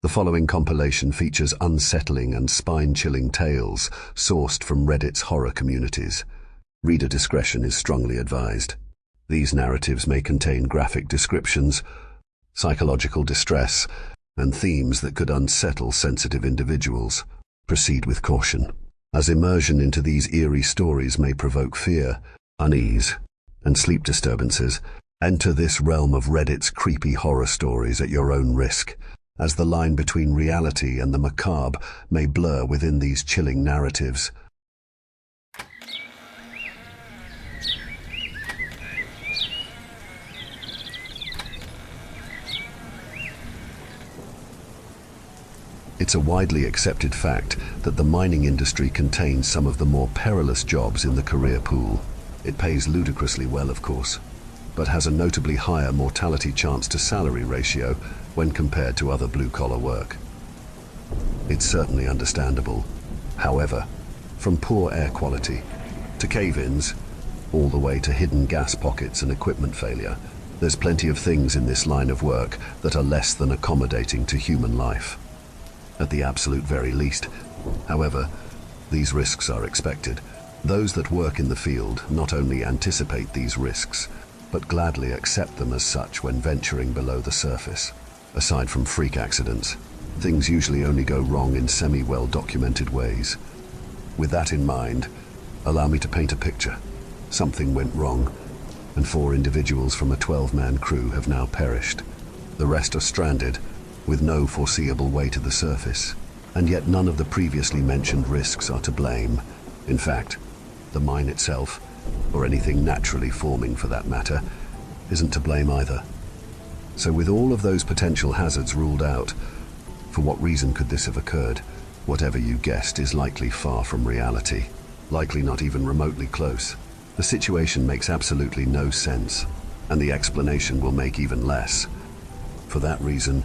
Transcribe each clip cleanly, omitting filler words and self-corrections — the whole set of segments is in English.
The following compilation features unsettling and spine-chilling tales sourced from Reddit's horror communities. Reader discretion is strongly advised. These narratives may contain graphic descriptions, psychological distress, and themes that could unsettle sensitive individuals. Proceed with caution, as immersion into these eerie stories may provoke fear, unease, and sleep disturbances. Enter this realm of Reddit's creepy horror stories at your own risk, as the line between reality and the macabre may blur within these chilling narratives. It's a widely accepted fact that the mining industry contains some of the more perilous jobs in the career pool. It pays ludicrously well, of course, but has a notably higher mortality chance to salary ratio when compared to other blue-collar work. It's certainly understandable. However, from poor air quality to cave-ins, all the way to hidden gas pockets and equipment failure, there's plenty of things in this line of work that are less than accommodating to human life. At the absolute very least, however, these risks are expected. Those that work in the field not only anticipate these risks, but gladly accept them as such when venturing below the surface. Aside from freak accidents, things usually only go wrong in semi-well-documented ways. With that in mind, allow me to paint a picture. Something went wrong, and 4 individuals from a 12-man crew have now perished. The rest are stranded, with no foreseeable way to the surface. And yet none of the previously mentioned risks are to blame. In fact, the mine itself, or anything naturally forming for that matter, isn't to blame either. So with all of those potential hazards ruled out, for what reason could this have occurred? Whatever you guessed is likely far from reality, likely not even remotely close. The situation makes absolutely no sense, and the explanation will make even less. For that reason,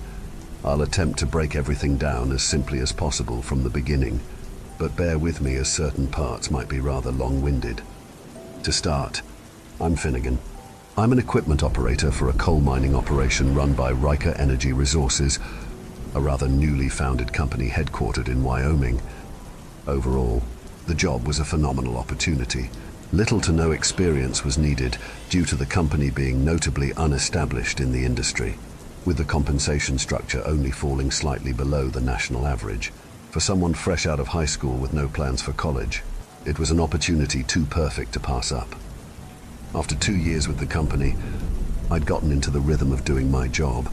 I'll attempt to break everything down as simply as possible from the beginning, but bear with me as certain parts might be rather long-winded. To start, I'm Finnegan. I'm an equipment operator for a coal mining operation run by Riker Energy Resources, a rather newly founded company headquartered in Wyoming. Overall, the job was a phenomenal opportunity. Little to no experience was needed due to the company being notably unestablished in the industry, with the compensation structure only falling slightly below the national average. For someone fresh out of high school with no plans for college, it was an opportunity too perfect to pass up. After 2 years with the company, I'd gotten into the rhythm of doing my job,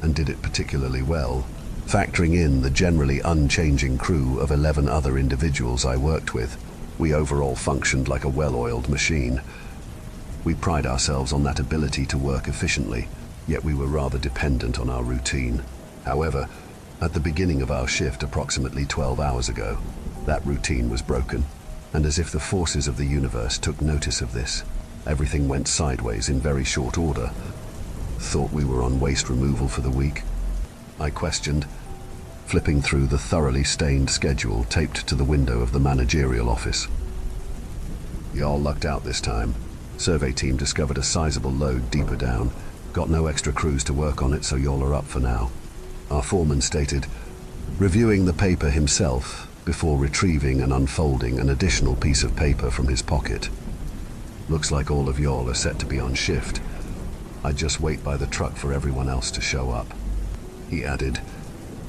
and did it particularly well, factoring in the generally unchanging crew of 11 other individuals I worked with. We overall functioned like a well-oiled machine. We pride ourselves on that ability to work efficiently, yet we were rather dependent on our routine. However, at the beginning of our shift approximately 12 hours ago, that routine was broken, and as if the forces of the universe took notice of this, everything went sideways in very short order. Thought we were on waste removal for the week? I questioned, flipping through the thoroughly stained schedule taped to the window of the managerial office. Y'all lucked out this time. Survey team discovered a sizable load deeper down. Got no extra crews to work on it, so y'all are up for now, our foreman stated, reviewing the paper himself before retrieving and unfolding an additional piece of paper from his pocket. Looks like all of y'all are set to be on shift. I'd just wait by the truck for everyone else to show up, he added,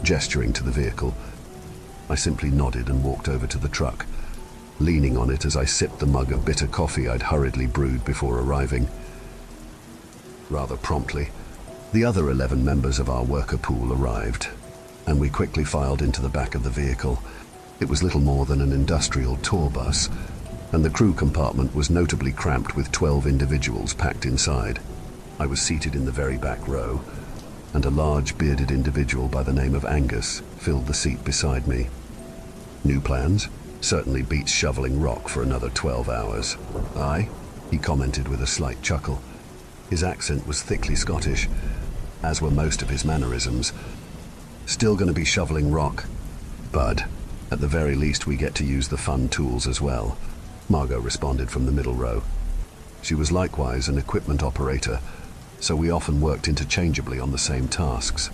gesturing to the vehicle. I simply nodded and walked over to the truck, leaning on it as I sipped the mug of bitter coffee I'd hurriedly brewed before arriving. Rather promptly, the other 11 members of our worker pool arrived, and we quickly filed into the back of the vehicle. It was little more than an industrial tour bus, and the crew compartment was notably cramped with 12 individuals packed inside. I was seated in the very back row, and a large bearded individual by the name of Angus filled the seat beside me. New plans? Certainly beats shoveling rock for another 12 hours. Aye, he commented with a slight chuckle. His accent was thickly Scottish, as were most of his mannerisms. Still gonna be shoveling rock, bud. At the very least we get to use the fun tools as well, Margot responded from the middle row. She was likewise an equipment operator, so we often worked interchangeably on the same tasks.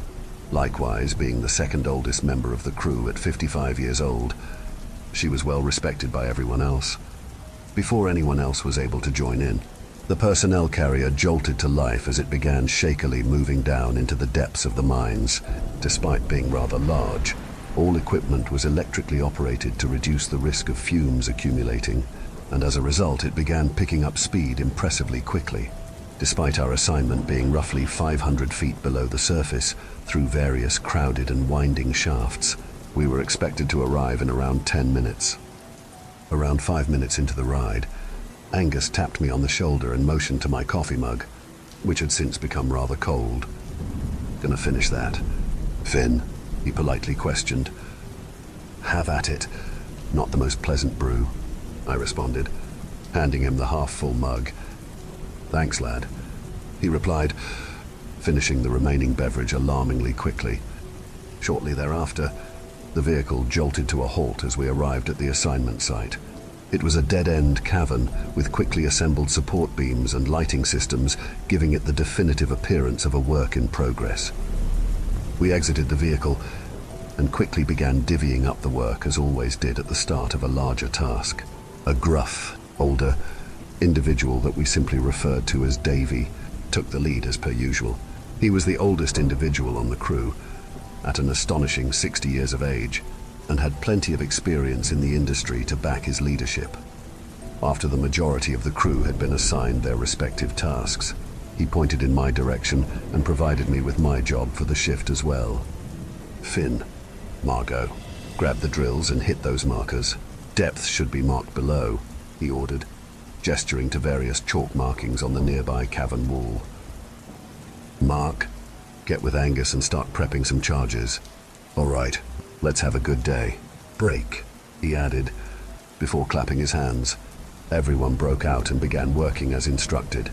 Likewise, being the second oldest member of the crew at 55 years old, she was well respected by everyone else. Before anyone else was able to join in, the personnel carrier jolted to life as it began shakily moving down into the depths of the mines. Despite being rather large, all equipment was electrically operated to reduce the risk of fumes accumulating, and as a result it began picking up speed impressively quickly. Despite our assignment being roughly 500 feet below the surface, through various crowded and winding shafts, we were expected to arrive in around 10 minutes. Around 5 minutes into the ride, Angus tapped me on the shoulder and motioned to my coffee mug, which had since become rather cold. "Gonna finish that?" "Finn?" he politely questioned. "Have at it. Not the most pleasant brew," I responded, handing him the half-full mug. "Thanks, lad," he replied, finishing the remaining beverage alarmingly quickly. Shortly thereafter, the vehicle jolted to a halt as we arrived at the assignment site. It was a dead-end cavern with quickly assembled support beams and lighting systems, giving it the definitive appearance of a work in progress. We exited the vehicle and quickly began divvying up the work as always did at the start of a larger task. A gruff, older individual that we simply referred to as Davy took the lead as per usual. He was the oldest individual on the crew, at an astonishing 60 years of age, and had plenty of experience in the industry to back his leadership. After the majority of the crew had been assigned their respective tasks, he pointed in my direction and provided me with my job for the shift as well. "Finn, Margot, grab the drills and hit those markers. Depth should be marked below," he ordered, gesturing to various chalk markings on the nearby cavern wall. "Mark, get with Angus and start prepping some charges." "All right. Let's have a good day. Break," he added, before clapping his hands. Everyone broke out and began working as instructed,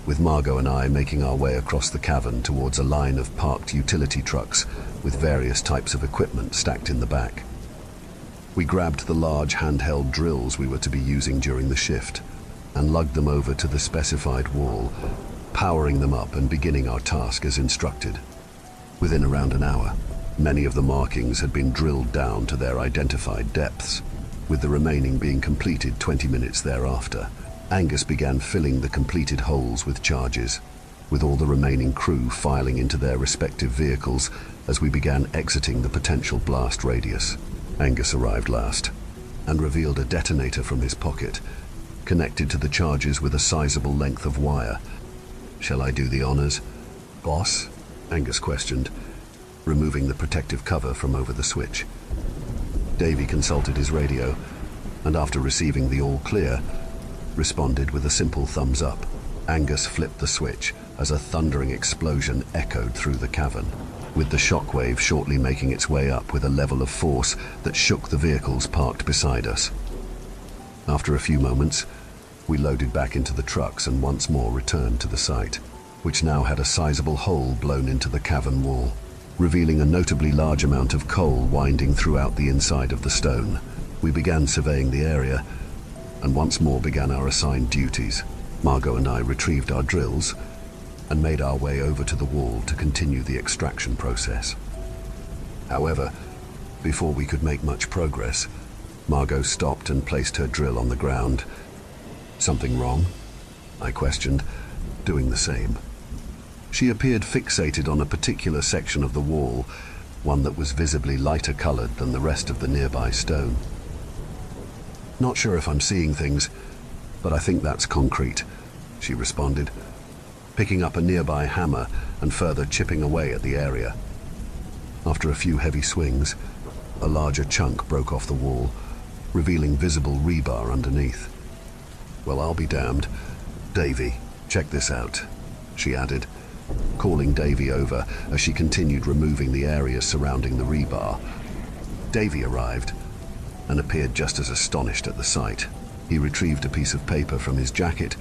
with Margot and I making our way across the cavern towards a line of parked utility trucks with various types of equipment stacked in the back. We grabbed the large handheld drills we were to be using during the shift and lugged them over to the specified wall, powering them up and beginning our task as instructed. Within around an hour, many of the markings had been drilled down to their identified depths, with the remaining being completed 20 minutes thereafter. Angus began filling the completed holes with charges, with all the remaining crew filing into their respective vehicles as we began exiting the potential blast radius. Angus arrived last and revealed a detonator from his pocket, connected to the charges with a sizable length of wire. "Shall I do the honors, boss?" Angus questioned, removing the protective cover from over the switch. Davy consulted his radio, and after receiving the all clear, responded with a simple thumbs up. Angus flipped the switch as a thundering explosion echoed through the cavern, with the shockwave shortly making its way up with a level of force that shook the vehicles parked beside us. After a few moments, we loaded back into the trucks and once more returned to the site, which now had a sizable hole blown into the cavern wall, revealing a notably large amount of coal winding throughout the inside of the stone. We began surveying the area and once more began our assigned duties. Margot and I retrieved our drills and made our way over to the wall to continue the extraction process. However, before we could make much progress, Margot stopped and placed her drill on the ground. "Something wrong?" I questioned, doing the same. She appeared fixated on a particular section of the wall, one that was visibly lighter colored than the rest of the nearby stone. "Not sure if I'm seeing things, but I think that's concrete," she responded, picking up a nearby hammer and further chipping away at the area. After a few heavy swings, a larger chunk broke off the wall, revealing visible rebar underneath. "Well, I'll be damned. Davy, check this out," she added, calling Davy over as she continued removing the areas surrounding the rebar. Davy arrived and appeared just as astonished at the sight. He retrieved a piece of paper from his jacket,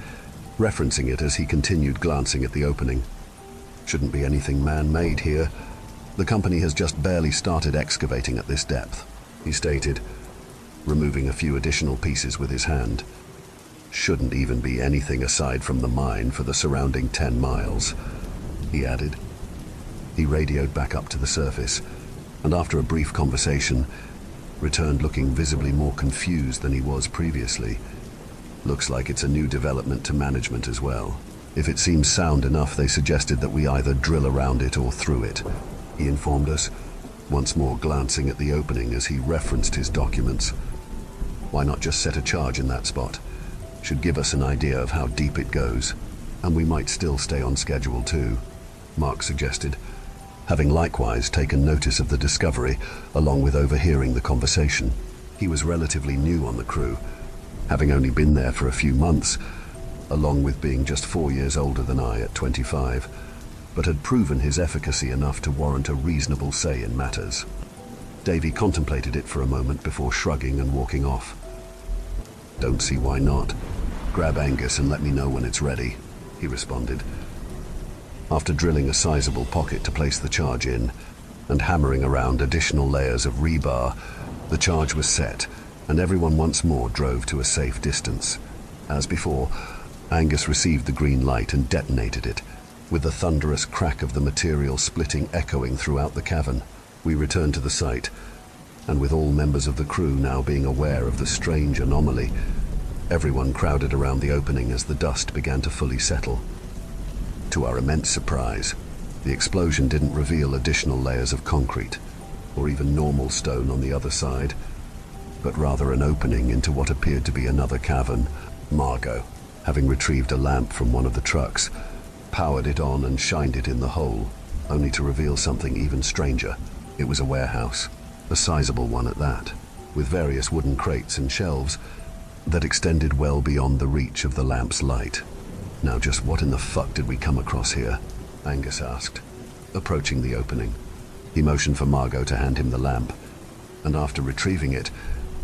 referencing it as he continued glancing at the opening. "Shouldn't be anything man-made here. The company has just barely started excavating at this depth," he stated, removing a few additional pieces with his hand. "Shouldn't even be anything aside from the mine for the surrounding 10 miles, he added. He radioed back up to the surface, and after a brief conversation, returned looking visibly more confused than he was previously. Looks like it's a new development to management as well. If it seems sound enough, they suggested that we either drill around it or through it, he informed us, once more glancing at the opening as he referenced his documents. Why not just set a charge in that spot? Should give us an idea of how deep it goes, and we might still stay on schedule too, Mark suggested, having likewise taken notice of the discovery along with overhearing the conversation. He was relatively new on the crew, having only been there for a few months, along with being just 4 years older than I at 25, but had proven his efficacy enough to warrant a reasonable say in matters. Davy contemplated it for a moment before shrugging and walking off. Don't see why not. Grab Angus and let me know when it's ready, he responded. After drilling a sizable pocket to place the charge in, and hammering around additional layers of rebar, the charge was set, and everyone once more drove to a safe distance. As before, Angus received the green light and detonated it, with the thunderous crack of the material splitting echoing throughout the cavern. We returned to the site, and with all members of the crew now being aware of the strange anomaly, everyone crowded around the opening as the dust began to fully settle. To our immense surprise, the explosion didn't reveal additional layers of concrete, or even normal stone on the other side, but rather an opening into what appeared to be another cavern. Margot, having retrieved a lamp from one of the trucks, powered it on and shined it in the hole, only to reveal something even stranger. It was a warehouse, a sizable one at that, with various wooden crates and shelves that extended well beyond the reach of the lamp's light. Now just what in the fuck did we come across here? Angus asked, approaching the opening. He motioned for Margot to hand him the lamp, and after retrieving it,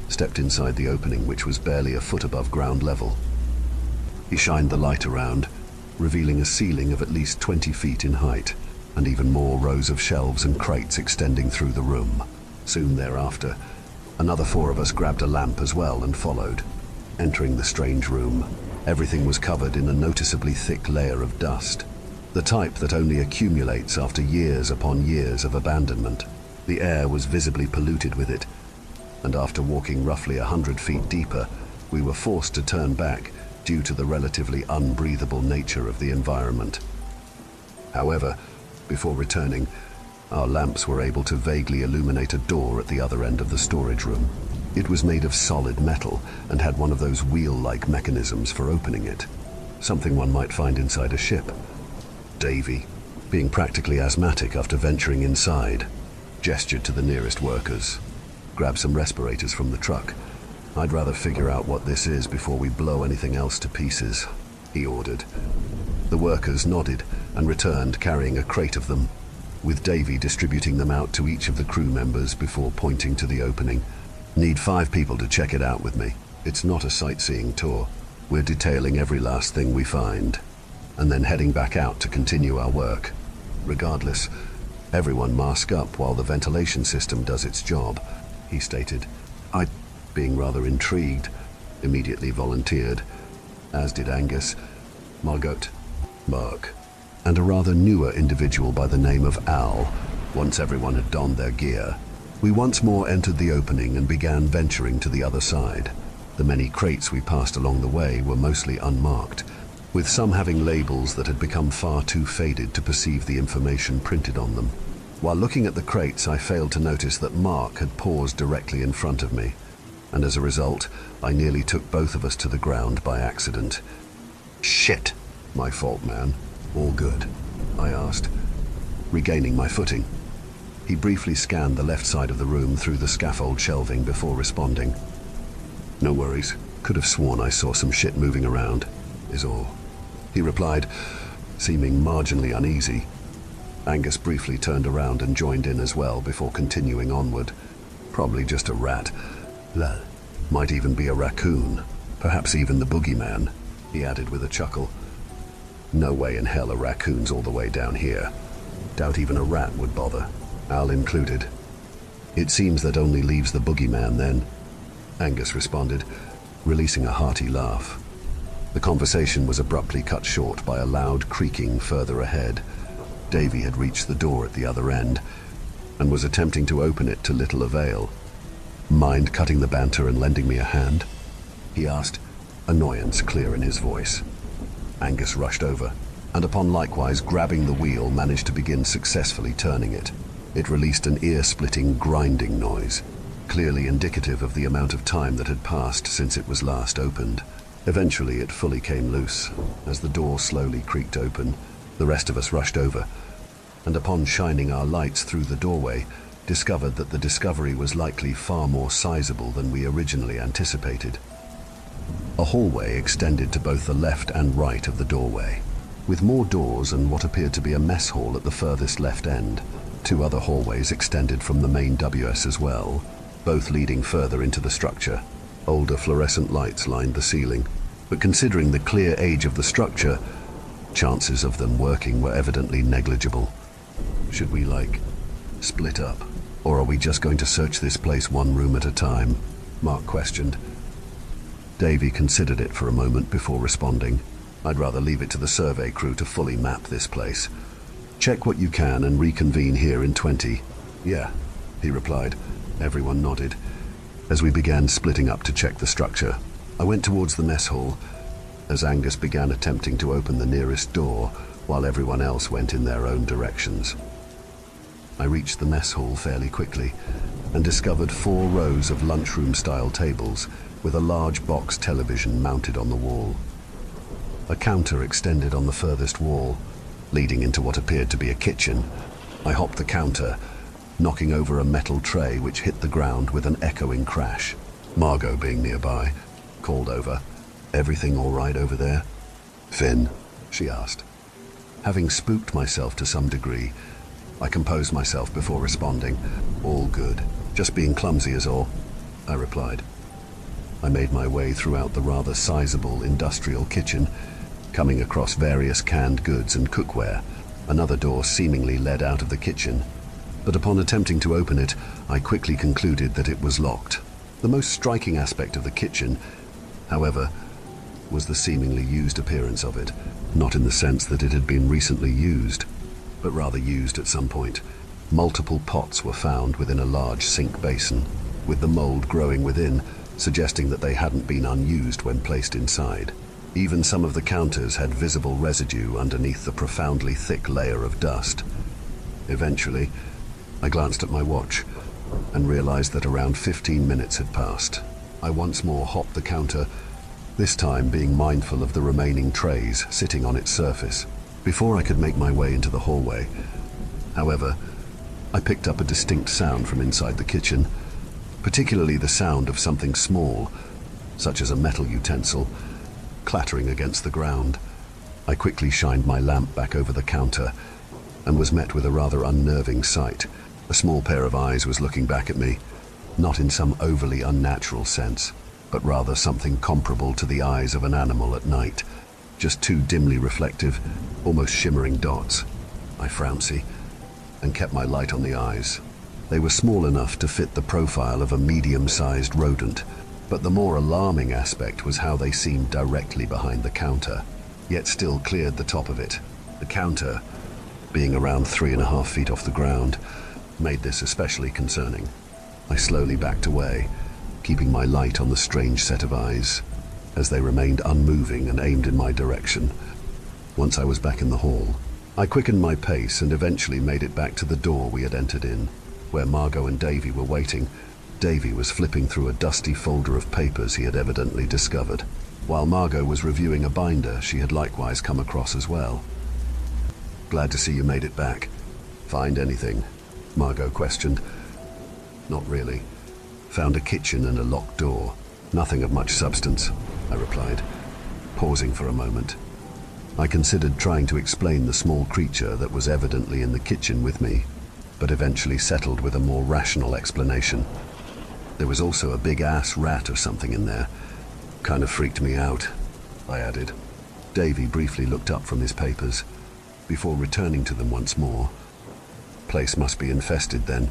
stepped inside the opening, which was barely a foot above ground level. He shined the light around, revealing a ceiling of at least 20 feet in height, and even more rows of shelves and crates extending through the room. Soon thereafter, another 4 of us grabbed a lamp as well and followed. Entering the strange room, everything was covered in a noticeably thick layer of dust, the type that only accumulates after years upon years of abandonment. The air was visibly polluted with it, and after walking roughly 100 feet deeper, we were forced to turn back due to the relatively unbreathable nature of the environment. However, before returning, our lamps were able to vaguely illuminate a door at the other end of the storage room. It was made of solid metal and had one of those wheel-like mechanisms for opening it, something one might find inside a ship. Davy, being practically asthmatic after venturing inside, gestured to the nearest workers. Grab some respirators from the truck. I'd rather figure out what this is before we blow anything else to pieces, he ordered. The workers nodded and returned carrying a crate of them, with Davy distributing them out to each of the crew members before pointing to the opening. Need 5 people to check it out with me. It's not a sightseeing tour. We're detailing every last thing we find, and then heading back out to continue our work. Regardless, everyone mask up while the ventilation system does its job, he stated. I, being rather intrigued, immediately volunteered, as did Angus, Margot, Mark, and a rather newer individual by the name of Al. Once everyone had donned their gear, we once more entered the opening and began venturing to the other side. The many crates we passed along the way were mostly unmarked, with some having labels that had become far too faded to perceive the information printed on them. While looking at the crates, I failed to notice that Mark had paused directly in front of me, and as a result, I nearly took both of us to the ground by accident. Shit! My fault, man. All good? I asked, regaining my footing. He briefly scanned the left side of the room through the scaffold shelving before responding. No worries. Could have sworn I saw some shit moving around, is all. He replied, seeming marginally uneasy. Angus briefly turned around and joined in as well before continuing onward. Probably just a rat. Lol. Might even be a raccoon. Perhaps even the boogeyman, he added with a chuckle. No way in hell a raccoon's all the way down here. Doubt even a rat would bother, Al included. It seems that only leaves the boogeyman then, Angus responded, releasing a hearty laugh. The conversation was abruptly cut short by a loud creaking further ahead, Davy had reached the door at the other end and was attempting to open it to little avail. "Mind cutting the banter and lending me a hand?" he asked, annoyance clear in his voice. Angus rushed over, and upon likewise grabbing the wheel, managed to begin successfully turning it. It released an ear-splitting grinding noise, clearly indicative of the amount of time that had passed since it was last opened. Eventually it fully came loose. As the door slowly creaked open, the rest of us rushed over, and upon shining our lights through the doorway, discovered that the discovery was likely far more sizable than we originally anticipated. A hallway extended to both the left and right of the doorway, with more doors and what appeared to be a mess hall at the furthest left end. 2 other hallways extended from the main WS as well, both leading further into the structure. Older fluorescent lights lined the ceiling, but considering the clear age of the structure, chances of them working were evidently negligible. "Should we, split up? Or are we just going to search this place one room at a time?" Mark questioned. Davy considered it for a moment before responding. "I'd rather leave it to the survey crew to fully map this place. Check what you can and reconvene here in 20. "Yeah," he replied. Everyone nodded. As we began splitting up to check the structure, I went towards the mess hall, as Angus began attempting to open the nearest door, while everyone else went in their own directions. I reached the mess hall fairly quickly, and discovered 4 rows of lunchroom-style tables, with a large box television mounted on the wall. A counter extended on the furthest wall, leading into what appeared to be a kitchen. I hopped the counter, knocking over a metal tray which hit the ground with an echoing crash. Margot, being nearby, called over, "Everything all right over there?" "Finn?" she asked. Having spooked myself to some degree, I composed myself before responding. "All good. Just being clumsy is all," I replied. I made my way throughout the rather sizable industrial kitchen, coming across various canned goods and cookware. Another door seemingly led out of the kitchen, but upon attempting to open it, I quickly concluded that it was locked. The most striking aspect of the kitchen, however, was the seemingly used appearance of it, not in the sense that it had been recently used, but rather used at some point. Multiple pots were found within a large sink basin, with the mold growing within, suggesting that they hadn't been unused when placed inside. Even some of the counters had visible residue underneath the profoundly thick layer of dust. Eventually, I glanced at my watch and realized that around 15 minutes had passed. I once more hopped the counter, this time being mindful of the remaining trays sitting on its surface. Before I could make my way into the hallway, however, I picked up a distinct sound from inside the kitchen, particularly the sound of something small, such as a metal utensil, clattering against the ground. I quickly shined my lamp back over the counter and was met with a rather unnerving sight. A small pair of eyes was looking back at me, not in some overly unnatural sense, but rather something comparable to the eyes of an animal at night, just 2 dimly reflective, almost shimmering dots. I frowned and kept my light on the eyes. They were small enough to fit the profile of a medium-sized rodent, but the more alarming aspect was how they seemed directly behind the counter, yet still cleared the top of it. The counter, being around 3.5 feet off the ground, made this especially concerning. I slowly backed away, keeping my light on the strange set of eyes, as they remained unmoving and aimed in my direction. Once I was back in the hall, I quickened my pace and eventually made it back to the door we had entered in, where Margot and Davy were waiting. Davy was flipping through a dusty folder of papers he had evidently discovered, while Margot was reviewing a binder she had likewise come across as well. "Glad to see you made it back. Find anything?" Margot questioned. "Not really. Found a kitchen and a locked door. Nothing of much substance," I replied, pausing for a moment. I considered trying to explain the small creature that was evidently in the kitchen with me, but eventually settled with a more rational explanation. "There was also a big-ass rat or something in there. Kind of freaked me out," I added. Davy briefly looked up from his papers, before returning to them once more. "Place must be infested then.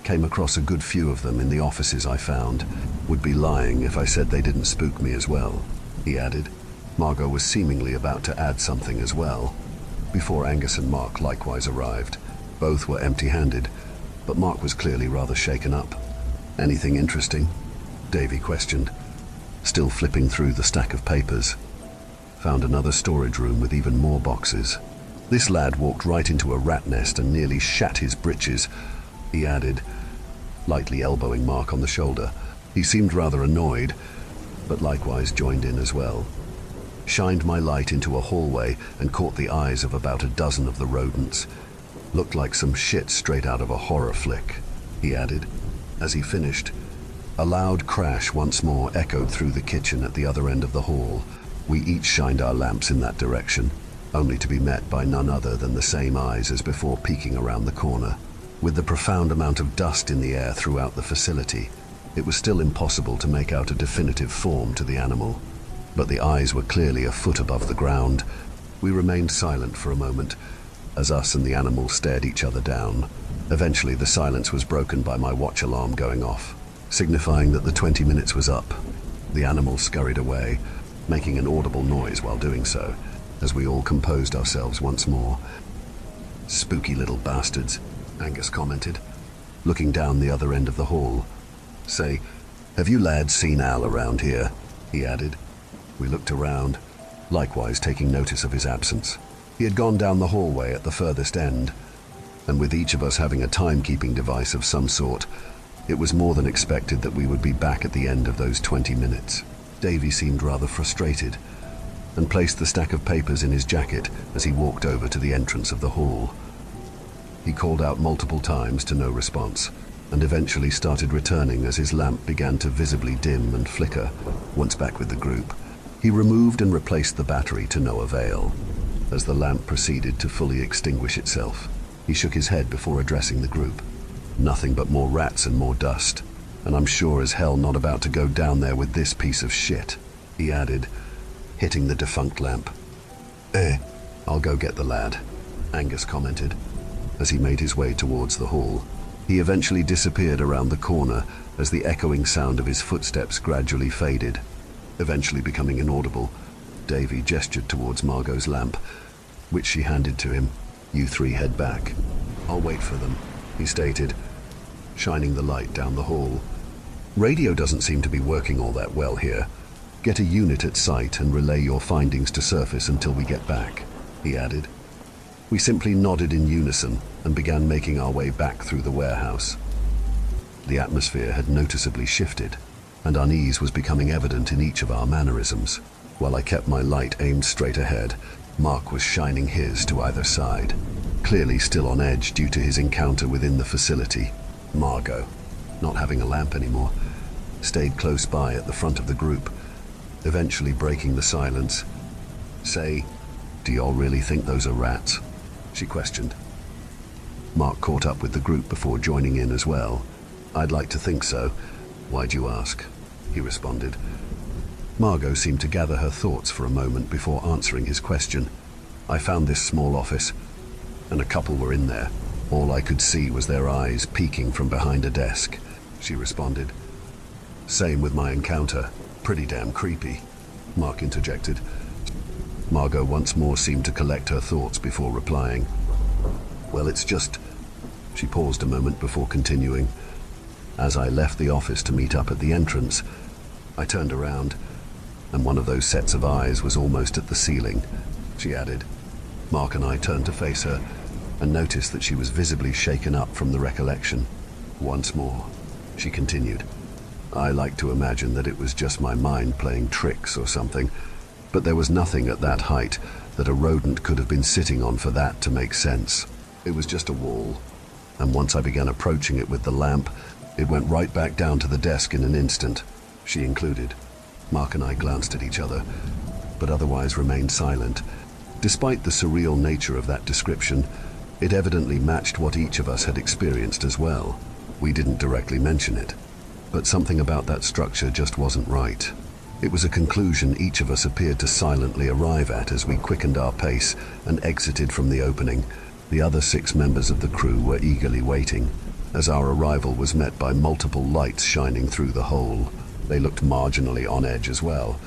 Came across a good few of them in the offices I found. Would be lying if I said they didn't spook me as well," he added. Margot was seemingly about to add something as well. before Angus and Mark likewise arrived. Both were empty-handed, but Mark was clearly rather shaken up. "Anything interesting?" Davy questioned, still flipping through the stack of papers. "Found another storage room with even more boxes. This lad walked right into a rat nest and nearly shat his britches," he added, lightly elbowing Mark on the shoulder. He seemed rather annoyed, but likewise joined in as well. "Shined my light into a hallway and caught the eyes of about a dozen of the rodents. Looked like some shit straight out of a horror flick," he added. As he finished, a loud crash once more echoed through the kitchen at the other end of the hall. We each shined our lamps in that direction, only to be met by none other than the same eyes as before peeking around the corner. With the profound amount of dust in the air throughout the facility, it was still impossible to make out a definitive form to the animal, but the eyes were clearly a foot above the ground. We remained silent for a moment, as us and the animal stared each other down. Eventually the silence was broken by my watch alarm going off, signifying that the 20 minutes was up. The animal scurried away, making an audible noise while doing so, as we all composed ourselves once more. "Spooky little bastards," Angus commented, looking down the other end of the hall. "Say, have you lads seen Al around here?" he added. We looked around, likewise taking notice of his absence. He had gone down the hallway at the furthest end, and with each of us having a timekeeping device of some sort, it was more than expected that we would be back at the end of those 20 minutes. Davy seemed rather frustrated, and placed the stack of papers in his jacket as he walked over to the entrance of the hall. He called out multiple times to no response, and eventually started returning as his lamp began to visibly dim and flicker. Once back with the group, he removed and replaced the battery to no avail. As the lamp proceeded to fully extinguish itself, he shook his head before addressing the group. "Nothing but more rats and more dust, and I'm sure as hell not about to go down there with this piece of shit," he added, hitting the defunct lamp. I'll go get the lad," Angus commented, as he made his way towards the hall. He eventually disappeared around the corner as the echoing sound of his footsteps gradually faded, eventually becoming inaudible. Davy gestured towards Margot's lamp, which she handed to him. "You three head back. I'll wait for them," he stated, shining the light down the hall. "Radio doesn't seem to be working all that well here. Get a unit at site and relay your findings to surface until we get back," he added. We simply nodded in unison and began making our way back through the warehouse. The atmosphere had noticeably shifted, and unease was becoming evident in each of our mannerisms. While I kept my light aimed straight ahead, Mark was shining his to either side, clearly still on edge due to his encounter within the facility. Margot, not having a lamp anymore, stayed close by at the front of the group, eventually breaking the silence. "Say, do y'all really think those are rats?" she questioned. Mark caught up with the group before joining in as well. "I'd like to think so. Why'd you ask?" he responded. Margot seemed to gather her thoughts for a moment before answering his question. "I found this small office, and a couple were in there. All I could see was their eyes peeking from behind a desk," she responded. "Same with my encounter. Pretty damn creepy," Mark interjected. Margot once more seemed to collect her thoughts before replying. "Well, it's just..." She paused a moment before continuing. "As I left the office to meet up at the entrance, I turned around, and one of those sets of eyes was almost at the ceiling," she added. Mark and I turned to face her and noticed that she was visibly shaken up from the recollection. "Once more," she continued. "I like to imagine that it was just my mind playing tricks or something, but there was nothing at that height that a rodent could have been sitting on for that to make sense. It was just a wall, and once I began approaching it with the lamp, it went right back down to the desk in an instant," she included. Mark and I glanced at each other, but otherwise remained silent. Despite the surreal nature of that description, it evidently matched what each of us had experienced as well. We didn't directly mention it, but something about that structure just wasn't right. It was a conclusion each of us appeared to silently arrive at as we quickened our pace and exited from the opening. The other 6 members of the crew were eagerly waiting, as our arrival was met by multiple lights shining through the hole. They looked marginally on edge as well,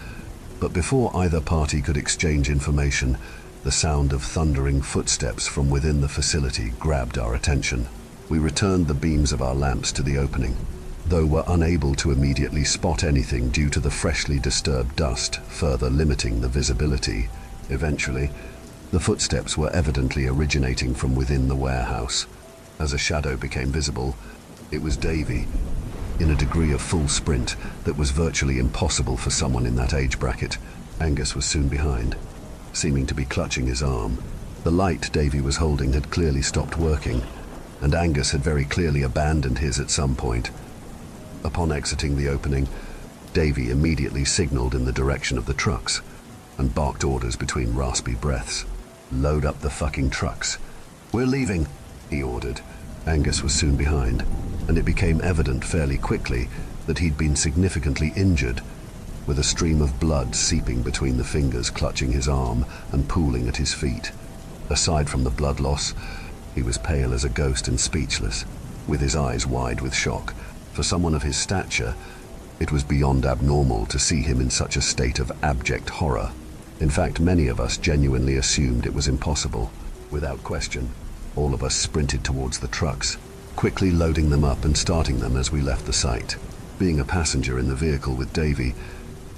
but before either party could exchange information, The sound of thundering footsteps from within the facility grabbed our attention. We returned the beams of our lamps to the opening, though were unable to immediately spot anything due to the freshly disturbed dust, further limiting the visibility. Eventually, the footsteps were evidently originating from within the warehouse. As a shadow became visible, it was Davy, in a degree of full sprint that was virtually impossible for someone in that age bracket. Angus was soon behind, seeming to be clutching his arm. The light Davy was holding had clearly stopped working, and Angus had very clearly abandoned his at some point. Upon exiting the opening, Davy immediately signaled in the direction of the trucks and barked orders between raspy breaths. "Load up the fucking trucks." "We're leaving," he ordered. Angus was soon behind, and it became evident fairly quickly that he'd been significantly injured, with a stream of blood seeping between the fingers clutching his arm and pooling at his feet. Aside from the blood loss, he was pale as a ghost and speechless, with his eyes wide with shock. For someone of his stature, it was beyond abnormal to see him in such a state of abject horror. In fact, many of us genuinely assumed it was impossible. Without question, all of us sprinted towards the trucks, quickly loading them up and starting them as we left the site. Being a passenger in the vehicle with Davy,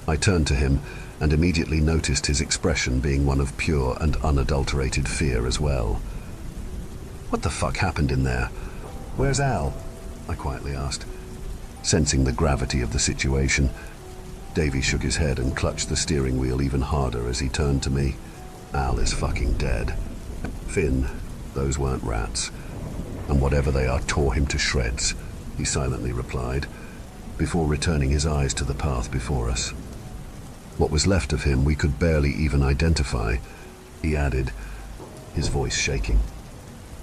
I turned to him and immediately noticed his expression being one of pure and unadulterated fear as well. "What the fuck happened in there? Where's Al?" I quietly asked. Sensing the gravity of the situation, Davy shook his head and clutched the steering wheel even harder as he turned to me. "Al is fucking dead. Finn, those weren't rats, and whatever they are tore him to shreds," he silently replied, before returning his eyes to the path before us. "What was left of him we could barely even identify," he added, his voice shaking.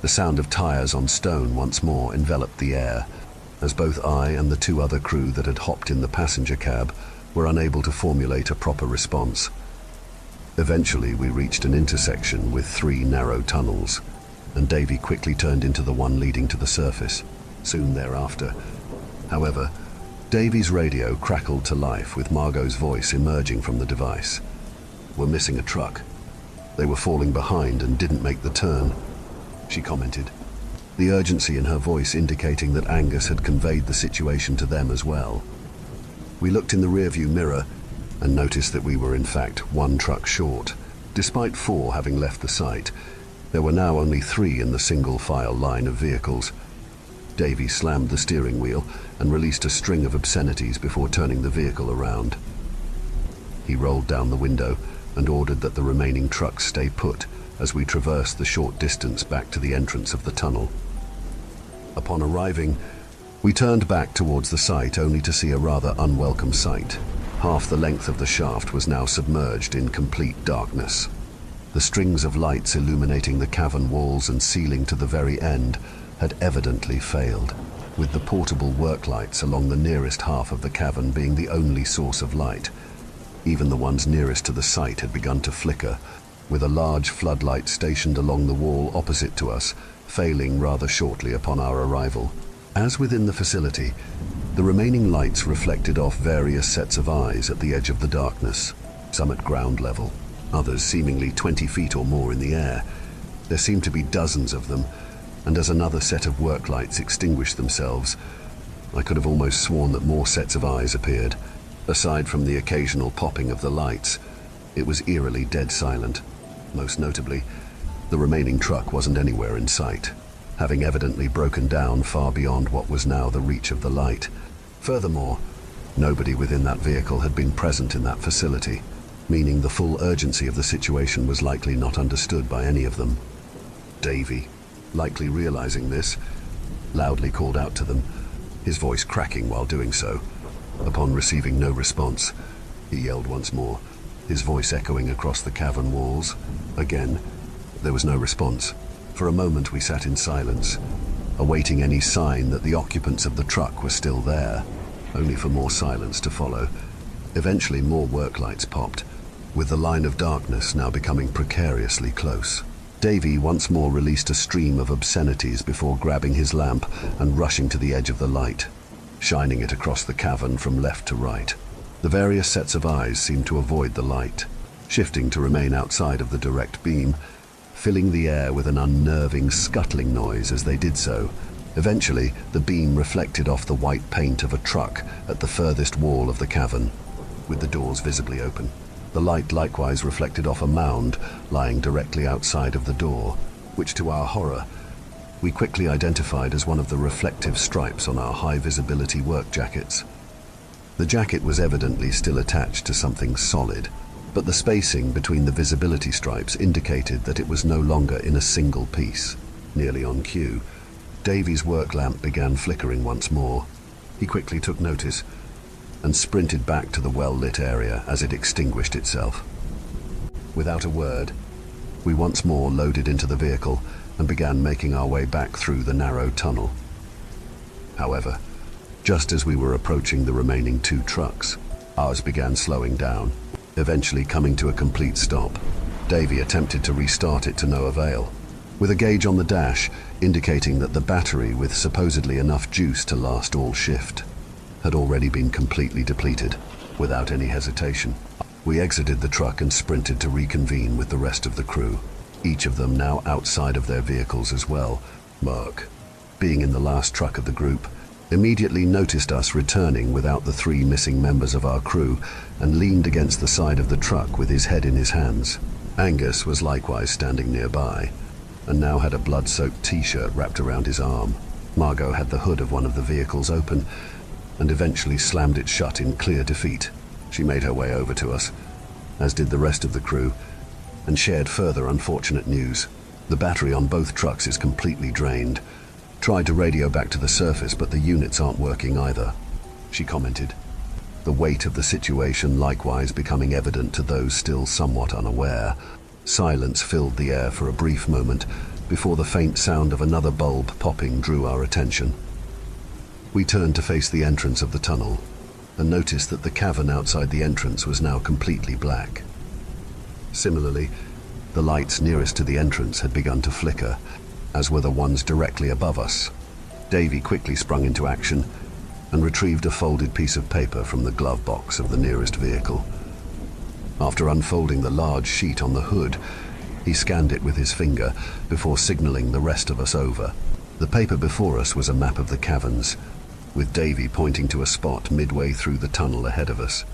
The sound of tires on stone once more enveloped the air, as both I and the two other crew that had hopped in the passenger cab were unable to formulate a proper response. Eventually we reached an intersection with 3 narrow tunnels, and Davy quickly turned into the one leading to the surface. Soon thereafter, however, Davy's radio crackled to life with Margot's voice emerging from the device. "We're missing a truck. They were falling behind and didn't make the turn," she commented, the urgency in her voice indicating that Angus had conveyed the situation to them as well. We looked in the rearview mirror and noticed that we were in fact 1 truck short. Despite 4 having left the site, there were now only 3 in the single-file line of vehicles. Davy slammed the steering wheel and released a string of obscenities before turning the vehicle around. He rolled down the window and ordered that the remaining trucks stay put as we traversed the short distance back to the entrance of the tunnel. Upon arriving, we turned back towards the site only to see a rather unwelcome sight. Half the length of the shaft was now submerged in complete darkness. The strings of lights illuminating the cavern walls and ceiling to the very end had evidently failed, with the portable work lights along the nearest half of the cavern being the only source of light. Even the ones nearest to the site had begun to flicker, with a large floodlight stationed along the wall opposite to us, failing rather shortly upon our arrival. As within the facility, the remaining lights reflected off various sets of eyes at the edge of the darkness, some at ground level, others seemingly 20 feet or more in the air. There seemed to be dozens of them, and as another set of work lights extinguished themselves, I could have almost sworn that more sets of eyes appeared. Aside from the occasional popping of the lights, it was eerily dead silent. Most notably, the remaining truck wasn't anywhere in sight, having evidently broken down far beyond what was now the reach of the light. Furthermore, nobody within that vehicle had been present in that facility, meaning the full urgency of the situation was likely not understood by any of them. Davy, likely realizing this, loudly called out to them, his voice cracking while doing so. Upon receiving no response, he yelled once more, his voice echoing across the cavern walls. Again, there was no response. For a moment we sat in silence, awaiting any sign that the occupants of the truck were still there, only for more silence to follow. Eventually more work lights popped, with the line of darkness now becoming precariously close. Davy once more released a stream of obscenities before grabbing his lamp and rushing to the edge of the light, shining it across the cavern from left to right. The various sets of eyes seemed to avoid the light, shifting to remain outside of the direct beam, filling the air with an unnerving scuttling noise as they did so. Eventually, the beam reflected off the white paint of a truck at the furthest wall of the cavern, with the doors visibly open. The light likewise reflected off a mound lying directly outside of the door, which to our horror, we quickly identified as one of the reflective stripes on our high-visibility work jackets. The jacket was evidently still attached to something solid, but the spacing between the visibility stripes indicated that it was no longer in a single piece. Nearly on cue, Davy's work lamp began flickering once more. He quickly took notice and sprinted back to the well-lit area as it extinguished itself. Without a word, we once more loaded into the vehicle and began making our way back through the narrow tunnel. However, just as we were approaching the remaining 2 trucks, ours began slowing down, eventually coming to a complete stop. Davy attempted to restart it to no avail, with a gauge on the dash indicating that the battery, with supposedly enough juice to last all shift, had already been completely depleted. Without any hesitation, we exited the truck and sprinted to reconvene with the rest of the crew, each of them now outside of their vehicles as well. Mark, being in the last truck of the group, immediately noticed us returning without the 3 missing members of our crew and leaned against the side of the truck with his head in his hands. Angus was likewise standing nearby and now had a blood-soaked t-shirt wrapped around his arm. Margot had the hood of one of the vehicles open and eventually slammed it shut in clear defeat. She made her way over to us, as did the rest of the crew, and shared further unfortunate news. The battery on both trucks is completely drained. Tried to radio back to the surface, but the units aren't working either, she commented, the weight of the situation likewise becoming evident to those still somewhat unaware. Silence filled the air for a brief moment before the faint sound of another bulb popping drew our attention. We turned to face the entrance of the tunnel and noticed that the cavern outside the entrance was now completely black. Similarly, the lights nearest to the entrance had begun to flicker, as were the ones directly above us. Davy quickly sprung into action and retrieved a folded piece of paper from the glove box of the nearest vehicle. After unfolding the large sheet on the hood, he scanned it with his finger before signaling the rest of us over. The paper before us was a map of the caverns, with Davy pointing to a spot midway through the tunnel ahead of us.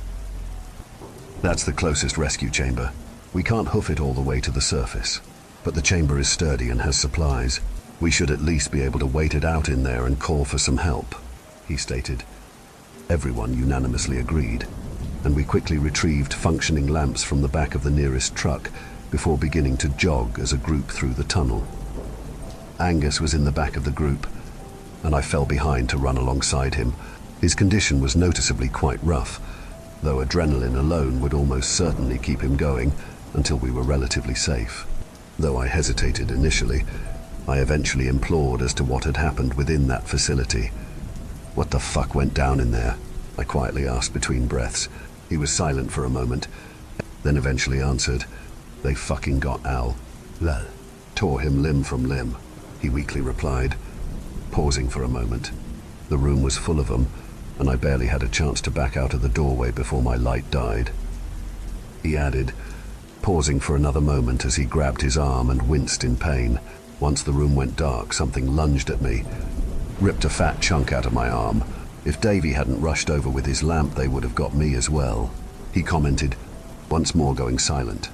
That's the closest rescue chamber. We can't hoof it all the way to the surface, but the chamber is sturdy and has supplies. We should at least be able to wait it out in there and call for some help, he stated. Everyone unanimously agreed, and we quickly retrieved functioning lamps from the back of the nearest truck before beginning to jog as a group through the tunnel. Angus was in the back of the group, and I fell behind to run alongside him. His condition was noticeably quite rough, though adrenaline alone would almost certainly keep him going until we were relatively safe. Though I hesitated initially, I eventually implored as to what had happened within that facility. What the fuck went down in there? I quietly asked between breaths. He was silent for a moment, then eventually answered, "They fucking got Al. Lol. Tore him limb from limb," he weakly replied, pausing for a moment. The room was full of them, and I barely had a chance to back out of the doorway before my light died. He added, pausing for another moment as he grabbed his arm and winced in pain. Once the room went dark, something lunged at me, ripped a fat chunk out of my arm. If Davy hadn't rushed over with his lamp, they would have got me as well, he commented, once more going silent.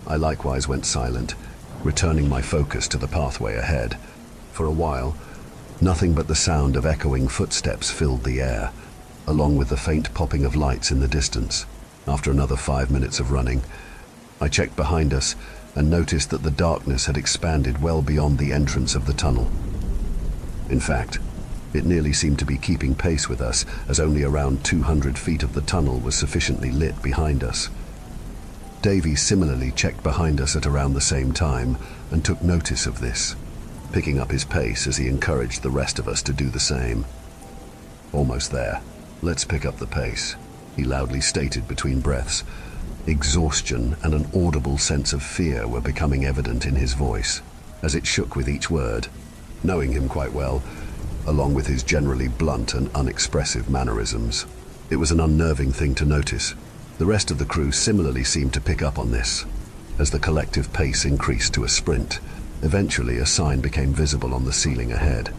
I likewise went silent, returning my focus to the pathway ahead. For a while, nothing but the sound of echoing footsteps filled the air, along with the faint popping of lights in the distance. After another 5 minutes of running, I checked behind us and noticed that the darkness had expanded well beyond the entrance of the tunnel. In fact, it nearly seemed to be keeping pace with us, as only around 200 feet of the tunnel was sufficiently lit behind us. Davy similarly checked behind us at around the same time and took notice of this, picking up his pace as he encouraged the rest of us to do the same. "Almost there. Let's pick up the pace," he loudly stated between breaths. Exhaustion and an audible sense of fear were becoming evident in his voice, as it shook with each word. Knowing him quite well, along with his generally blunt and unexpressive mannerisms, it was an unnerving thing to notice. The rest of the crew similarly seemed to pick up on this, as the collective pace increased to a sprint. Eventually, a sign became visible on the ceiling ahead,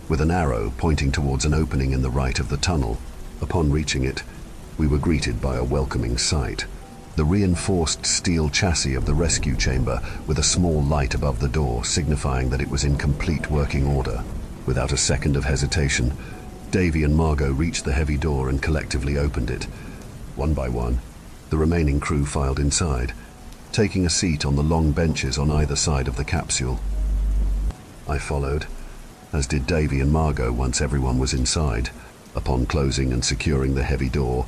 with an arrow pointing towards an opening in the right of the tunnel. Upon reaching it, we were greeted by a welcoming sight. The reinforced steel chassis of the rescue chamber with a small light above the door signifying that it was in complete working order. Without a second of hesitation, Davy and Margot reached the heavy door and collectively opened it. One by one, the remaining crew filed inside, taking a seat on the long benches on either side of the capsule. I followed, as did Davy and Margot once everyone was inside. Upon closing and securing the heavy door,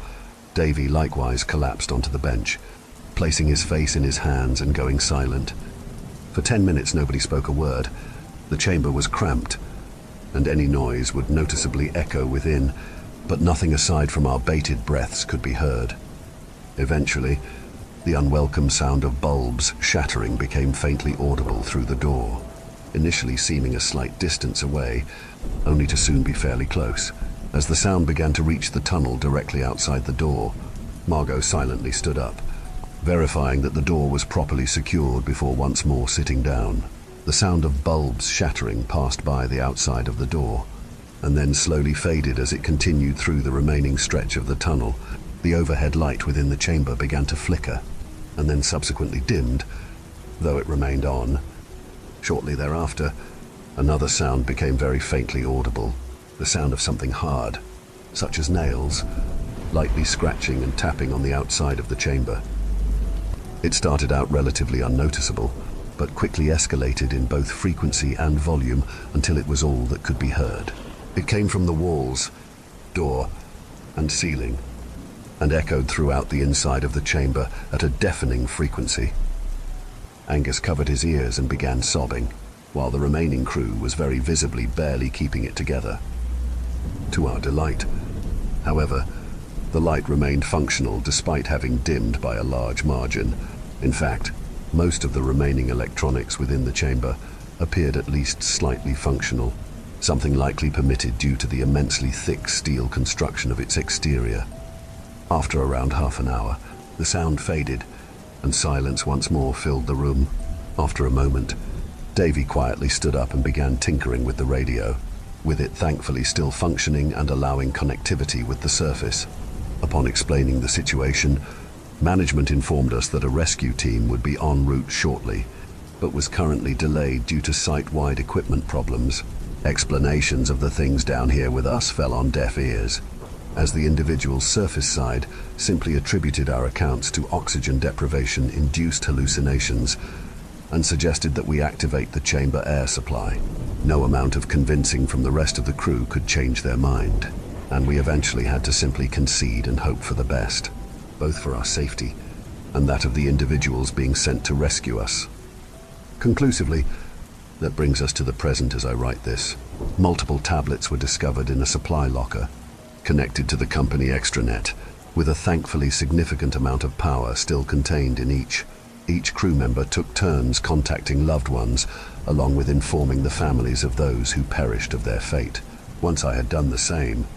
Davy likewise collapsed onto the bench, placing his face in his hands and going silent. For 10 minutes nobody spoke a word. The chamber was cramped, and any noise would noticeably echo within, but nothing aside from our bated breaths could be heard. Eventually, the unwelcome sound of bulbs shattering became faintly audible through the door, initially seeming a slight distance away, only to soon be fairly close. As the sound began to reach the tunnel directly outside the door, Margot silently stood up, verifying that the door was properly secured before once more sitting down. The sound of bulbs shattering passed by the outside of the door, and then slowly faded as it continued through the remaining stretch of the tunnel. The overhead light within the chamber began to flicker, and then subsequently dimmed, though it remained on. Shortly thereafter, another sound became very faintly audible. The sound of something hard, such as nails, lightly scratching and tapping on the outside of the chamber. It started out relatively unnoticeable, but quickly escalated in both frequency and volume until it was all that could be heard. It came from the walls, door, and ceiling, and echoed throughout the inside of the chamber at a deafening frequency. Angus covered his ears and began sobbing, while the remaining crew was very visibly barely keeping it together. To our delight, however, the light remained functional despite having dimmed by a large margin. In fact, most of the remaining electronics within the chamber appeared at least slightly functional, something likely permitted due to the immensely thick steel construction of its exterior. After around half an hour, the sound faded, and silence once more filled the room. After a moment, Davy quietly stood up and began tinkering with the radio, with it thankfully still functioning and allowing connectivity with the surface. Upon explaining the situation, management informed us that a rescue team would be en route shortly, but was currently delayed due to site-wide equipment problems. Explanations of the things down here with us fell on deaf ears, as the individual surface side simply attributed our accounts to oxygen deprivation-induced hallucinations and suggested that we activate the chamber air supply. No amount of convincing from the rest of the crew could change their mind, and we eventually had to simply concede and hope for the best, both for our safety and that of the individuals being sent to rescue us. Conclusively, that brings us to the present as I write this. Multiple tablets were discovered in a supply locker, connected to the company extranet, with a thankfully significant amount of power still contained in each. Each crew member took turns contacting loved ones, along with informing the families of those who perished of their fate. Once I had done the same,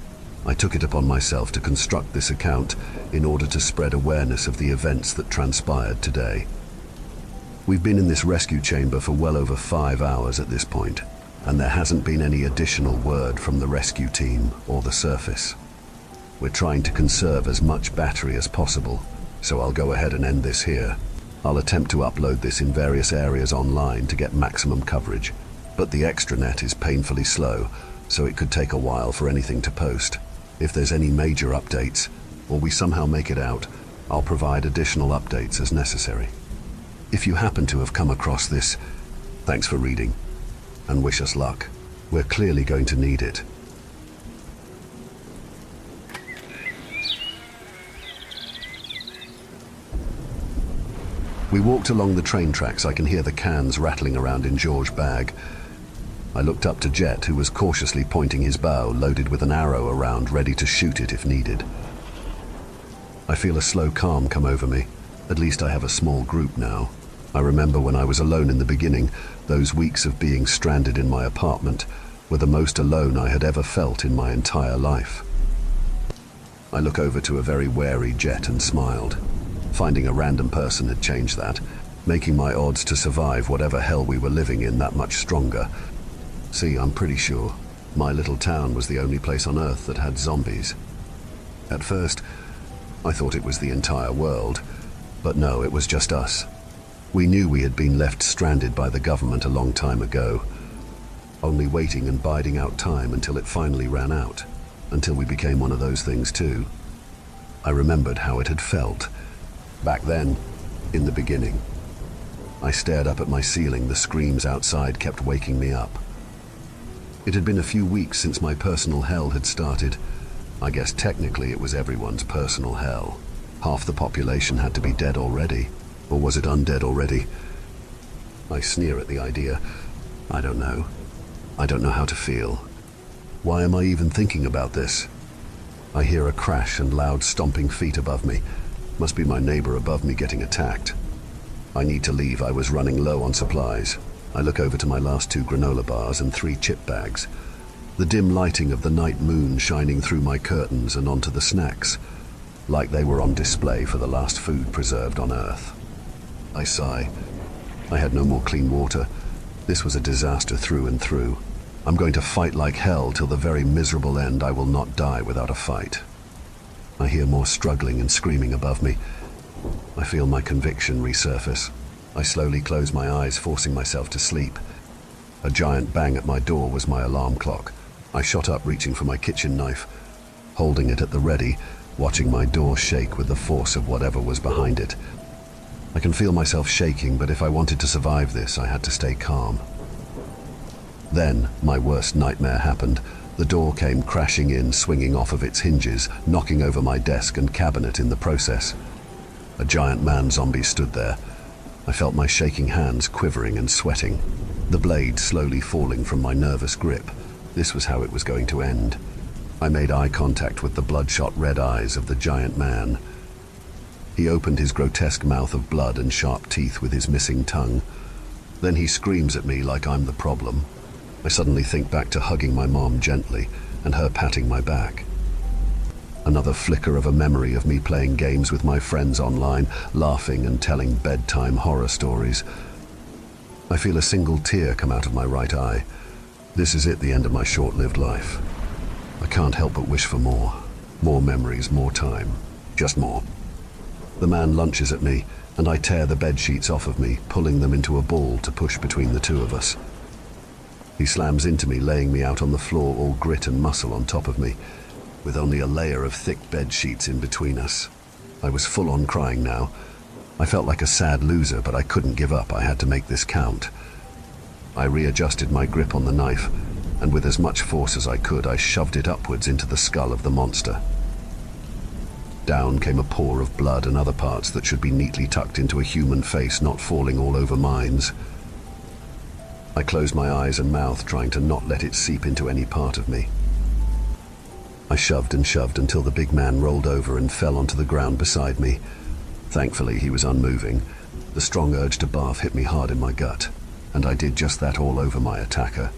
I took it upon myself to construct this account in order to spread awareness of the events that transpired today. We've been in this rescue chamber for well over 5 hours at this point, and there hasn't been any additional word from the rescue team or the surface. We're trying to conserve as much battery as possible, so I'll go ahead and end this here. I'll attempt to upload this in various areas online to get maximum coverage, but the extranet is painfully slow, so it could take a while for anything to post. If there's any major updates, or we somehow make it out, I'll provide additional updates as necessary. If you happen to have come across this, thanks for reading, and wish us luck. We're clearly going to need it. We walked along the train tracks. I can hear the cans rattling around in George's bag. I looked up to Jet, who was cautiously pointing his bow, loaded with an arrow around, ready to shoot it if needed. I feel a slow calm come over me. At least I have a small group now. I remember when I was alone in the beginning, those weeks of being stranded in my apartment were the most alone I had ever felt in my entire life. I look over to a very wary Jet and smiled. Finding a random person had changed that, making my odds to survive whatever hell we were living in that much stronger. See, I'm pretty sure my little town was the only place on Earth that had zombies. At first, I thought it was the entire world, but no, it was just us. We knew we had been left stranded by the government a long time ago, only waiting and biding out time until it finally ran out, until we became one of those things too. I remembered how it had felt, back then, in the beginning. I stared up at my ceiling. The screams outside kept waking me up. It had been a few weeks since my personal hell had started. I guess technically it was everyone's personal hell. Half the population had to be dead already. Or was it undead already? I sneer at the idea. I don't know. I don't know how to feel. Why am I even thinking about this? I hear a crash and loud stomping feet above me. Must be my neighbor above me getting attacked. I need to leave. I was running low on supplies. I look over to my last 2 granola bars and 3 chip bags. The dim lighting of the night moon shining through my curtains and onto the snacks, like they were on display for the last food preserved on Earth. I sigh. I had no more clean water. This was a disaster through and through. I'm going to fight like hell till the very miserable end. I will not die without a fight. I hear more struggling and screaming above me. I feel my conviction resurface. I slowly close my eyes, forcing myself to sleep. A giant bang at my door was my alarm clock. I shot up, reaching for my kitchen knife, holding it at the ready, watching my door shake with the force of whatever was behind it. I can feel myself shaking, but if I wanted to survive this, I had to stay calm. Then, my worst nightmare happened. The door came crashing in, swinging off of its hinges, knocking over my desk and cabinet in the process. A giant man-zombie stood there. I felt my shaking hands quivering and sweating, the blade slowly falling from my nervous grip. This was how it was going to end. I made eye contact with the bloodshot red eyes of the giant man. He opened his grotesque mouth of blood and sharp teeth with his missing tongue. Then he screams at me like I'm the problem. I suddenly think back to hugging my mom gently and her patting my back. Another flicker of a memory of me playing games with my friends online, laughing and telling bedtime horror stories. I feel a single tear come out of my right eye. This is it, the end of my short-lived life. I can't help but wish for more. More memories, more time. Just more. The man lunges at me, and I tear the bed sheets off of me, pulling them into a ball to push between the two of us. He slams into me, laying me out on the floor, all grit and muscle on top of me, with only a layer of thick bed sheets in between us. I was full on crying now. I felt like a sad loser, but I couldn't give up. I had to make this count. I readjusted my grip on the knife, and with as much force as I could, I shoved it upwards into the skull of the monster. Down came a paw of blood and other parts that should be neatly tucked into a human face, not falling all over mine's. I closed my eyes and mouth, trying to not let it seep into any part of me. I shoved and shoved until the big man rolled over and fell onto the ground beside me. Thankfully, he was unmoving. The strong urge to barf hit me hard in my gut, and I did just that all over my attacker.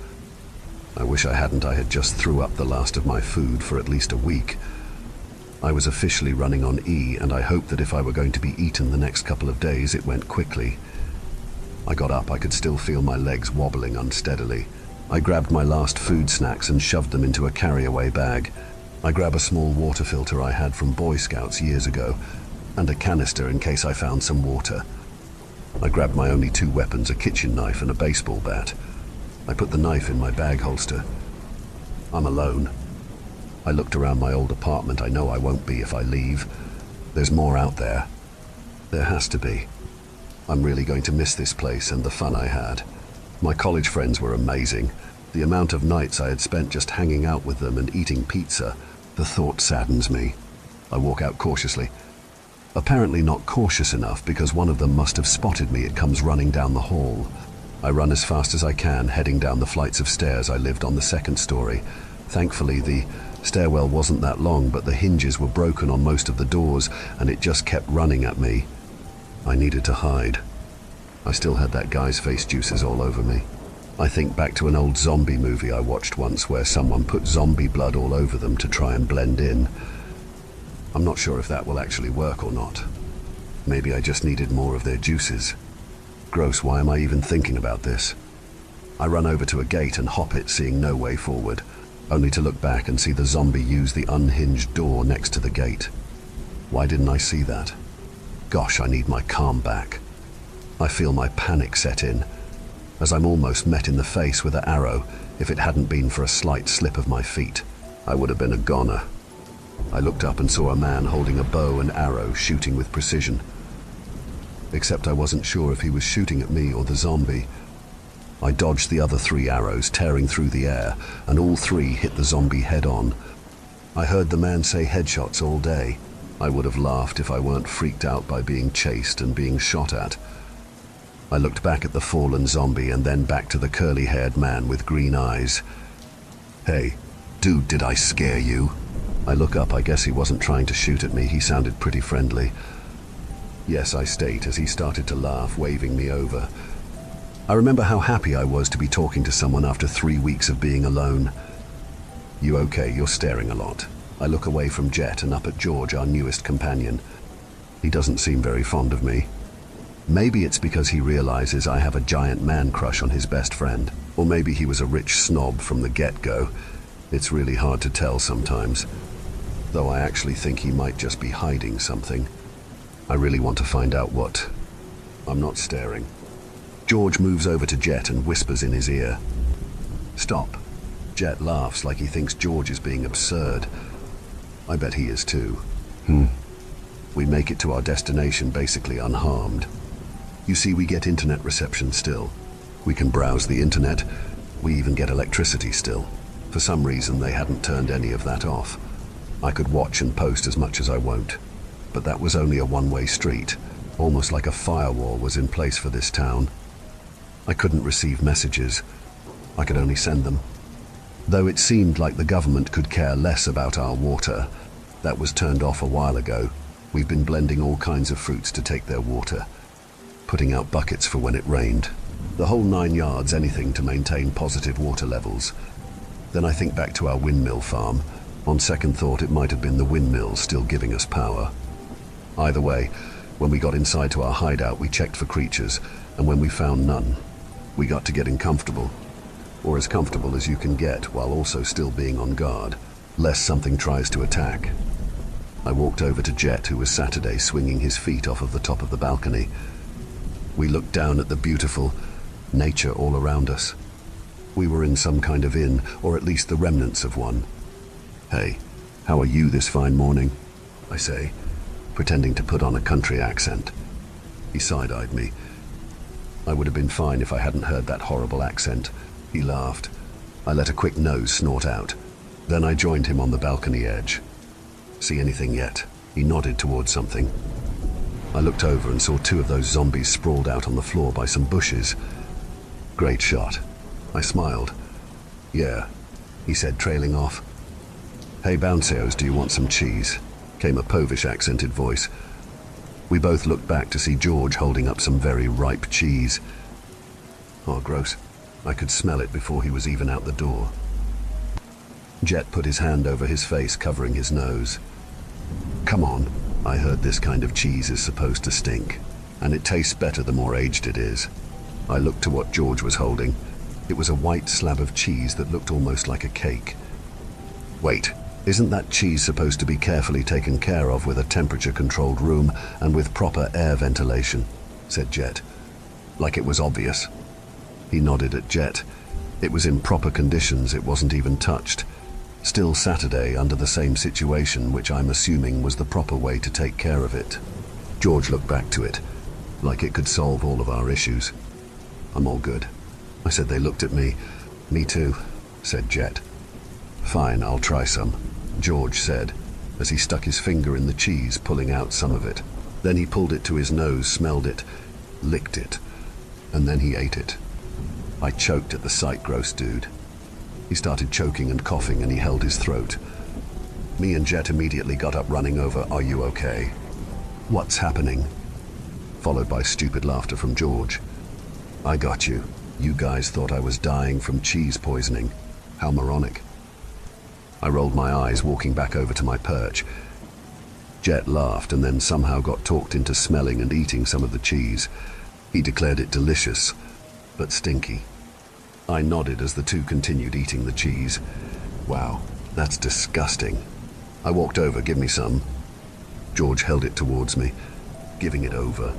I wish I hadn't. I had just threw up the last of my food for at least a week. I was officially running on E, and I hoped that if I were going to be eaten the next couple of days, it went quickly. I got up. I could still feel my legs wobbling unsteadily. I grabbed my last food snacks and shoved them into a carry-away bag. I grabbed a small water filter I had from Boy Scouts years ago, and a canister in case I found some water. I grabbed my only 2 weapons, a kitchen knife and a baseball bat. I put the knife in my bag holster. I'm alone. I looked around my old apartment. I know I won't be if I leave. There's more out there. There has to be. I'm really going to miss this place and the fun I had. My college friends were amazing. The amount of nights I had spent just hanging out with them and eating pizza, the thought saddens me. I walk out cautiously. Apparently not cautious enough, because one of them must have spotted me. It comes running down the hall. I run as fast as I can, heading down the flights of stairs. I lived on the 2nd story. Thankfully, the stairwell wasn't that long, but the hinges were broken on most of the doors, and it just kept running at me. I needed to hide. I still had that guy's face juices all over me. I think back to an old zombie movie I watched once where someone put zombie blood all over them to try and blend in. I'm not sure if that will actually work or not. Maybe I just needed more of their juices. Gross, why am I even thinking about this? I run over to a gate and hop it, seeing no way forward, only to look back and see the zombie use the unhinged door next to the gate. Why didn't I see that? Gosh, I need my calm back. I feel my panic set in, as I'm almost met in the face with an arrow. If it hadn't been for a slight slip of my feet, I would have been a goner. I looked up and saw a man holding a bow and arrow, shooting with precision. Except I wasn't sure if he was shooting at me or the zombie. I dodged the other 3 arrows, tearing through the air, and all 3 hit the zombie head on. I heard the man say headshots all day. I would have laughed if I weren't freaked out by being chased and being shot at. I looked back at the fallen zombie and then back to the curly-haired man with green eyes. Hey, dude, did I scare you? I look up. I guess he wasn't trying to shoot at me. He sounded pretty friendly. Yes, I state as he started to laugh, waving me over. I remember how happy I was to be talking to someone after 3 weeks of being alone. You okay? You're staring a lot. I look away from Jet and up at George, our newest companion. He doesn't seem very fond of me. Maybe it's because he realizes I have a giant man crush on his best friend. Or maybe he was a rich snob from the get-go. It's really hard to tell sometimes. Though I actually think he might just be hiding something. I really want to find out what. I'm not staring. George moves over to Jet and whispers in his ear. Stop. Jet laughs like he thinks George is being absurd. I bet he is too. We make it to our destination basically unharmed. You see, we get internet reception still. We can browse the internet. We even get electricity still. For some reason, they hadn't turned any of that off. I could watch and post as much as I won't. But that was only a one-way street. Almost like a firewall was in place for this town. I couldn't receive messages. I could only send them. Though it seemed like the government could care less about our water. That was turned off a while ago. We've been blending all kinds of fruits to take their water. Putting out buckets for when it rained. The whole 9 yards, anything to maintain positive water levels. Then I think back to our windmill farm. On second thought, it might have been the windmills still giving us power. Either way, when we got inside to our hideout, we checked for creatures, and when we found none, we got to getting comfortable. Or as comfortable as you can get, while also still being on guard, lest something tries to attack. I walked over to Jet, who was Saturday, swinging his feet off of the top of the balcony. We looked down at the beautiful nature all around us. We were in some kind of inn, or at least the remnants of one. Hey, how are you this fine morning? I say, pretending to put on a country accent. He side-eyed me. I would have been fine if I hadn't heard that horrible accent. He laughed. I let a quick nose snort out. Then I joined him on the balcony edge. See anything yet? He nodded towards something. I looked over and saw 2 of those zombies sprawled out on the floor by some bushes. Great shot. I smiled. Yeah, he said, trailing off. Hey, Bouncios, do you want some cheese? Came a Povish accented voice. We both looked back to see George holding up some very ripe cheese. Oh, gross. I could smell it before he was even out the door. Jet put his hand over his face, covering his nose. Come on, I heard this kind of cheese is supposed to stink, and it tastes better the more aged it is. I looked to what George was holding. It was a white slab of cheese that looked almost like a cake. Wait, isn't that cheese supposed to be carefully taken care of with a temperature-controlled room and with proper air ventilation? Said Jet. Like it was obvious. He nodded at Jet. It was in proper conditions, it wasn't even touched. Still Saturday, under the same situation, which I'm assuming was the proper way to take care of it. George looked back to it, like it could solve all of our issues. I'm all good. I said. They looked at me. Me too, said Jet. Fine, I'll try some, George said, as he stuck his finger in the cheese, pulling out some of it. Then he pulled it to his nose, smelled it, licked it, and then he ate it. I choked at the sight, gross dude. He started choking and coughing, and he held his throat. Me and Jet immediately got up, running over. Are you okay? What's happening? Followed by stupid laughter from George. I got you. You guys thought I was dying from cheese poisoning. How moronic. I rolled my eyes, walking back over to my perch. Jet laughed and then somehow got talked into smelling and eating some of the cheese. He declared it delicious, but stinky. I nodded as the two continued eating the cheese. Wow, that's disgusting. I walked over. Give me some. George held it towards me, giving it over.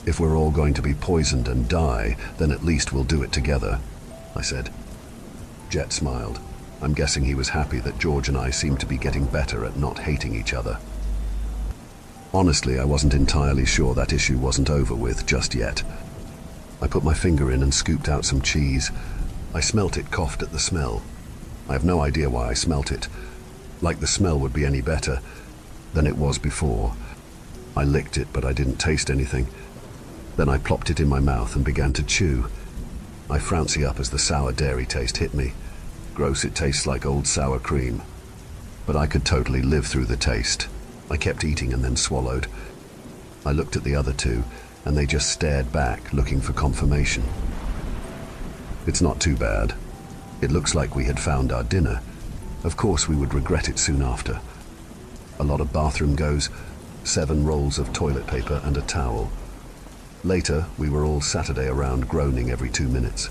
If we're all going to be poisoned and die, then at least we'll do it together, I said. Jet smiled. I'm guessing he was happy that George and I seemed to be getting better at not hating each other. Honestly, I wasn't entirely sure that issue wasn't over with just yet. I put my finger in and scooped out some cheese. I smelt it, coughed at the smell. I have no idea why I smelt it. Like the smell would be any better than it was before. I licked it, but I didn't taste anything. Then I plopped it in my mouth and began to chew. I frowned up as the sour dairy taste hit me. Gross, it tastes like old sour cream. But I could totally live through the taste. I kept eating and then swallowed. I looked at the other two, and they just stared back, looking for confirmation. It's not too bad. It looks like we had found our dinner. Of course, we would regret it soon after. A lot of bathroom goes, 7 rolls of toilet paper and a towel. Later, we were all Saturday around groaning every 2 minutes.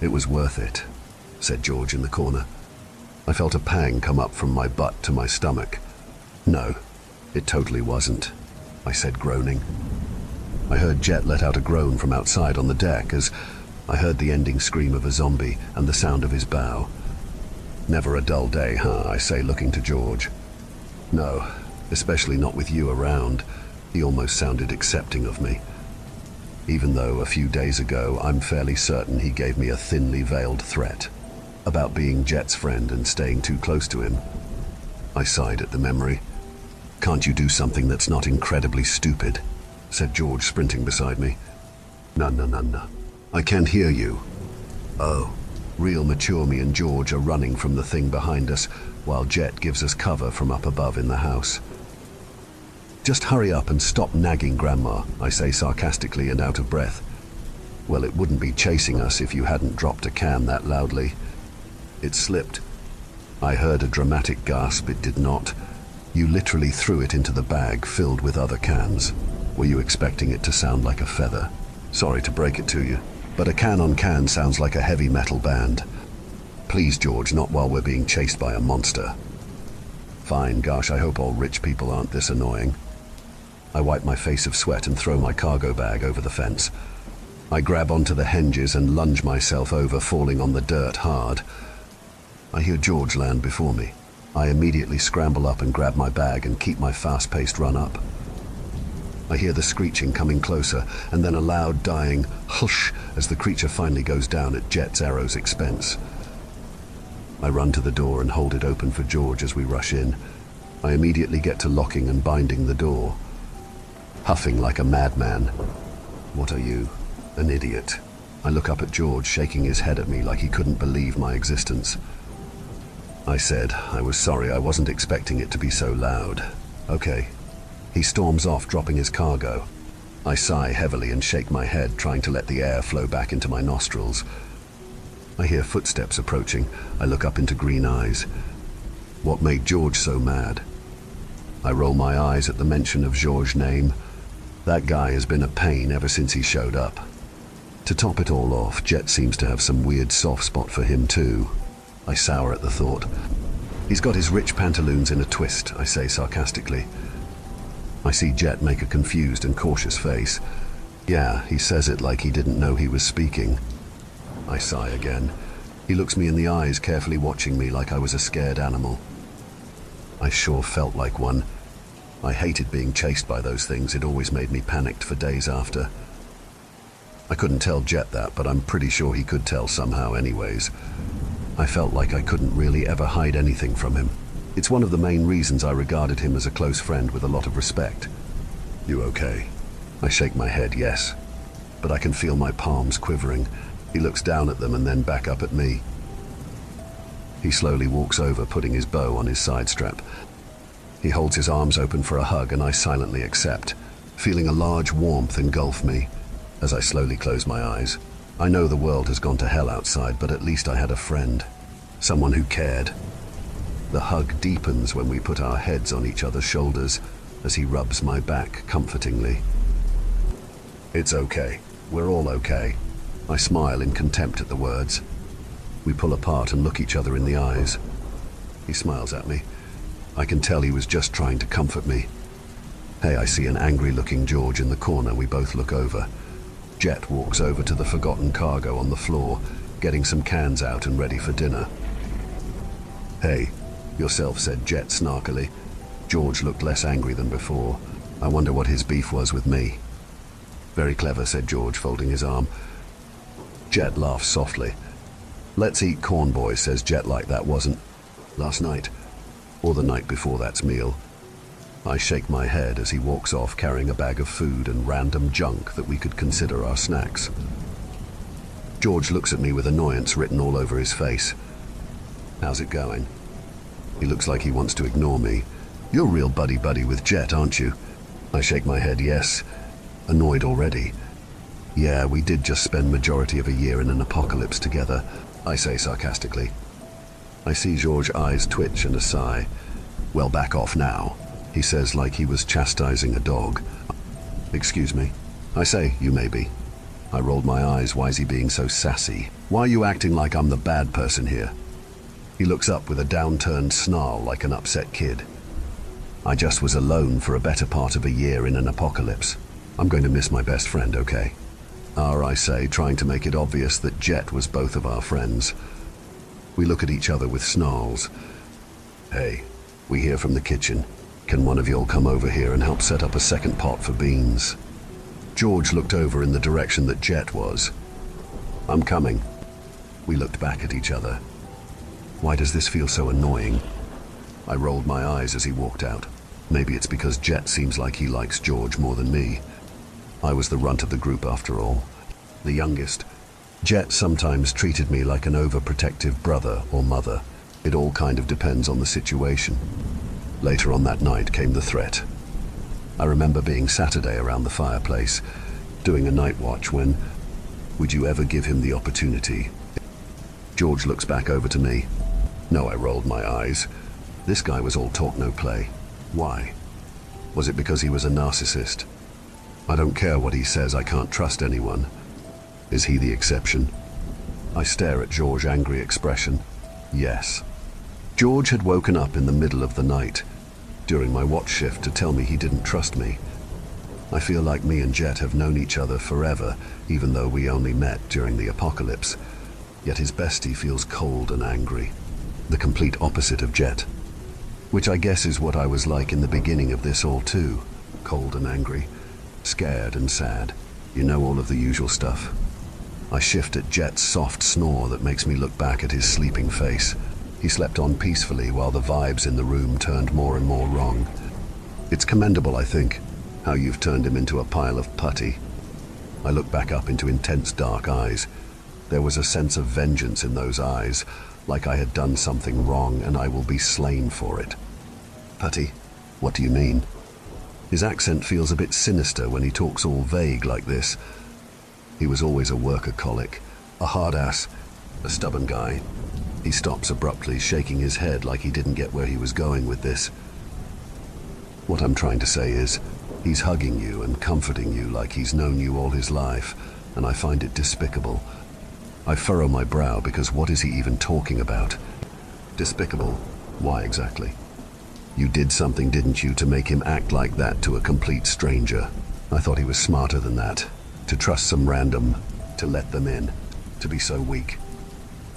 It was worth it, said George in the corner. I felt a pang come up from my butt to my stomach. No, it totally wasn't, I said, groaning. I heard Jet let out a groan from outside on the deck as I heard the ending scream of a zombie and the sound of his bow. Never a dull day, huh? I say, looking to George. No, especially not with you around. He almost sounded accepting of me. Even though a few days ago I'm fairly certain he gave me a thinly veiled threat about being Jet's friend and staying too close to him. I sighed at the memory. Can't you do something that's not incredibly stupid? Said George, sprinting beside me. No. I can't hear you. Oh. Real mature me and George are running from the thing behind us, while Jet gives us cover from up above in the house. Just hurry up and stop nagging Grandma, I say sarcastically and out of breath. Well, it wouldn't be chasing us if you hadn't dropped a can that loudly. It slipped. I heard a dramatic gasp. It did not. You literally threw it into the bag filled with other cans. Were you expecting it to sound like a feather? Sorry to break it to you, but a can on can sounds like a heavy metal band. Please, George, not while we're being chased by a monster. Fine, gosh, I hope all rich people aren't this annoying. I wipe my face of sweat and throw my cargo bag over the fence. I grab onto the hinges and lunge myself over, falling on the dirt hard. I hear George land before me. I immediately scramble up and grab my bag and keep my fast-paced run up. I hear the screeching coming closer, and then a loud, dying hush as the creature finally goes down at Jet's arrow's expense. I run to the door and hold it open for George as we rush in. I immediately get to locking and binding the door, huffing like a madman. What are you? An idiot. I look up at George, shaking his head at me like he couldn't believe my existence. I said I was sorry, I wasn't expecting it to be so loud. Okay. He storms off, dropping his cargo. I sigh heavily and shake my head, trying to let the air flow back into my nostrils. I hear footsteps approaching. I look up into green eyes. What made George so mad? I roll my eyes at the mention of George's name. That guy has been a pain ever since he showed up. To top it all off, Jet seems to have some weird soft spot for him too. I sour at the thought. He's got his rich pantaloons in a twist, I say sarcastically. I see Jet make a confused and cautious face. Yeah, he says it like he didn't know he was speaking. I sigh again. He looks me in the eyes, carefully watching me like I was a scared animal. I sure felt like one. I hated being chased by those things. It always made me panicked for days after. I couldn't tell Jet that, but I'm pretty sure he could tell somehow anyways. I felt like I couldn't really ever hide anything from him. It's one of the main reasons I regarded him as a close friend with a lot of respect. You okay? I shake my head, yes. But I can feel my palms quivering. He looks down at them and then back up at me. He slowly walks over, putting his bow on his side strap. He holds his arms open for a hug and I silently accept, feeling a large warmth engulf me as I slowly close my eyes. I know the world has gone to hell outside, but at least I had a friend. Someone who cared. The hug deepens when we put our heads on each other's shoulders as he rubs my back comfortingly. It's okay. We're all okay. I smile in contempt at the words. We pull apart and look each other in the eyes. He smiles at me. I can tell he was just trying to comfort me. Hey, I see an angry-looking George in the corner. We both look over. Jet walks over to the forgotten cargo on the floor, getting some cans out and ready for dinner. Hey, yourself, said Jet snarkily. George looked less angry than before. I wonder what his beef was with me. Very clever, said George, folding his arm. Jet laughs softly. Let's eat corn, boys, says Jet, like that wasn't last night, or the night before that's meal. I shake my head as he walks off carrying a bag of food and random junk that we could consider our snacks. George looks at me with annoyance written all over his face. How's it going? He looks like he wants to ignore me. You're real buddy-buddy with Jet, aren't you? I shake my head, yes. Annoyed already. Yeah, we did just spend majority of a year in an apocalypse together, I say sarcastically. I see George's eyes twitch and a sigh. Well, back off now, he says like he was chastising a dog. Excuse me. I say, you may be. I rolled my eyes. Why is he being so sassy? Why are you acting like I'm the bad person here? He looks up with a downturned snarl like an upset kid. I just was alone for a better part of a year in an apocalypse. I'm going to miss my best friend, okay? I say, trying to make it obvious that Jet was both of our friends. We look at each other with snarls. Hey, we hear from the kitchen. Can one of y'all come over here and help set up a second pot for beans? George looked over in the direction that Jet was. I'm coming. We looked back at each other. Why does this feel so annoying? I rolled my eyes as he walked out. Maybe it's because Jet seems like he likes George more than me. I was the runt of the group after all, the youngest. Jet sometimes treated me like an overprotective brother or mother. It all kind of depends on the situation. Later on that night came the threat. I remember being Saturday around the fireplace, doing a night watch when, would you ever give him the opportunity? George looks back over to me. No, I rolled my eyes. This guy was all talk, no play. Why? Was it because he was a narcissist? I don't care what he says, I can't trust anyone. Is he the exception? I stare at George's angry expression. Yes. George had woken up in the middle of the night, during my watch shift, to tell me he didn't trust me. I feel like me and Jet have known each other forever, even though we only met during the apocalypse. Yet his bestie feels cold and angry. The complete opposite of Jet. Which I guess is what I was like in the beginning of this all too. Cold and angry. Scared and sad. You know, all of the usual stuff. I shift at Jet's soft snore that makes me look back at his sleeping face. He slept on peacefully while the vibes in the room turned more and more wrong. It's commendable, I think, how you've turned him into a pile of putty. I look back up into intense dark eyes. There was a sense of vengeance in those eyes, like I had done something wrong and I will be slain for it. Putty? What do you mean? His accent feels a bit sinister when he talks all vague like this. He was always a workaholic, a hard ass, a stubborn guy. He stops abruptly, shaking his head like he didn't get where he was going with this. What I'm trying to say is, he's hugging you and comforting you like he's known you all his life, and I find it despicable. I furrow my brow because what is he even talking about? Despicable? Why exactly? You did something, didn't you, to make him act like that to a complete stranger? I thought he was smarter than that. To trust some random, to let them in, to be so weak.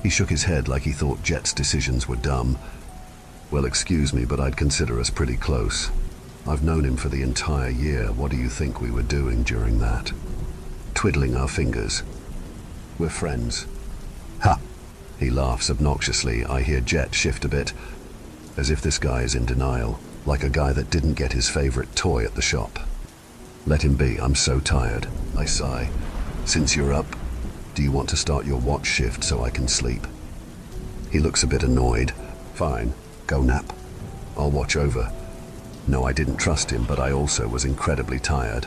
He shook his head like he thought Jet's decisions were dumb. Well, excuse me, but I'd consider us pretty close. I've known him for the entire year. What do you think we were doing during that? Twiddling our fingers. We're friends. Ha! He laughs obnoxiously. I hear Jet shift a bit, as if this guy is in denial, like a guy that didn't get his favorite toy at the shop. Let him be, I'm so tired. I sigh. Since you're up, do you want to start your watch shift so I can sleep? He looks a bit annoyed. Fine, go nap. I'll watch over. No, I didn't trust him, but I also was incredibly tired.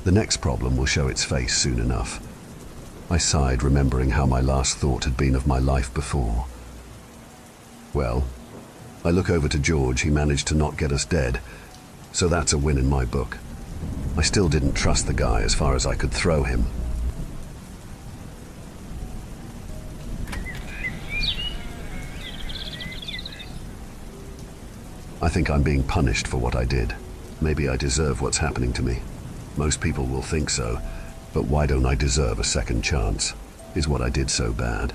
The next problem will show its face soon enough. I sighed, remembering how my last thought had been of my life before. Well, I look over to George. He managed to not get us dead, so that's a win in my book. I still didn't trust the guy as far as I could throw him. I think I'm being punished for what I did. Maybe I deserve what's happening to me. Most people will think so, but why don't I deserve a second chance? Is what I did so bad?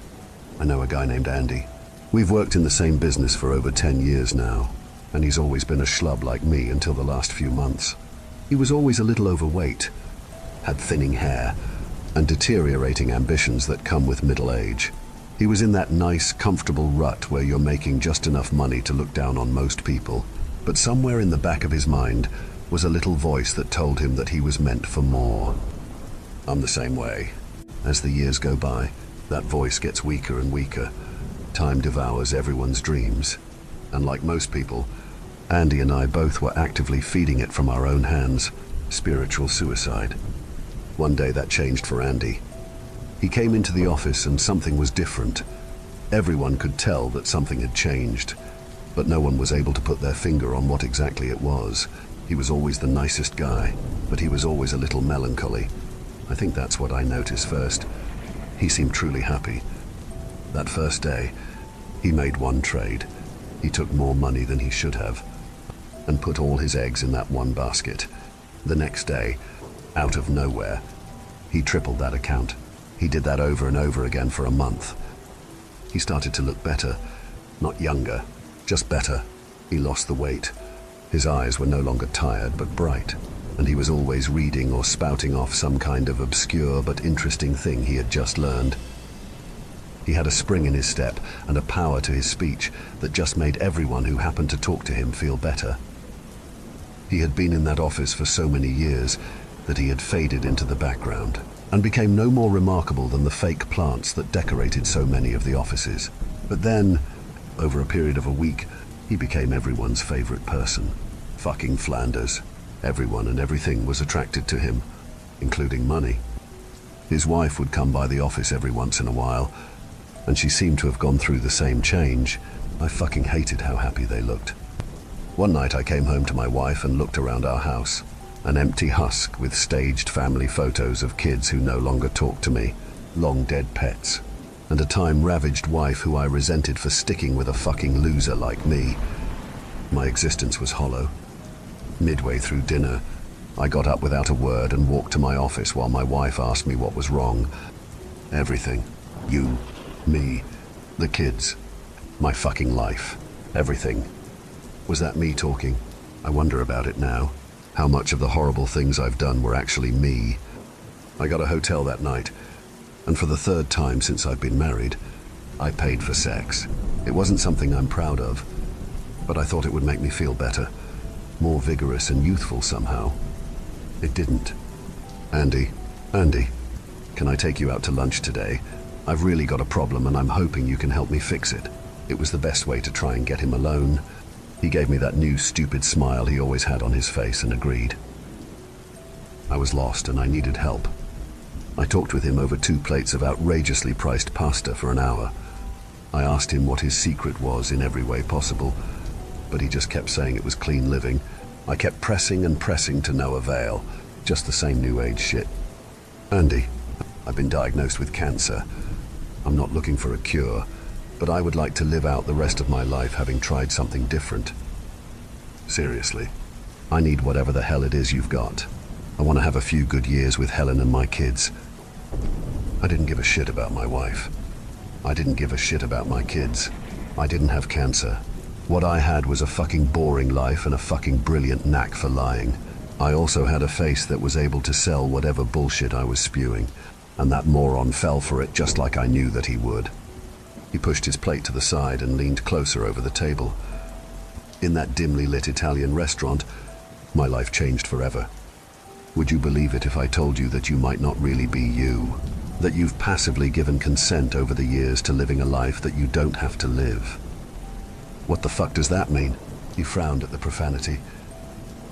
I know a guy named Andy. We've worked in the same business for over 10 years now, and he's always been a schlub like me until the last few months. He was always a little overweight, had thinning hair, and deteriorating ambitions that come with middle age. He was in that nice, comfortable rut where you're making just enough money to look down on most people, but somewhere in the back of his mind was a little voice that told him that he was meant for more. I'm the same way. As the years go by, that voice gets weaker and weaker. Time devours everyone's dreams. And like most people, Andy and I both were actively feeding it from our own hands. Spiritual suicide. One day that changed for Andy. He came into the office and something was different. Everyone could tell that something had changed, but no one was able to put their finger on what exactly it was. He was always the nicest guy, but he was always a little melancholy. I think that's what I noticed first. He seemed truly happy. That first day, he made one trade. He took more money than he should have, and put all his eggs in that one basket. The next day, out of nowhere, he tripled that account. He did that over and over again for a month. He started to look better, not younger, just better. He lost the weight. His eyes were no longer tired but bright, and he was always reading or spouting off some kind of obscure but interesting thing he had just learned. He had a spring in his step and a power to his speech that just made everyone who happened to talk to him feel better. He had been in that office for so many years that he had faded into the background and became no more remarkable than the fake plants that decorated so many of the offices. But then, over a period of a week, he became everyone's favorite person. Fucking Flanders. Everyone and everything was attracted to him, including money. His wife would come by the office every once in a while, and she seemed to have gone through the same change. I fucking hated how happy they looked. One night I came home to my wife and looked around our house. An empty husk with staged family photos of kids who no longer talked to me, long dead pets, and a time-ravaged wife who I resented for sticking with a fucking loser like me. My existence was hollow. Midway through dinner, I got up without a word and walked to my office while my wife asked me what was wrong. Everything. You, me, the kids, my fucking life, everything. Was that me talking? I wonder about it now. How much of the horrible things I've done were actually me. I got a hotel that night, and for the third time since I've been married, I paid for sex. It wasn't something I'm proud of, but I thought it would make me feel better, more vigorous and youthful somehow. It didn't. Andy, can I take you out to lunch today? I've really got a problem and I'm hoping you can help me fix it. It was the best way to try and get him alone. He gave me that new stupid smile he always had on his face and agreed. I was lost and I needed help. I talked with him over 2 plates of outrageously priced pasta for an hour. I asked him what his secret was in every way possible, but he just kept saying it was clean living. I kept pressing and pressing to no avail, just the same new age shit. Andy, I've been diagnosed with cancer. I'm not looking for a cure, but I would like to live out the rest of my life having tried something different. Seriously, I need whatever the hell it is you've got. I want to have a few good years with Helen and my kids. I didn't give a shit about my wife. I didn't give a shit about my kids. I didn't have cancer. What I had was a fucking boring life and a fucking brilliant knack for lying. I also had a face that was able to sell whatever bullshit I was spewing, and that moron fell for it just like I knew that he would. He pushed his plate to the side and leaned closer over the table. In that dimly lit Italian restaurant, my life changed forever. Would you believe it if I told you that you might not really be you? That you've passively given consent over the years to living a life that you don't have to live? What the fuck does that mean? He frowned at the profanity.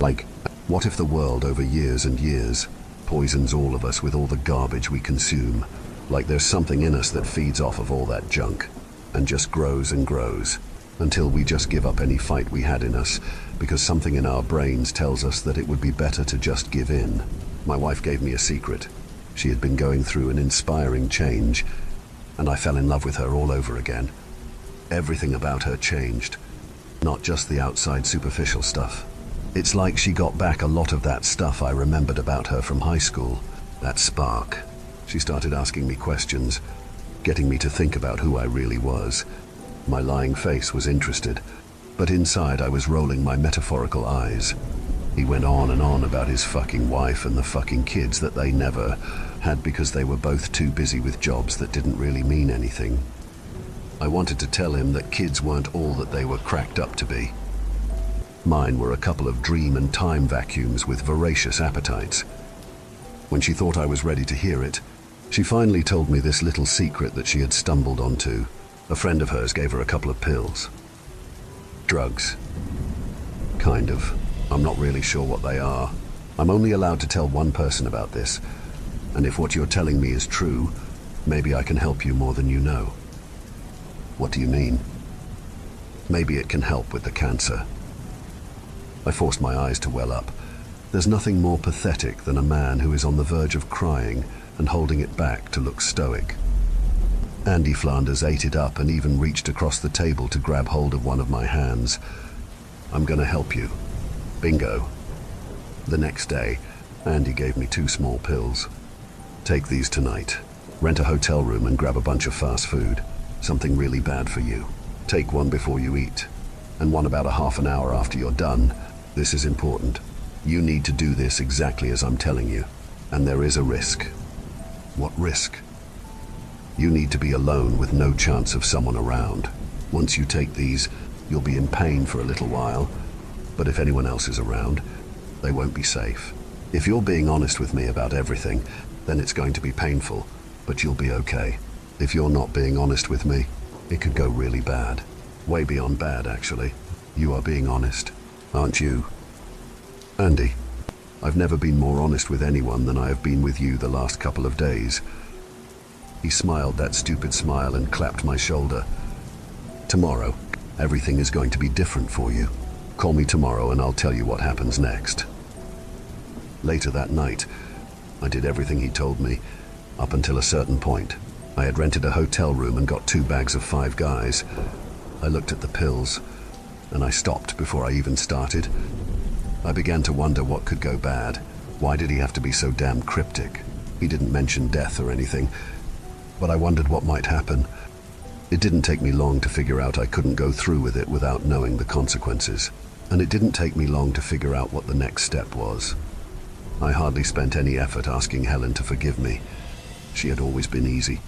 Like, what if the world over years and years poisons all of us with all the garbage we consume? Like there's something in us that feeds off of all that junk and just grows and grows. until we just give up any fight we had in us, because something in our brains tells us that it would be better to just give in. My wife gave me a secret. She had been going through an inspiring change, and I fell in love with her all over again. Everything about her changed, not just the outside superficial stuff. It's like she got back a lot of that stuff I remembered about her from high school, that spark. She started asking me questions, getting me to think about who I really was. My lying face was interested, but inside I was rolling my metaphorical eyes. He went on and on about his fucking wife and the fucking kids that they never had because they were both too busy with jobs that didn't really mean anything. I wanted to tell him that kids weren't all that they were cracked up to be. Mine were a couple of dream and time vacuums with voracious appetites. When she thought I was ready to hear it, she finally told me this little secret that she had stumbled onto. A friend of hers gave her a couple of pills. Drugs. Kind of. I'm not really sure what they are. I'm only allowed to tell one person about this, and if what you're telling me is true, maybe I can help you more than you know. What do you mean? Maybe it can help with the cancer. I forced my eyes to well up. There's nothing more pathetic than a man who is on the verge of crying and holding it back to look stoic. Andy Flanders ate it up and even reached across the table to grab hold of one of my hands. I'm gonna help you. Bingo. The next day, Andy gave me 2 small pills. Take these tonight. Rent a hotel room and grab a bunch of fast food. Something really bad for you. Take one before you eat, and one about a half an hour after you're done. This is important. You need to do this exactly as I'm telling you, and there is a risk. What risk? You need to be alone with no chance of someone around. Once you take these, you'll be in pain for a little while, but if anyone else is around, they won't be safe. If you're being honest with me about everything, then it's going to be painful, but you'll be okay. If you're not being honest with me, it could go really bad. Way beyond bad, actually. You are being honest, aren't you? Andy, I've never been more honest with anyone than I have been with you the last couple of days. He smiled that stupid smile and clapped my shoulder. Tomorrow, everything is going to be different for you. Call me tomorrow and I'll tell you what happens next. Later that night, I did everything he told me, up until a certain point. I had rented a hotel room and got 2 bags of 5 Guys. I looked at the pills, and I stopped before I even started. I began to wonder what could go bad. Why did he have to be so damn cryptic? He didn't mention death or anything, but I wondered what might happen. It didn't take me long to figure out I couldn't go through with it without knowing the consequences. And it didn't take me long to figure out what the next step was. I hardly spent any effort asking Helen to forgive me. She had always been easy.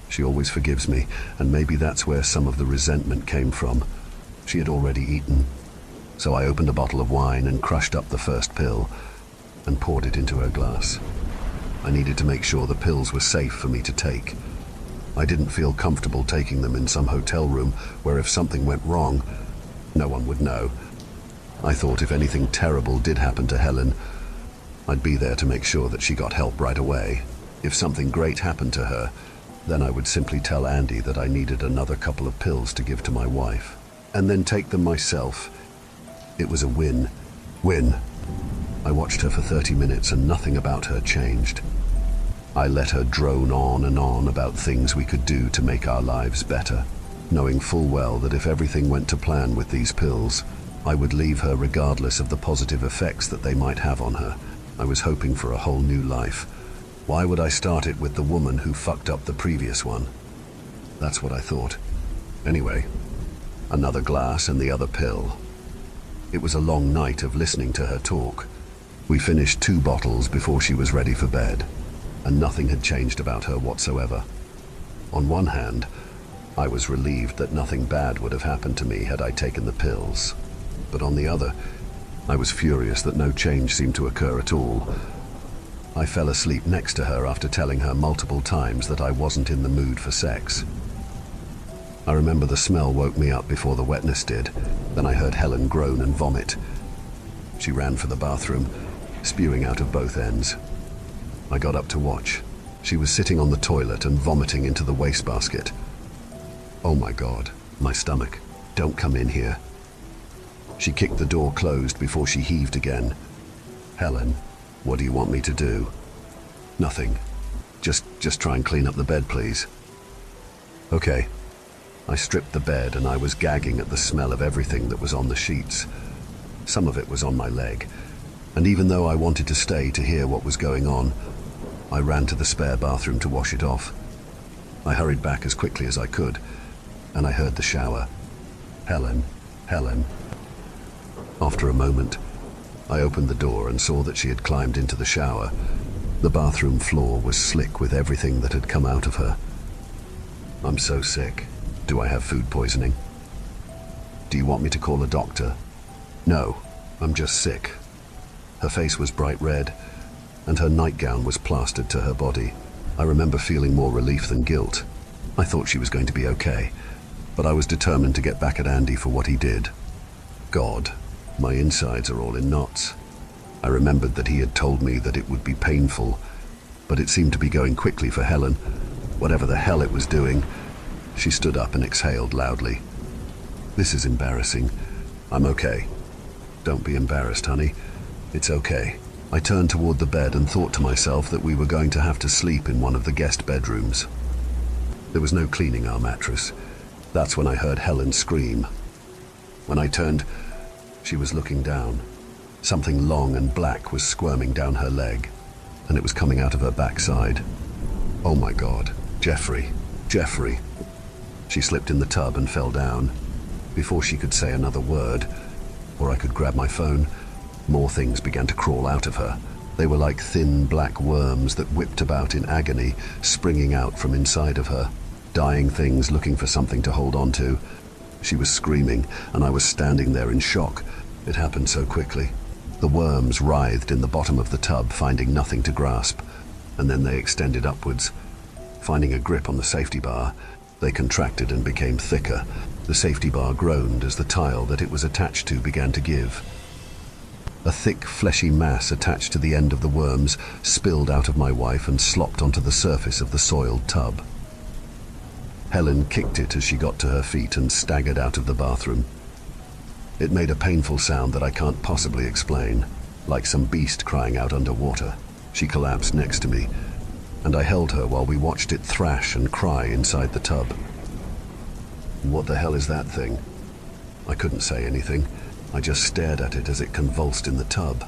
She always forgives me, and maybe that's where some of the resentment came from. She had already eaten. So I opened a bottle of wine and crushed up the first pill and poured it into her glass. I needed to make sure the pills were safe for me to take. I didn't feel comfortable taking them in some hotel room where if something went wrong, no one would know. I thought if anything terrible did happen to Helen, I'd be there to make sure that she got help right away. If something great happened to her, then I would simply tell Andy that I needed another couple of pills to give to my wife, and then take them myself. It was a win. Win. I watched her for 30 minutes and nothing about her changed. I let her drone on and on about things we could do to make our lives better, knowing full well that if everything went to plan with these pills, I would leave her regardless of the positive effects that they might have on her. I was hoping for a whole new life. Why would I start it with the woman who fucked up the previous one? That's what I thought. Anyway, another glass and the other pill. It was a long night of listening to her talk. We finished 2 bottles before she was ready for bed, and nothing had changed about her whatsoever. On one hand, I was relieved that nothing bad would have happened to me had I taken the pills. But on the other, I was furious that no change seemed to occur at all. I fell asleep next to her after telling her multiple times that I wasn't in the mood for sex. I remember the smell woke me up before the wetness did. Then I heard Helen groan and vomit. She ran for the bathroom, spewing out of both ends. I got up to watch. She was sitting on the toilet and vomiting into the wastebasket. Oh my God, my stomach. Don't come in here." She kicked the door closed before she heaved again. "Helen, what do you want me to do?" "Nothing. Just try and clean up the bed, please." "Okay." I stripped the bed and I was gagging at the smell of everything that was on the sheets. Some of it was on my leg, and even though I wanted to stay to hear what was going on, I ran to the spare bathroom to wash it off. I hurried back as quickly as I could, and I heard the shower. "Helen, Helen." After a moment, I opened the door and saw that she had climbed into the shower. The bathroom floor was slick with everything that had come out of her. "I'm so sick. Do I have food poisoning?" "Do you want me to call a doctor?" "No, I'm just sick." Her face was bright red, and her nightgown was plastered to her body. I remember feeling more relief than guilt. I thought she was going to be okay, but I was determined to get back at Andy for what he did. God, my insides are all in knots. I remembered that he had told me that it would be painful, but it seemed to be going quickly for Helen. Whatever the hell it was doing. She stood up and exhaled loudly. "This is embarrassing. I'm okay." "Don't be embarrassed, honey. It's okay." I turned toward the bed and thought to myself that we were going to have to sleep in one of the guest bedrooms. There was no cleaning our mattress. That's when I heard Helen scream. When I turned, she was looking down. Something long and black was squirming down her leg, and it was coming out of her backside. Oh my God, Jeffrey, Jeffrey. She slipped in the tub and fell down. Before she could say another word, or I could grab my phone, more things began to crawl out of her. They were like thin black worms that whipped about in agony, springing out from inside of her. Dying things looking for something to hold on to. She was screaming, and I was standing there in shock. It happened so quickly. The worms writhed in the bottom of the tub, finding nothing to grasp, and then they extended upwards. Finding a grip on the safety bar, they contracted and became thicker. The safety bar groaned as the tile that it was attached to began to give. A thick, fleshy mass attached to the end of the worms spilled out of my wife and slopped onto the surface of the soiled tub. Helen kicked it as she got to her feet and staggered out of the bathroom. It made a painful sound that I can't possibly explain, like some beast crying out underwater. She collapsed next to me, and I held her while we watched it thrash and cry inside the tub. "What the hell is that thing?" I couldn't say anything. I just stared at it as it convulsed in the tub.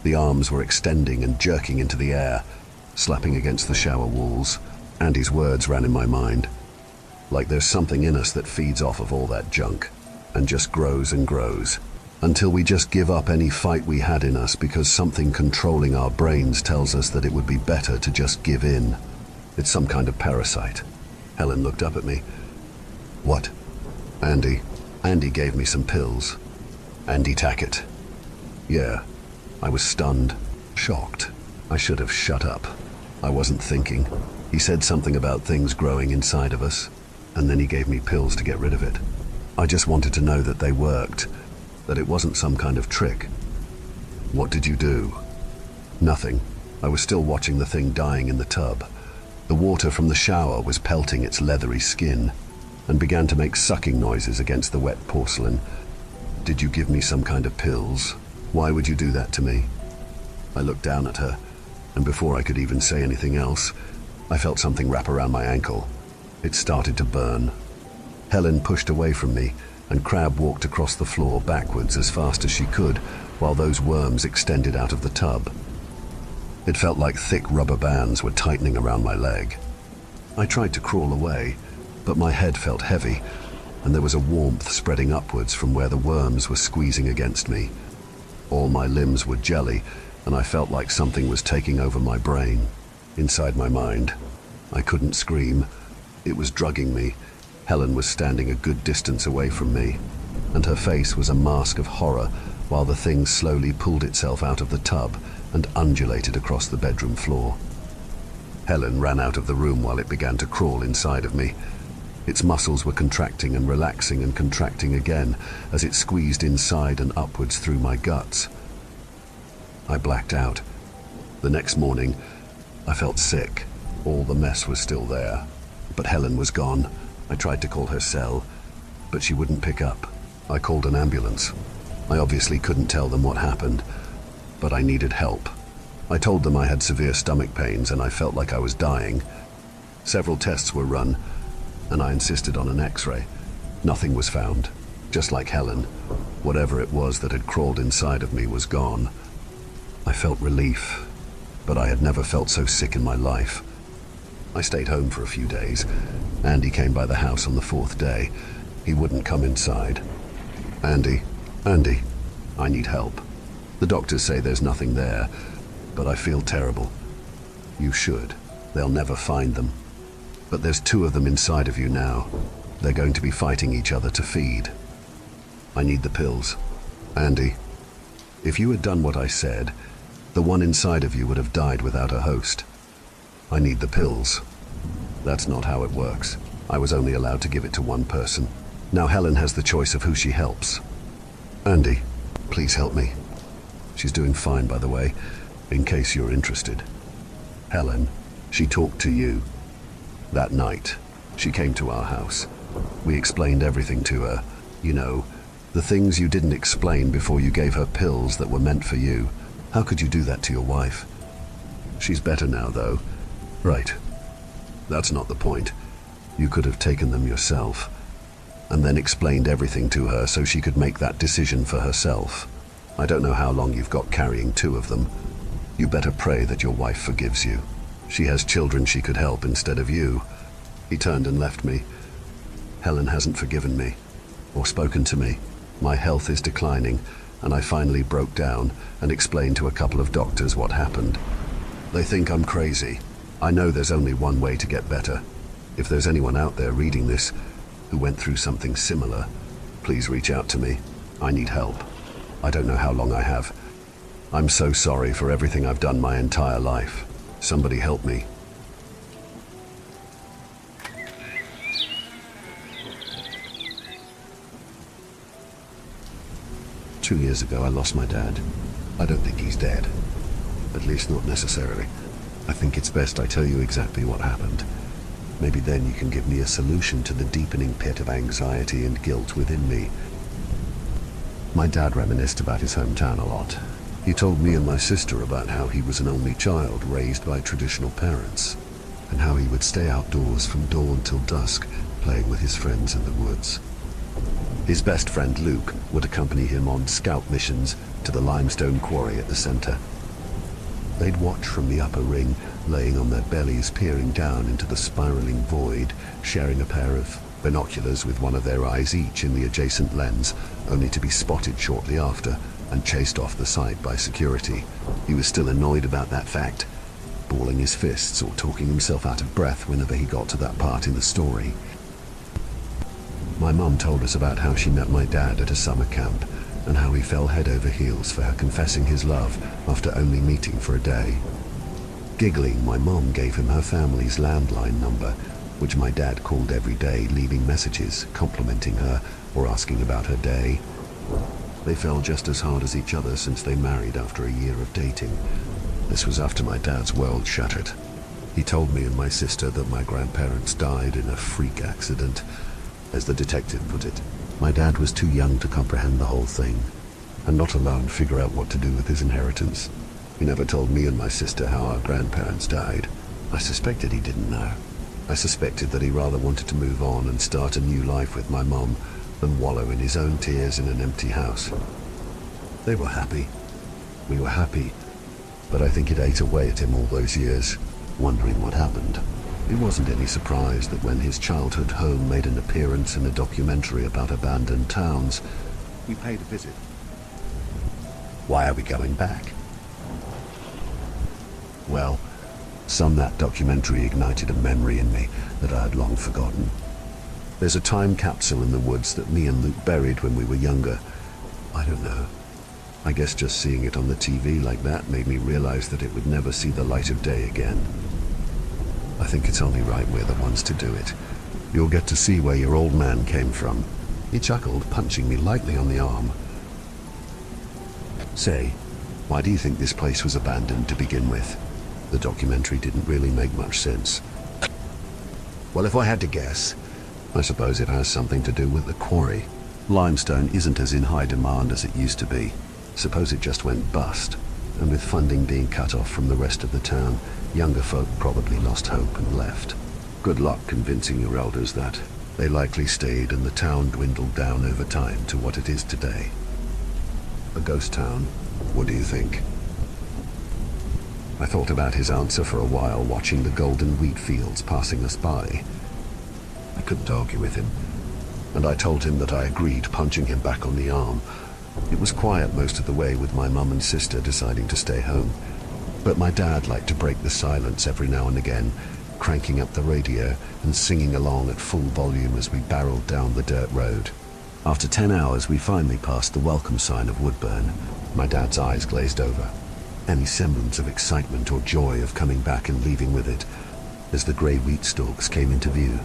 The arms were extending and jerking into the air, slapping against the shower walls. Andy's words ran in my mind. Like there's something in us that feeds off of all that junk, and just grows and grows, until we just give up any fight we had in us because something controlling our brains tells us that it would be better to just give in. It's some kind of parasite. Helen looked up at me. "What?" "Andy. Andy gave me some pills." "Andy Tackett?" "Yeah." I was stunned, shocked. I should have shut up. I wasn't thinking. He said something about things growing inside of us, and then he gave me pills to get rid of it. I just wanted to know that they worked, that it wasn't some kind of trick. "What did you do?" "Nothing. I was still watching the thing dying in the tub. The water from the shower was pelting its leathery skin, and began to make sucking noises against the wet porcelain. "Did you give me some kind of pills? Why would you do that to me?" I looked down at her, and before I could even say anything else, I felt something wrap around my ankle. It started to burn. Helen pushed away from me, and Crab walked across the floor backwards as fast as she could, while those worms extended out of the tub. It felt like thick rubber bands were tightening around my leg. I tried to crawl away, but my head felt heavy, and there was a warmth spreading upwards from where the worms were squeezing against me. All my limbs were jelly, and I felt like something was taking over my brain, inside my mind. I couldn't scream. It was drugging me. Helen was standing a good distance away from me, and her face was a mask of horror while the thing slowly pulled itself out of the tub and undulated across the bedroom floor. Helen ran out of the room while it began to crawl inside of me. Its muscles were contracting and relaxing and contracting again as it squeezed inside and upwards through my guts. I blacked out. The next morning, I felt sick. All the mess was still there, but Helen was gone. I tried to call her cell. but she wouldn't pick up. I called an ambulance. I obviously couldn't tell them what happened, but I needed help. I told them I had severe stomach pains and I felt like I was dying. Several tests were run, and I insisted on an X-ray. Nothing was found. Just like Helen, whatever it was that had crawled inside of me was gone. I felt relief, but I had never felt so sick in my life. I stayed home for a few days. Andy came by the house on the fourth day. He wouldn't come inside. Andy, I need help. The doctors say there's nothing there, but I feel terrible. You should. They'll never find them. But there's two of them inside of you now. They're going to be fighting each other to feed. I need the pills. Andy, if you had done what I said, the one inside of you would have died without a host. I need the pills. That's not how it works. I was only allowed to give it to one person. Now Helen has the choice of who she helps. Andy, please help me. She's doing fine, by the way, in case you're interested. Helen, she talked to you. That night, she came to our house. We explained everything to her. You know, the things you didn't explain before you gave her pills that were meant for you. How could you do that to your wife? She's better now, though. Right. That's not the point. You could have taken them yourself, and then explained everything to her so she could make that decision for herself. I don't know how long you've got carrying two of them. You better pray that your wife forgives you. She has children she could help instead of you. He turned and left me. Helen hasn't forgiven me, or spoken to me. My health is declining, and I finally broke down and explained to a couple of doctors what happened. They think I'm crazy. I know there's only one way to get better. If there's anyone out there reading this who went through something similar, please reach out to me. I need help. I don't know how long I have. I'm so sorry for everything I've done my entire life. Somebody help me. Two years ago, I lost my dad. I don't think he's dead. At least not necessarily. I think it's best I tell you exactly what happened. Maybe then you can give me a solution to the deepening pit of anxiety and guilt within me. My dad reminisced about his hometown a lot. He told me and my sister about how he was an only child raised by traditional parents, and how he would stay outdoors from dawn till dusk, playing with his friends in the woods. His best friend Luke would accompany him on scout missions to the limestone quarry at the center. They'd watch from the upper ring, laying on their bellies, peering down into the spiraling void, sharing a pair of binoculars with one of their eyes each in the adjacent lens, only to be spotted shortly after and chased off the site by security. He was still annoyed about that fact, balling his fists or talking himself out of breath whenever he got to that part in the story. My mum told us about how she met my dad at a summer camp, and how he fell head over heels for her confessing his love after only meeting for a day. Giggling, my mom gave him her family's landline number, which my dad called every day, leaving messages complimenting her or asking about her day. They fell just as hard as each other since they married after a year of dating. This was after my dad's world shattered. He told me and my sister that my grandparents died in a freak accident, as the detective put it. My dad was too young to comprehend the whole thing, and not alone figure out what to do with his inheritance. He never told me and my sister how our grandparents died. I suspected he didn't know. I suspected that he rather wanted to move on and start a new life with my mom than wallow in his own tears in an empty house. They were happy. We were happy. But I think it ate away at him all those years, wondering what happened. It wasn't any surprise that when his childhood home made an appearance in a documentary about abandoned towns, we paid a visit. Why are we going back? Well, that documentary ignited a memory in me that I had long forgotten. There's a time capsule in the woods that me and Luke buried when we were younger. I don't know. I guess just seeing it on the TV like that made me realize that it would never see the light of day again. I think it's only right we're the ones to do it. You'll get to see where your old man came from. He chuckled, punching me lightly on the arm. Say, why do you think this place was abandoned to begin with? The documentary didn't really make much sense. Well, if I had to guess, I suppose it has something to do with the quarry. Limestone isn't as in high demand as it used to be. Suppose it just went bust, and with funding being cut off from the rest of the town, younger folk probably lost hope and left. Good luck convincing your elders that. They likely stayed and the town dwindled down over time to what it is today. A ghost town? What do you think? I thought about his answer for a while, watching the golden wheat fields passing us by. I couldn't argue with him, and I told him that I agreed, punching him back on the arm. It was quiet most of the way, with my mum and sister deciding to stay home. But my dad liked to break the silence every now and again, cranking up the radio and singing along at full volume as we barreled down the dirt road. After 10 hours, we finally passed the welcome sign of Woodburn. My dad's eyes glazed over. Any semblance of excitement or joy of coming back and leaving with it, as the grey wheat stalks came into view.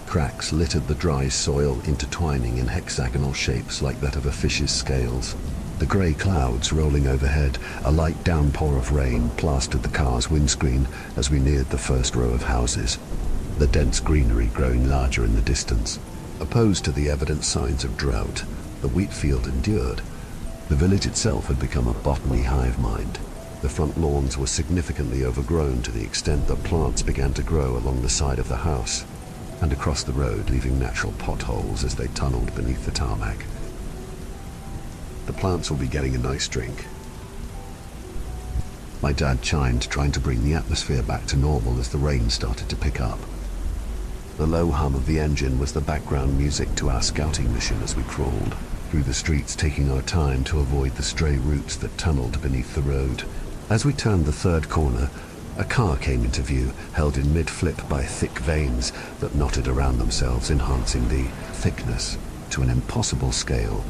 Cracks littered the dry soil, intertwining in hexagonal shapes like that of a fish's scales. The grey clouds rolling overhead, a light downpour of rain, plastered the car's windscreen as we neared the first row of houses, the dense greenery growing larger in the distance. Opposed to the evident signs of drought, the wheat field endured. The village itself had become a botany hive mind. The front lawns were significantly overgrown to the extent that plants began to grow along the side of the house and across the road, leaving natural potholes as they tunneled beneath the tarmac. The plants will be getting a nice drink. My dad chimed, trying to bring the atmosphere back to normal as the rain started to pick up. The low hum of the engine was the background music to our scouting mission as we crawled through the streets, taking our time to avoid the stray roots that tunneled beneath the road. As we turned the third corner, a car came into view, held in mid-flip by thick veins that knotted around themselves, enhancing the thickness to an impossible scale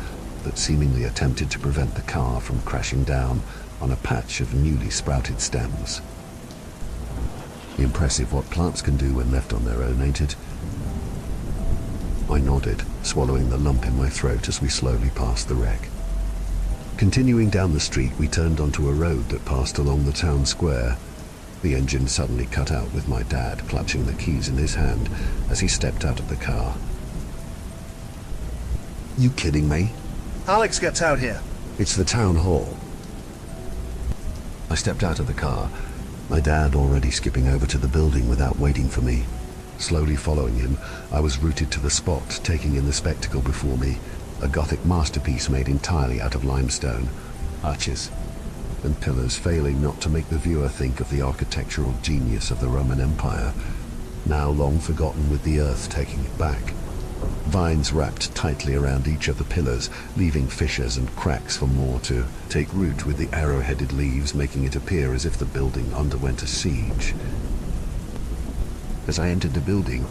that seemingly attempted to prevent the car from crashing down on a patch of newly sprouted stems. Impressive what plants can do when left on their own, ain't it? I nodded, swallowing the lump in my throat as we slowly passed the wreck. Continuing down the street, we turned onto a road that passed along the town square. The engine suddenly cut out, with my dad clutching the keys in his hand as he stepped out of the car. You kidding me? Alex gets out here. It's the town hall. I stepped out of the car, my dad already skipping over to the building without waiting for me. Slowly following him, I was rooted to the spot, taking in the spectacle before me, a Gothic masterpiece made entirely out of limestone, arches and pillars failing not to make the viewer think of the architectural genius of the Roman Empire, now long forgotten with the earth taking it back. Vines wrapped tightly around each of the pillars, leaving fissures and cracks for more to take root, with the arrow-headed leaves making it appear as if the building underwent a siege. As I entered the building,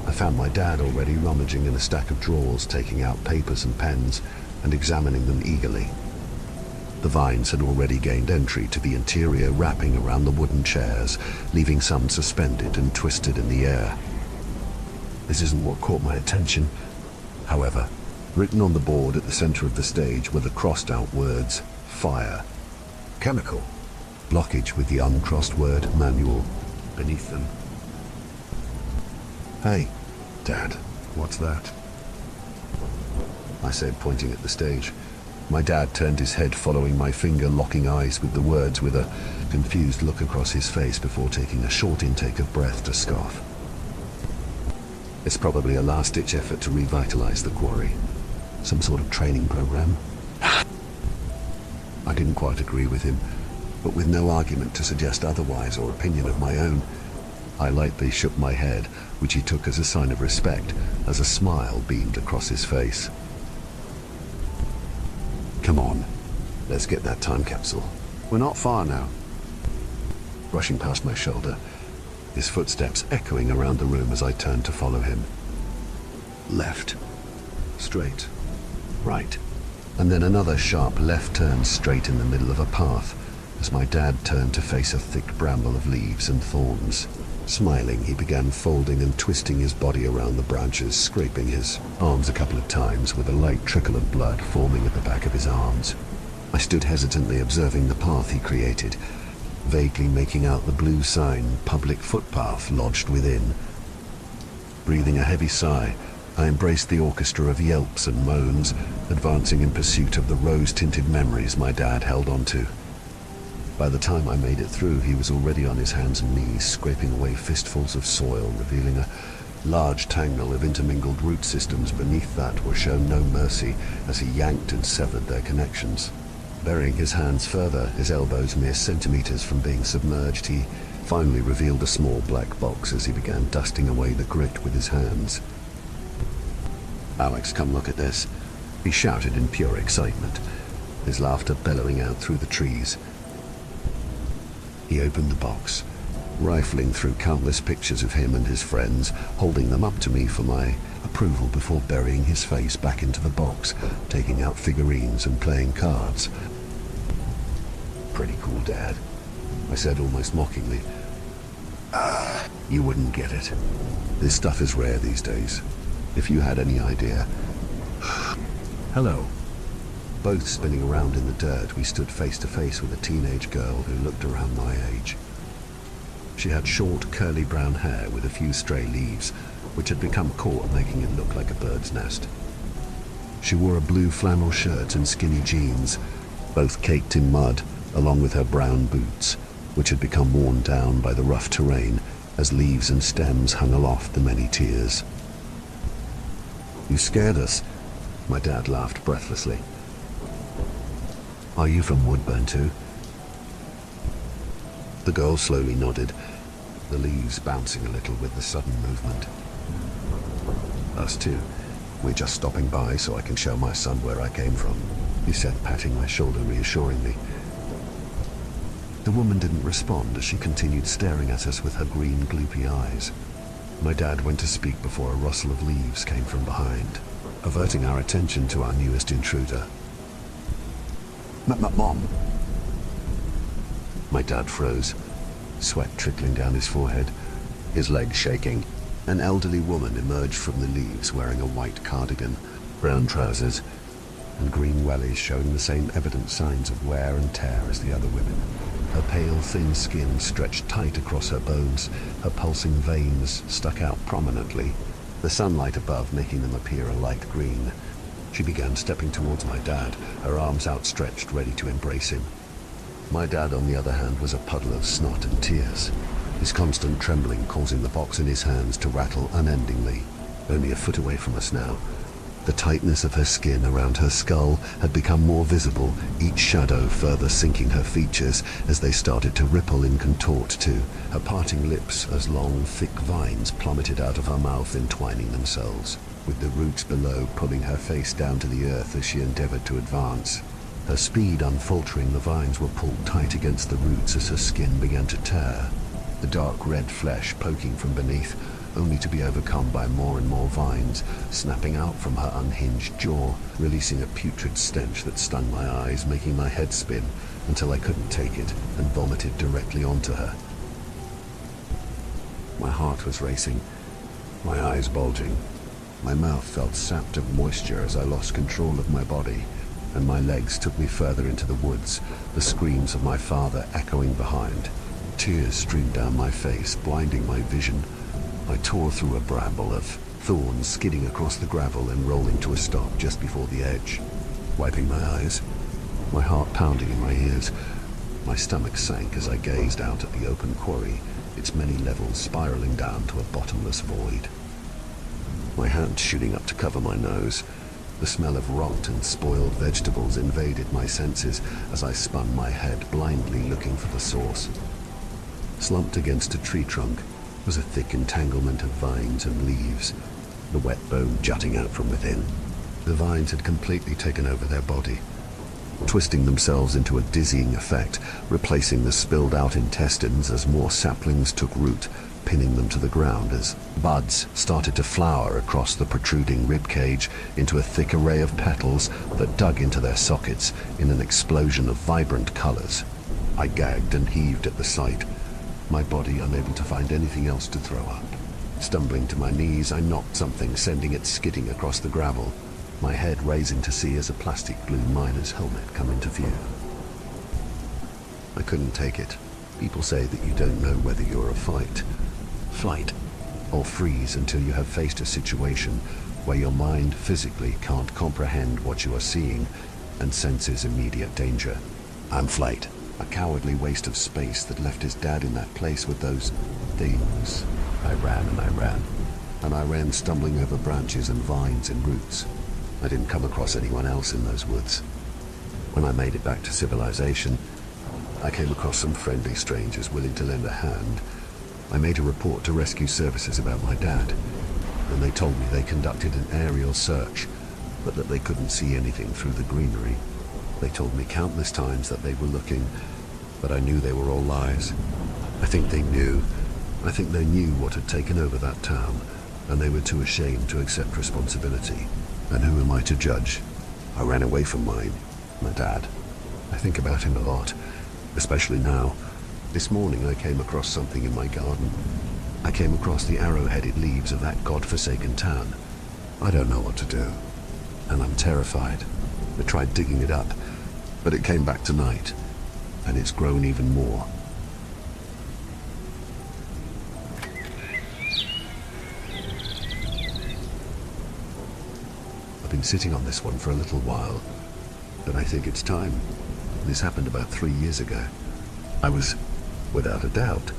I found my dad already rummaging in a stack of drawers, taking out papers and pens and examining them eagerly. The vines had already gained entry to the interior, wrapping around the wooden chairs, leaving some suspended and twisted in the air. This isn't what caught my attention. However, written on the board at the center of the stage were the crossed-out words, "Fire." Chemical. Blockage with the uncrossed word, "Manual," beneath them. "Hey, Dad, what's that?" I said, pointing at the stage. My dad turned his head, following my finger, locking eyes with the words, with a confused look across his face before taking a short intake of breath to scoff. "It's probably a last-ditch effort to revitalize the quarry. Some sort of training program." I didn't quite agree with him, but with no argument to suggest otherwise or opinion of my own, I lightly shook my head, which he took as a sign of respect, as a smile beamed across his face. "Come on, let's get that time capsule. We're not far now." Brushing past my shoulder, his footsteps echoing around the room as I turned to follow him. Left, straight, right, and then another sharp left turn straight in the middle of a path as my dad turned to face a thick bramble of leaves and thorns. Smiling, he began folding and twisting his body around the branches, scraping his arms a couple of times, with a light trickle of blood forming at the back of his arms. I stood hesitantly observing the path he created, vaguely making out the blue sign, "Public Footpath," lodged within. Breathing a heavy sigh, I embraced the orchestra of yelps and moans, advancing in pursuit of the rose-tinted memories my dad held onto. By the time I made it through, he was already on his hands and knees, scraping away fistfuls of soil, revealing a large tangle of intermingled root systems beneath that were shown no mercy as he yanked and severed their connections. Burying his hands further, his elbows mere centimeters from being submerged, he finally revealed a small black box as he began dusting away the grit with his hands. "Alex, come look at this," he shouted in pure excitement, his laughter bellowing out through the trees. He opened the box, rifling through countless pictures of him and his friends, holding them up to me for my approval before burying his face back into the box, taking out figurines and playing cards. "Pretty cool, Dad," I said almost mockingly. You wouldn't get it. This stuff is rare these days. If you had any idea." "Hello." Both spinning around in the dirt, we stood face to face with a teenage girl who looked around my age. She had short, curly brown hair with a few stray leaves, which had become caught, making it look like a bird's nest. She wore a blue flannel shirt and skinny jeans, both caked in mud, along with her brown boots, which had become worn down by the rough terrain as leaves and stems hung aloft the many tiers. "You scared us," my dad laughed breathlessly. "Are you from Woodburn too?" The girl slowly nodded, the leaves bouncing a little with the sudden movement. "Us too. We're just stopping by so I can show my son where I came from," he said, patting my shoulder reassuringly. The woman didn't respond as she continued staring at us with her green, gloopy eyes. My dad went to speak before a rustle of leaves came from behind, averting our attention to our newest intruder. Mom!" My dad froze, sweat trickling down his forehead, his legs shaking. An elderly woman emerged from the leaves wearing a white cardigan, brown trousers, and green wellies showing the same evident signs of wear and tear as the other women. Her pale, thin skin stretched tight across her bones, her pulsing veins stuck out prominently, the sunlight above making them appear a light green. She began stepping towards my dad, her arms outstretched, ready to embrace him. My dad, on the other hand, was a puddle of snot and tears, his constant trembling causing the box in his hands to rattle unendingly. Only a foot away from us now. The tightness of her skin around her skull had become more visible, each shadow further sinking her features as they started to ripple and contort too, her parting lips as long, thick vines plummeted out of her mouth, entwining themselves, with the roots below pulling her face down to the earth as she endeavored to advance. Her speed unfaltering, the vines were pulled tight against the roots as her skin began to tear, the dark red flesh poking from beneath, only to be overcome by more and more vines, snapping out from her unhinged jaw, releasing a putrid stench that stung my eyes, making my head spin until I couldn't take it and vomited directly onto her. My heart was racing, my eyes bulging. My mouth felt sapped of moisture as I lost control of my body, and my legs took me further into the woods, the screams of my father echoing behind. Tears streamed down my face, blinding my vision. I tore through a bramble of thorns, skidding across the gravel and rolling to a stop just before the edge. Wiping my eyes, my heart pounding in my ears, my stomach sank as I gazed out at the open quarry, its many levels spiraling down to a bottomless void. My hand shooting up to cover my nose. The smell of rot and spoiled vegetables invaded my senses as I spun my head, blindly looking for the source. Slumped against a tree trunk was a thick entanglement of vines and leaves, the wet bone jutting out from within. The vines had completely taken over their body, twisting themselves into a dizzying effect, replacing the spilled-out intestines as more saplings took root, pinning them to the ground as buds started to flower across the protruding ribcage into a thick array of petals that dug into their sockets in an explosion of vibrant colors. I gagged and heaved at the sight, my body unable to find anything else to throw up. Stumbling to my knees, I knocked something, sending it skidding across the gravel, my head raising to see as a plastic blue miner's helmet come into view. I couldn't take it. People say that you don't know whether you're a flight, or freeze until you have faced a situation where your mind physically can't comprehend what you are seeing and senses immediate danger. I'm Flight, a cowardly waste of space that left his dad in that place with those things. I ran and I ran, and I ran stumbling over branches and vines and roots. I didn't come across anyone else in those woods. When I made it back to civilization, I came across some friendly strangers willing to lend a hand. I made a report to rescue services about my dad, and they told me they conducted an aerial search, but that they couldn't see anything through the greenery. They told me countless times that they were looking, but I knew they were all lies. I think they knew what had taken over that town, and they were too ashamed to accept responsibility. And who am I to judge? I ran away from my dad. I think about him a lot, especially now. This morning I came across something in my garden. I came across the arrow-headed leaves of that god-forsaken town. I don't know what to do, and I'm terrified. I tried digging it up, but it came back tonight, and it's grown even more. I've been sitting on this one for a little while, but I think it's time. This happened about 3 years ago. I was, without a doubt,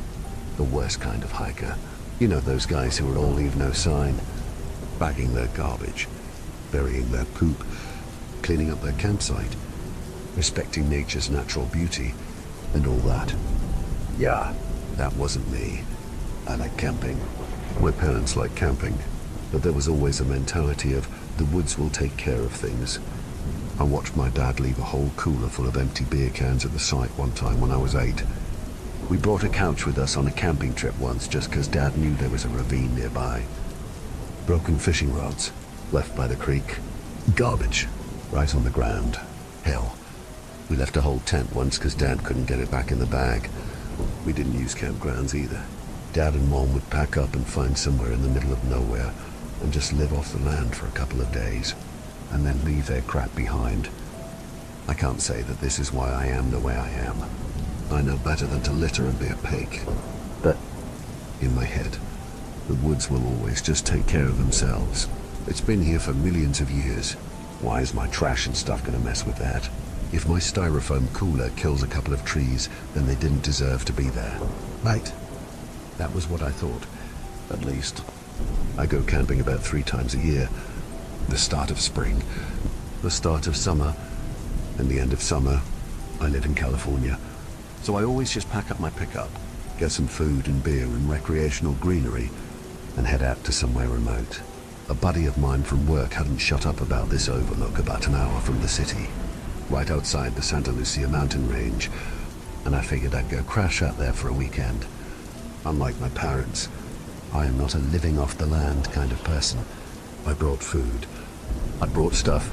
the worst kind of hiker. You know, those guys who are all leave no sign, bagging their garbage, burying their poop, cleaning up their campsite, respecting nature's natural beauty, and all that. Yeah, that wasn't me. I like camping. My parents liked camping, but there was always a mentality of the woods will take care of things. I watched my dad leave a whole cooler full of empty beer cans at the site one time when I was 8. We brought a couch with us on a camping trip once just because Dad knew there was a ravine nearby. Broken fishing rods, left by the creek. Garbage, right on the ground. Hell, we left a whole tent once because Dad couldn't get it back in the bag. We didn't use campgrounds either. Dad and Mom would pack up and find somewhere in the middle of nowhere and just live off the land for a couple of days, and then leave their crap behind. I can't say that this is why I am the way I am. I know better than to litter and be a pig. But in my head, the woods will always just take care of themselves. It's been here for millions of years. Why is my trash and stuff going to mess with that? If my styrofoam cooler kills a couple of trees, then they didn't deserve to be there. Right. That was what I thought, at least. I go camping about 3 times a year. The start of spring, the start of summer, and the end of summer. I live in California, so I always just pack up my pickup, get some food and beer and recreational greenery, and head out to somewhere remote. A buddy of mine from work hadn't shut up about this overlook about an hour from the city, right outside the Santa Lucia mountain range, and I figured I'd go crash out there for a weekend. Unlike my parents, I am not a living off the land kind of person. I brought food, I brought stuff,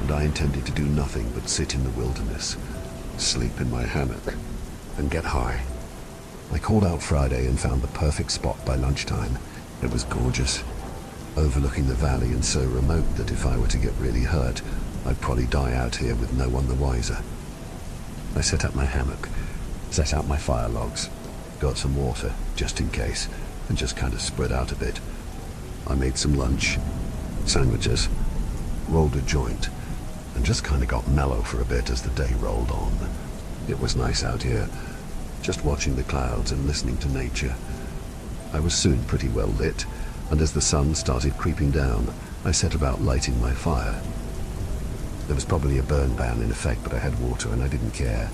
and I intended to do nothing but sit in the wilderness, sleep in my hammock, and get high. I called out Friday and found the perfect spot by lunchtime. It was gorgeous, overlooking the valley and so remote that if I were to get really hurt, I'd probably die out here with no one the wiser. I set up my hammock, set out my fire logs, got some water, just in case, and just kind of spread out a bit. I made some lunch, sandwiches, rolled a joint, and just kind of got mellow for a bit as the day rolled on. It was nice out here, just watching the clouds and listening to nature. I was soon pretty well lit, and as the sun started creeping down, I set about lighting my fire. There was probably a burn ban in effect, but I had water and I didn't care.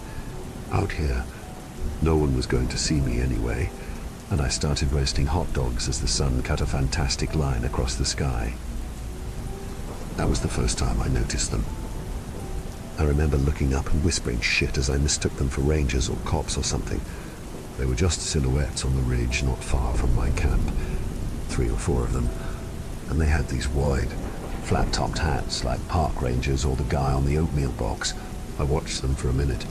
Out here, no one was going to see me anyway, and I started roasting hot dogs as the sun cut a fantastic line across the sky. That was the first time I noticed them. I remember looking up and whispering shit as I mistook them for rangers or cops or something. They were just silhouettes on the ridge not far from my camp, 3 or 4 of them, and they had these wide, flat-topped hats like park rangers or the guy on the oatmeal box. I watched them for a minute,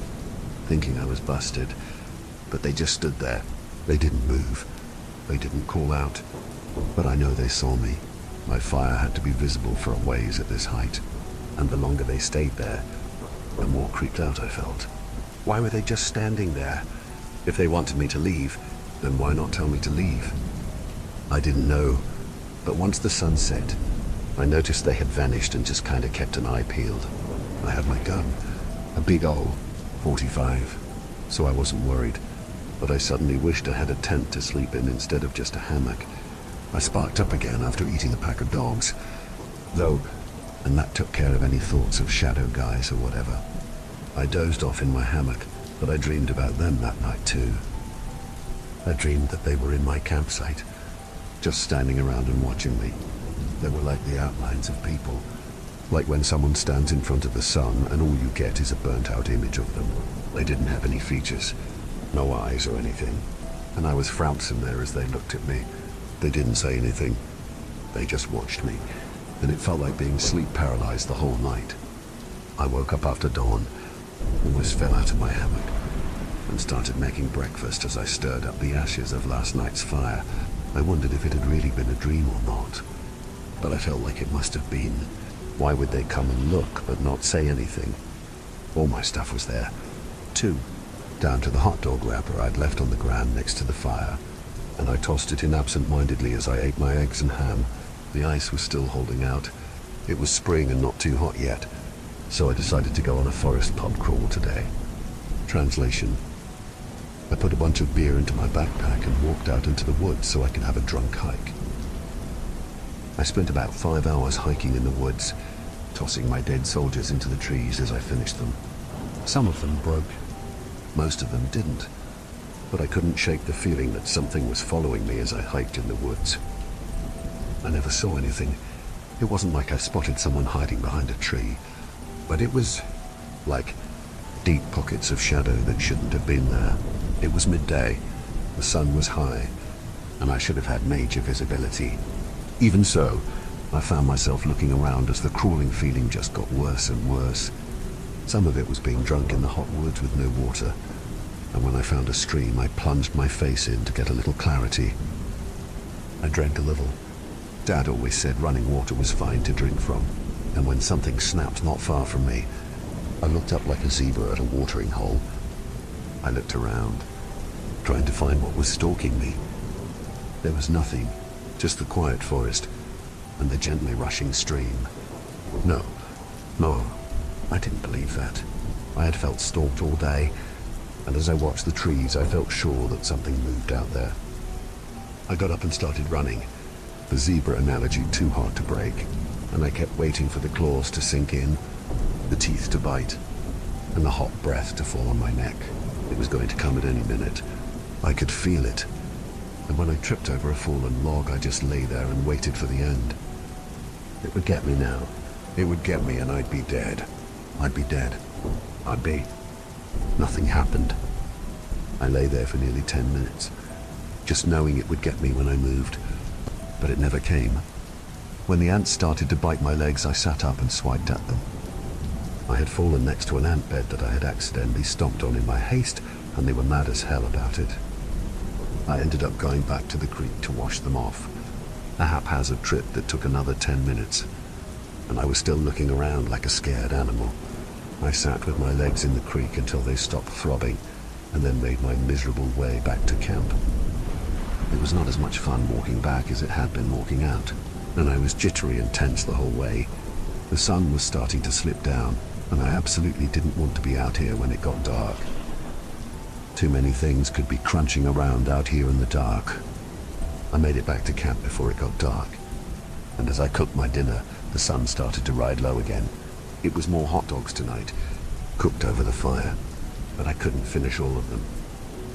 thinking I was busted, but they just stood there. They didn't move. They didn't call out. But I know they saw me. My fire had to be visible for a ways at this height, and the longer they stayed there, the more creeped out I felt. Why were they just standing there? If they wanted me to leave, then why not tell me to leave? I didn't know, but once the sun set, I noticed they had vanished and just kind of kept an eye peeled. I had my gun, a big old .45, so I wasn't worried. But I suddenly wished I had a tent to sleep in instead of just a hammock. I sparked up again after eating a pack of dogs, though, and that took care of any thoughts of shadow guys or whatever. I dozed off in my hammock, but I dreamed about them that night too. I dreamed that they were in my campsite, just standing around and watching me. They were like the outlines of people, like when someone stands in front of the sun and all you get is a burnt-out image of them. They didn't have any features, no eyes or anything, and I was frouncing there as they looked at me. They didn't say anything. They just watched me, and it felt like being sleep paralyzed the whole night. I woke up after dawn, almost fell out of my hammock, and started making breakfast as I stirred up the ashes of last night's fire. I wondered if it had really been a dream or not, but I felt like it must have been. Why would they come and look but not say anything? All my stuff was there, too, down to the hot dog wrapper I'd left on the ground next to the fire, and I tossed it in absent-mindedly as I ate my eggs and ham. The ice was still holding out. It was spring and not too hot yet, so I decided to go on a forest pub crawl today. Translation: I put a bunch of beer into my backpack and walked out into the woods so I could have a drunk hike. I spent about 5 hours hiking in the woods, tossing my dead soldiers into the trees as I finished them. Some of them broke. Most of them didn't, but I couldn't shake the feeling that something was following me as I hiked in the woods. I never saw anything. It wasn't like I spotted someone hiding behind a tree, but it was like deep pockets of shadow that shouldn't have been there. It was midday, the sun was high, and I should have had major visibility. Even so, I found myself looking around as the crawling feeling just got worse and worse. Some of it was being drunk in the hot woods with no water, and when I found a stream, I plunged my face in to get a little clarity. I drank a little. Dad always said running water was fine to drink from, and when something snapped not far from me, I looked up like a zebra at a watering hole. I looked around, trying to find what was stalking me. There was nothing, just the quiet forest and the gently rushing stream. No, I didn't believe that. I had felt stalked all day, and as I watched the trees, I felt sure that something moved out there. I got up and started running, the zebra analogy too hard to break, and I kept waiting for the claws to sink in, the teeth to bite, and the hot breath to fall on my neck. It was going to come at any minute. I could feel it. And when I tripped over a fallen log, I just lay there and waited for the end. It would get me now. It would get me and I'd be dead. I'd be dead. I'd be... Nothing happened. I lay there for nearly 10 minutes, just knowing it would get me when I moved. But it never came. When the ants started to bite my legs, I sat up and swiped at them. I had fallen next to an ant bed that I had accidentally stomped on in my haste, and they were mad as hell about it. I ended up going back to the creek to wash them off, a haphazard trip that took another 10 minutes, and I was still looking around like a scared animal. I sat with my legs in the creek until they stopped throbbing, and then made my miserable way back to camp. It was not as much fun walking back as it had been walking out, and I was jittery and tense the whole way. The sun was starting to slip down, and I absolutely didn't want to be out here when it got dark. Too many things could be crunching around out here in the dark. I made it back to camp before it got dark, and as I cooked my dinner, the sun started to ride low again. It was more hot dogs tonight, cooked over the fire, but I couldn't finish all of them.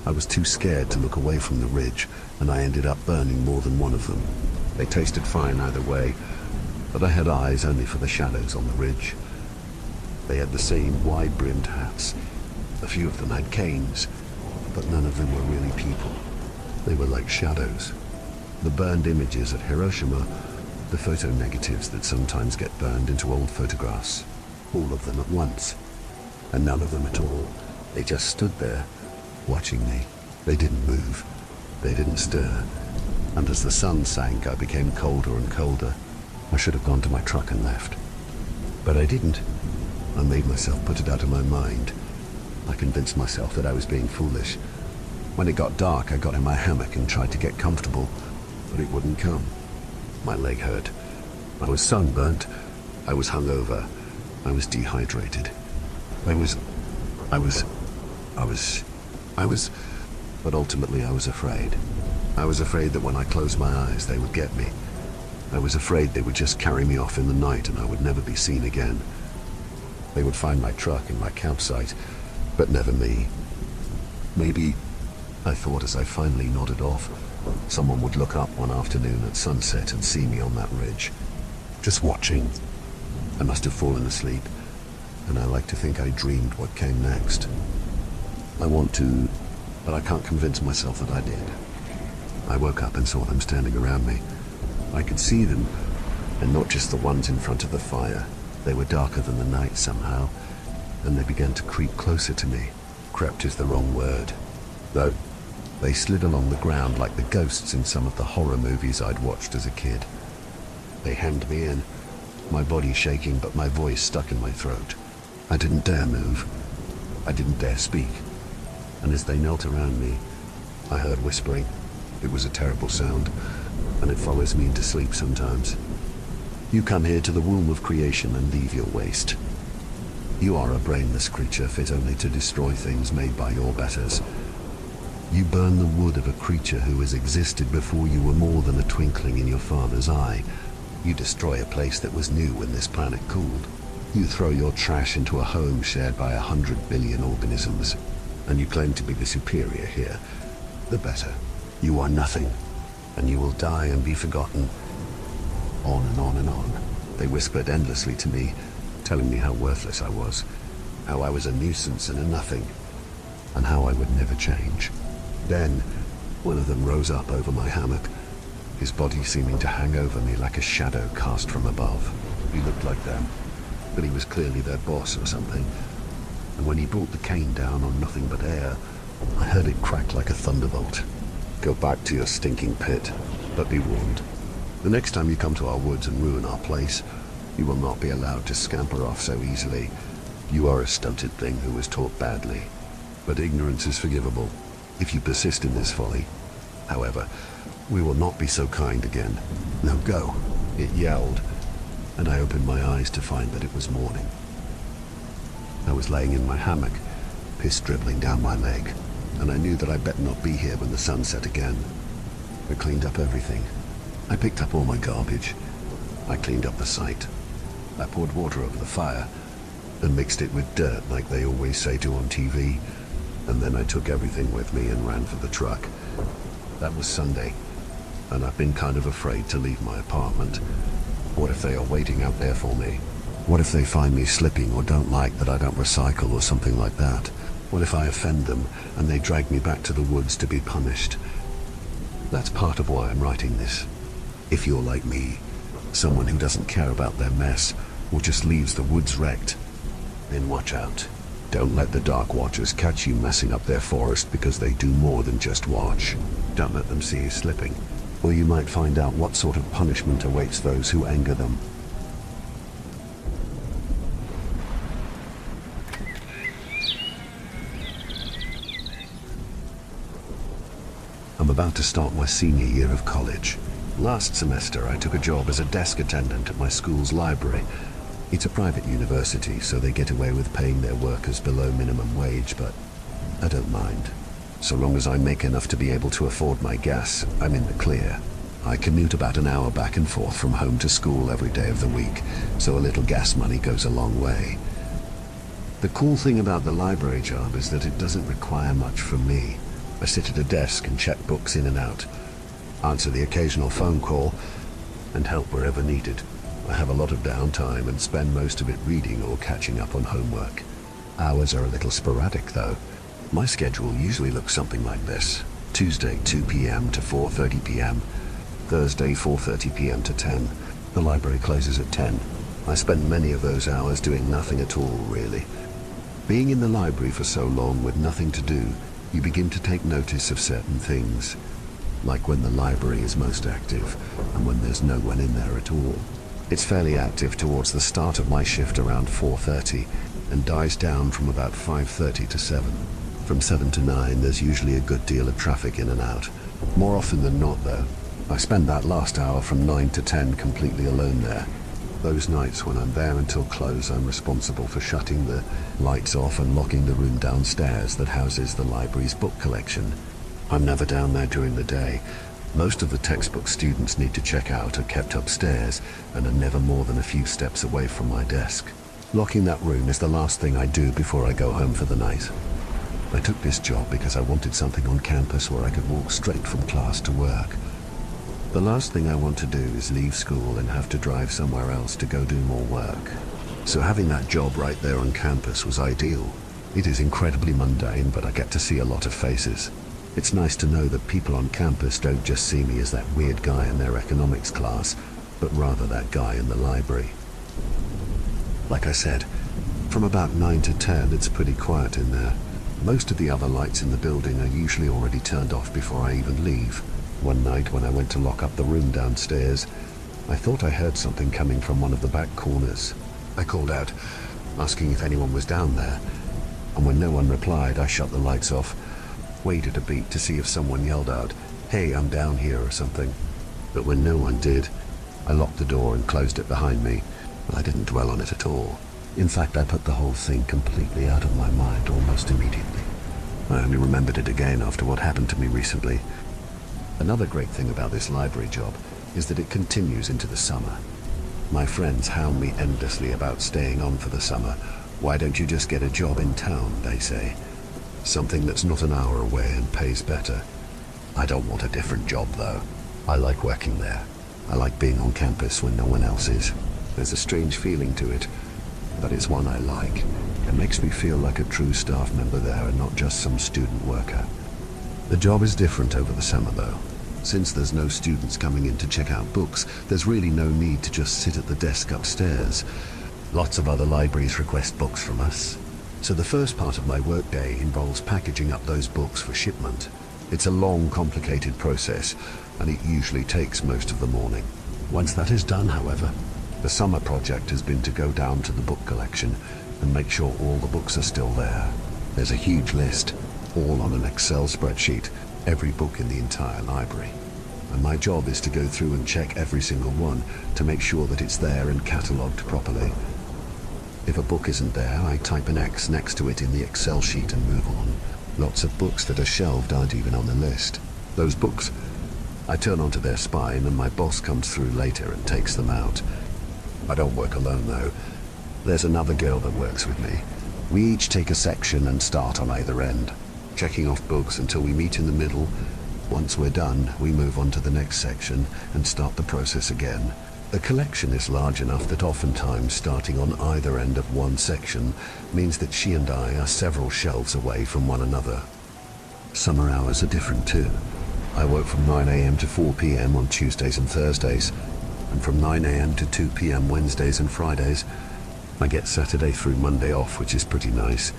I was too scared to look away from the ridge, and I ended up burning more than one of them. They tasted fine either way, but I had eyes only for the shadows on the ridge. They had the same wide-brimmed hats. A few of them had canes, but none of them were really people. They were like shadows. The burned images at Hiroshima, the photo negatives that sometimes get burned into old photographs. All of them at once, and none of them at all. They just stood there, watching me. They didn't move. They didn't stir. And as the sun sank, I became colder and colder. I should have gone to my truck and left. But I didn't. I made myself put it out of my mind. I convinced myself that I was being foolish. When it got dark, I got in my hammock and tried to get comfortable, but it wouldn't come. My leg hurt. I was sunburnt. I was hungover. I was dehydrated. I was... But ultimately I was afraid. I was afraid that when I closed my eyes, they would get me. I was afraid they would just carry me off in the night and I would never be seen again. They would find my truck and my campsite, but never me. Maybe, I thought as I finally nodded off, someone would look up one afternoon at sunset and see me on that ridge, just watching. I must have fallen asleep, and I like to think I dreamed what came next. I want to, but I can't convince myself that I did. I woke up and saw them standing around me. I could see them, and not just the ones in front of the fire. They were darker than the night somehow, and they began to creep closer to me. Crept is the wrong word, though. They slid along the ground like the ghosts in some of the horror movies I'd watched as a kid. They hemmed me in, my body shaking but my voice stuck in my throat. I didn't dare move. I didn't dare speak. And as they knelt around me, I heard whispering. It was a terrible sound, and it follows me into sleep sometimes. You come here to the womb of creation and leave your waste. You are a brainless creature fit only to destroy things made by your betters. You burn the wood of a creature who has existed before you were more than a twinkling in your father's eye. You destroy a place that was new when this planet cooled. You throw your trash into a home shared by 100 billion organisms, and you claim to be the superior here, the better. You are nothing, and you will die and be forgotten. On and on and on. They whispered endlessly to me, telling me how worthless I was, how I was a nuisance and a nothing, and how I would never change. Then, one of them rose up over my hammock, his body seeming to hang over me like a shadow cast from above. He looked like them, but he was clearly their boss or something. And when he brought the cane down on nothing but air, I heard it crack like a thunderbolt. Go back to your stinking pit, but be warned. The next time you come to our woods and ruin our place, you will not be allowed to scamper off so easily. You are a stunted thing who was taught badly, but ignorance is forgivable if you persist in this folly. However, we will not be so kind again. Now go, it yelled, and I opened my eyes to find that it was morning. I was laying in my hammock, piss dribbling down my leg, and I knew that I'd better not be here when the sun set again. I cleaned up everything. I picked up all my garbage. I cleaned up the site. I poured water over the fire and mixed it with dirt like they always say to on TV. And then I took everything with me and ran for the truck. That was Sunday, and I've been kind of afraid to leave my apartment. What if they are waiting out there for me? What if they find me slipping or don't like that I don't recycle or something like that? What if I offend them and they drag me back to the woods to be punished? That's part of why I'm writing this. If you're like me, someone who doesn't care about their mess or just leaves the woods wrecked, then watch out. Don't let the Dark Watchers catch you messing up their forest because they do more than just watch. Don't let them see you slipping, or you might find out what sort of punishment awaits those who anger them. I'm about to start my senior year of college. Last semester I took a job as a desk attendant at my school's library. It's a private university, so they get away with paying their workers below minimum wage, but I don't mind. So long as I make enough to be able to afford my gas, I'm in the clear. I commute about an hour back and forth from home to school every day of the week, so a little gas money goes a long way. The cool thing about the library job is that it doesn't require much from me. I sit at a desk and check books in and out, answer the occasional phone call, and help wherever needed. I have a lot of downtime and spend most of it reading or catching up on homework. Hours are a little sporadic though. My schedule usually looks something like this. Tuesday 2 p.m. to 4:30 p.m. Thursday 4:30 p.m. to 10. The library closes at 10. I spend many of those hours doing nothing at all, really. Being in the library for so long with nothing to do, you begin to take notice of certain things, like when the library is most active and when there's no one in there at all. It's fairly active towards the start of my shift around 4:30 and dies down from about 5:30 to 7. From 7 to 9 there's usually a good deal of traffic in and out. More often than not though, I spend that last hour from 9 to 10 completely alone there. Those nights when I'm there until close, I'm responsible for shutting the lights off and locking the room downstairs that houses the library's book collection. I'm never down there during the day. Most of the textbook students need to check out are kept upstairs and are never more than a few steps away from my desk. Locking that room is the last thing I do before I go home for the night. I took this job because I wanted something on campus where I could walk straight from class to work. The last thing I want to do is leave school and have to drive somewhere else to go do more work. So having that job right there on campus was ideal. It is incredibly mundane, but I get to see a lot of faces. It's nice to know that people on campus don't just see me as that weird guy in their economics class, but rather that guy in the library. Like I said, from about 9 to 10 it's pretty quiet in there. Most of the other lights in the building are usually already turned off before I even leave. One night when I went to lock up the room downstairs, I thought I heard something coming from one of the back corners. I called out, asking if anyone was down there, and when no one replied, I shut the lights off, waited a beat to see if someone yelled out, "Hey, I'm down here," or something. But when no one did, I locked the door and closed it behind me. I didn't dwell on it at all. In fact, I put the whole thing completely out of my mind almost immediately. I only remembered it again after what happened to me recently. Another great thing about this library job is that it continues into the summer. My friends hound me endlessly about staying on for the summer. Why don't you just get a job in town, they say. Something that's not an hour away and pays better. I don't want a different job though. I like working there. I like being on campus when no one else is. There's a strange feeling to it, but it's one I like. It makes me feel like a true staff member there and not just some student worker. The job is different over the summer though. Since there's no students coming in to check out books, there's really no need to just sit at the desk upstairs. Lots of other libraries request books from us. So the first part of my workday involves packaging up those books for shipment. It's a long, complicated process, and it usually takes most of the morning. Once that is done, however, the summer project has been to go down to the book collection and make sure all the books are still there. There's a huge list, all on an Excel spreadsheet, every book in the entire library. And my job is to go through and check every single one to make sure that it's there and catalogued properly. If a book isn't there, I type an X next to it in the Excel sheet and move on. Lots of books that are shelved aren't even on the list. Those books, I turn onto their spine and my boss comes through later and takes them out. I don't work alone though. There's another girl that works with me. We each take a section and start on either end, checking off books until we meet in the middle. Once we're done, we move on to the next section and start the process again. The collection is large enough that oftentimes starting on either end of one section means that she and I are several shelves away from one another. Summer hours are different too. I work from 9 a.m. to 4 p.m. on Tuesdays and Thursdays, and from 9 a.m. to 2 p.m. Wednesdays and Fridays. I get Saturday through Monday off, which is pretty nice.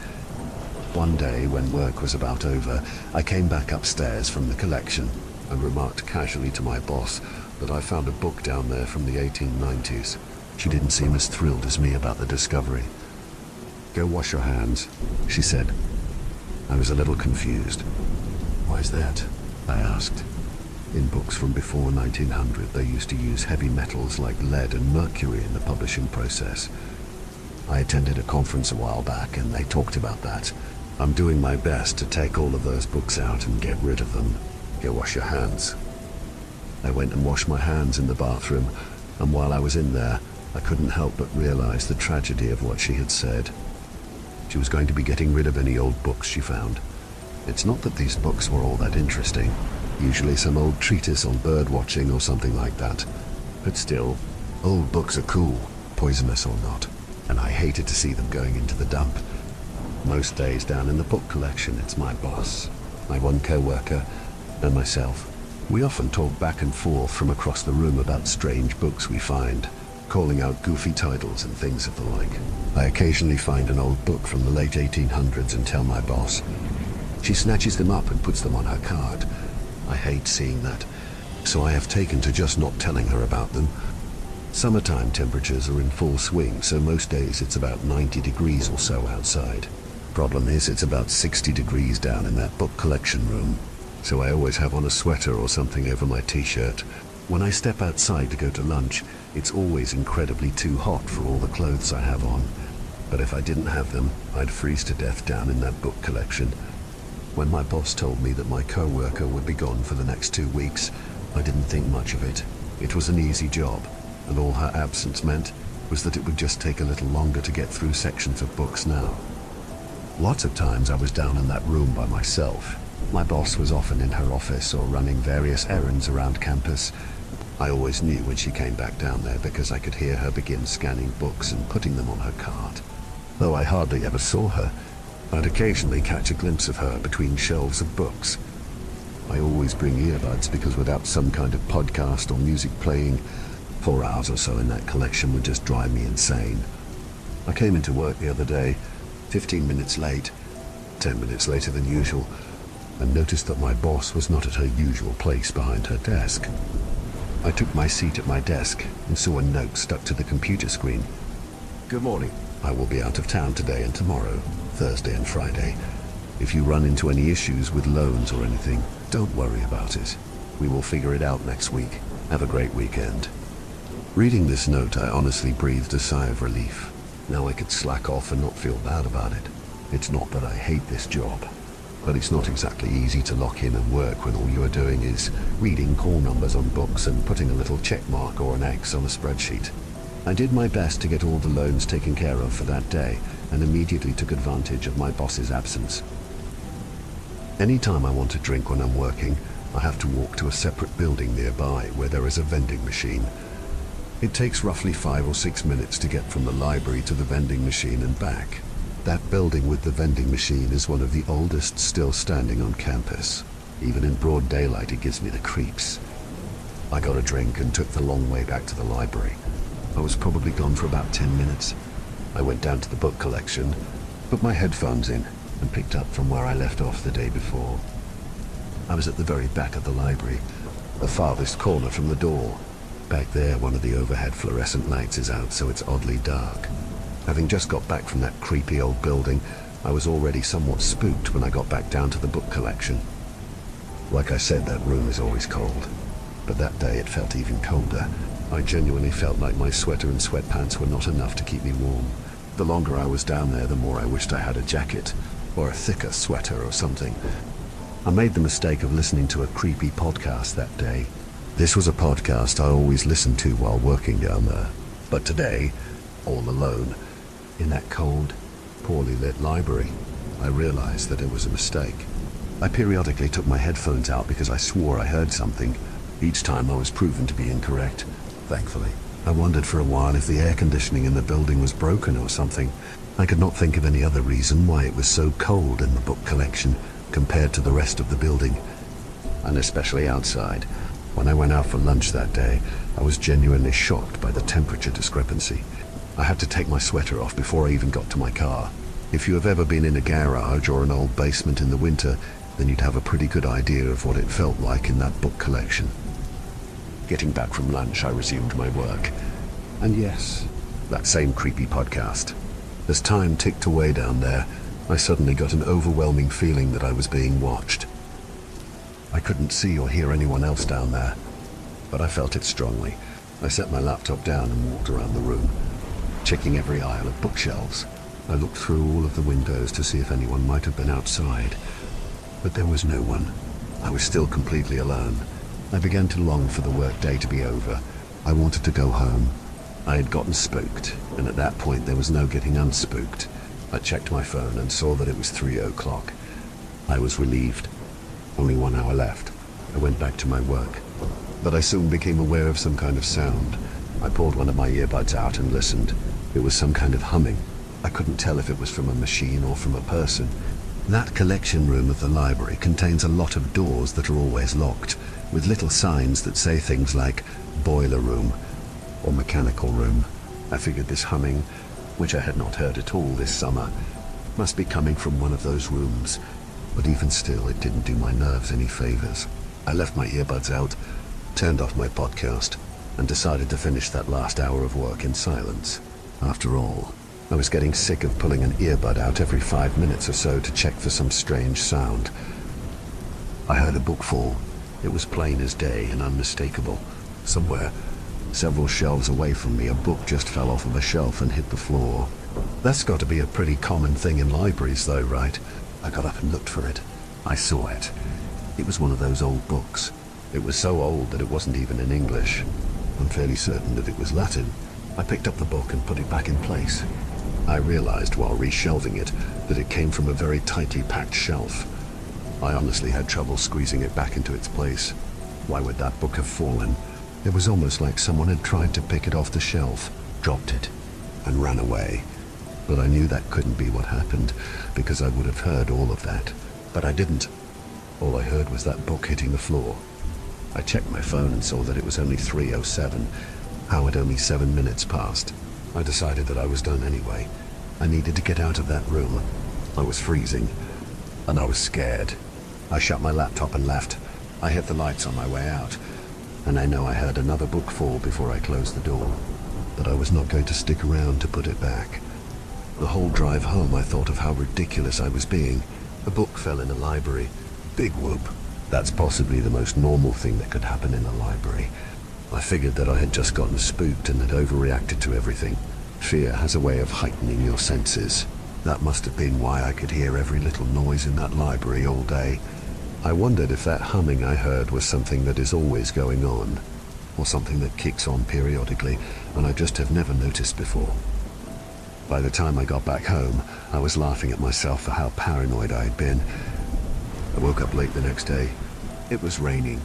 One day, when work was about over, I came back upstairs from the collection and remarked casually to my boss that I found a book down there from the 1890s. She didn't seem as thrilled as me about the discovery. "Go wash your hands," she said. I was a little confused. "Why's that?" I asked. In books from before 1900, they used to use heavy metals like lead and mercury in the publishing process. I attended a conference a while back and they talked about that. I'm doing my best to take all of those books out and get rid of them. Go wash your hands. I went and washed my hands in the bathroom, and while I was in there, I couldn't help but realize the tragedy of what she had said. She was going to be getting rid of any old books she found. It's not that these books were all that interesting, usually some old treatise on bird watching or something like that. But still, old books are cool, poisonous or not, and I hated to see them going into the dump. Most days down in the book collection, it's my boss, my one co-worker, and myself. We often talk back and forth from across the room about strange books we find, calling out goofy titles and things of the like. I occasionally find an old book from the late 1800s and tell my boss. She snatches them up and puts them on her card. I hate seeing that, so I have taken to just not telling her about them. Summertime temperatures are in full swing, so most days it's about 90 degrees or so outside. Problem is, it's about 60 degrees down in that book collection room. so I always have on a sweater or something over my t-shirt. When I step outside to go to lunch, it's always incredibly too hot for all the clothes I have on. But if I didn't have them, I'd freeze to death down in that book collection. When my boss told me that my co-worker would be gone for the next 2 weeks, I didn't think much of it. It was an easy job, and all her absence meant was that it would just take a little longer to get through sections of books now. Lots of times I was down in that room by myself. My boss was often in her office or running various errands around campus. I always knew when she came back down there because I could hear her begin scanning books and putting them on her cart. Though I hardly ever saw her, I'd occasionally catch a glimpse of her between shelves of books. I always bring earbuds because without some kind of podcast or music playing, 4 hours or so in that collection would just drive me insane. I came into work the other day, 15 minutes late, 10 minutes later than usual, and noticed that my boss was not at her usual place behind her desk. I took my seat at my desk and saw a note stuck to the computer screen. "Good morning. I will be out of town today and tomorrow, Thursday and Friday. If you run into any issues with loans or anything, don't worry about it. We will figure it out next week. Have a great weekend." Reading this note, I honestly breathed a sigh of relief. Now I could slack off and not feel bad about it. It's not that I hate this job, but it's not exactly easy to lock in and work when all you are doing is reading call numbers on books and putting a little check mark or an X on a spreadsheet. I did my best to get all the loans taken care of for that day and immediately took advantage of my boss's absence. Anytime I want a drink when I'm working, I have to walk to a separate building nearby where there is a vending machine. It takes roughly 5 or 6 minutes to get from the library to the vending machine and back. That building with the vending machine is one of the oldest still standing on campus. Even in broad daylight, it gives me the creeps. I got a drink and took the long way back to the library. I was probably gone for about 10 minutes. I went down to the book collection, put my headphones in, and picked up from where I left off the day before. I was at the very back of the library, the farthest corner from the door. Back there, one of the overhead fluorescent lights is out, so it's oddly dark. Having just got back from that creepy old building, I was already somewhat spooked when I got back down to the book collection. Like I said, that room is always cold, but that day it felt even colder. I genuinely felt like my sweater and sweatpants were not enough to keep me warm. The longer I was down there, the more I wished I had a jacket, or a thicker sweater or something. I made the mistake of listening to a creepy podcast that day. This was a podcast I always listened to while working down there. But today, all alone, in that cold, poorly lit library, I realized that it was a mistake. I periodically took my headphones out because I swore I heard something. Each time I was proven to be incorrect, thankfully. I wondered for a while if the air conditioning in the building was broken or something. I could not think of any other reason why it was so cold in the book collection compared to the rest of the building, and especially outside. When I went out for lunch that day, I was genuinely shocked by the temperature discrepancy. I had to take my sweater off before I even got to my car. If you have ever been in a garage or an old basement in the winter, then you'd have a pretty good idea of what it felt like in that book collection. Getting back from lunch, I resumed my work. And yes, that same creepy podcast. As time ticked away down there, I suddenly got an overwhelming feeling that I was being watched. I couldn't see or hear anyone else down there, but I felt it strongly. I set my laptop down and walked around the room, checking every aisle of bookshelves. I looked through all of the windows to see if anyone might have been outside, but there was no one. I was still completely alone. I began to long for the workday to be over. I wanted to go home. I had gotten spooked, and at that point there was no getting unspooked. I checked my phone and saw that it was 3 o'clock. I was relieved. Only 1 hour left. I went back to my work, but I soon became aware of some kind of sound. I pulled one of my earbuds out and listened. It was some kind of humming. I couldn't tell if it was from a machine or from a person. That collection room of the library contains a lot of doors that are always locked, with little signs that say things like boiler room or mechanical room. I figured this humming, which I had not heard at all this summer, must be coming from one of those rooms, but even still it didn't do my nerves any favors. I left my earbuds out, turned off my podcast, and decided to finish that last hour of work in silence. After all, I was getting sick of pulling an earbud out every 5 minutes or so to check for some strange sound. I heard a book fall. It was plain as day and unmistakable. Somewhere, several shelves away from me, a book just fell off of a shelf and hit the floor. That's got to be a pretty common thing in libraries though, right? I got up and looked for it. I saw it. It was one of those old books. It was so old that it wasn't even in English. I'm fairly certain that it was Latin. I picked up the book and put it back in place. I realized while reshelving it that it came from a very tightly packed shelf. I honestly had trouble squeezing it back into its place. Why would that book have fallen? It was almost like someone had tried to pick it off the shelf, dropped it, and ran away. But I knew that couldn't be what happened, because I would have heard all of that. But I didn't. All I heard was that book hitting the floor. I checked my phone and saw that it was only 3:07. How had only 7 minutes passed? I decided that I was done anyway. I needed to get out of that room. I was freezing, and I was scared. I shut my laptop and left. I hit the lights on my way out, and I know I heard another book fall before I closed the door. But I was not going to stick around to put it back. The whole drive home I thought of how ridiculous I was being. A book fell in a library. Big whoop. That's possibly the most normal thing that could happen in a library. I figured that I had just gotten spooked and had overreacted to everything. Fear has a way of heightening your senses. That must have been why I could hear every little noise in that library all day. I wondered if that humming I heard was something that is always going on, or something that kicks on periodically and I just have never noticed before. By the time I got back home, I was laughing at myself for how paranoid I had been. I woke up late the next day. It was raining.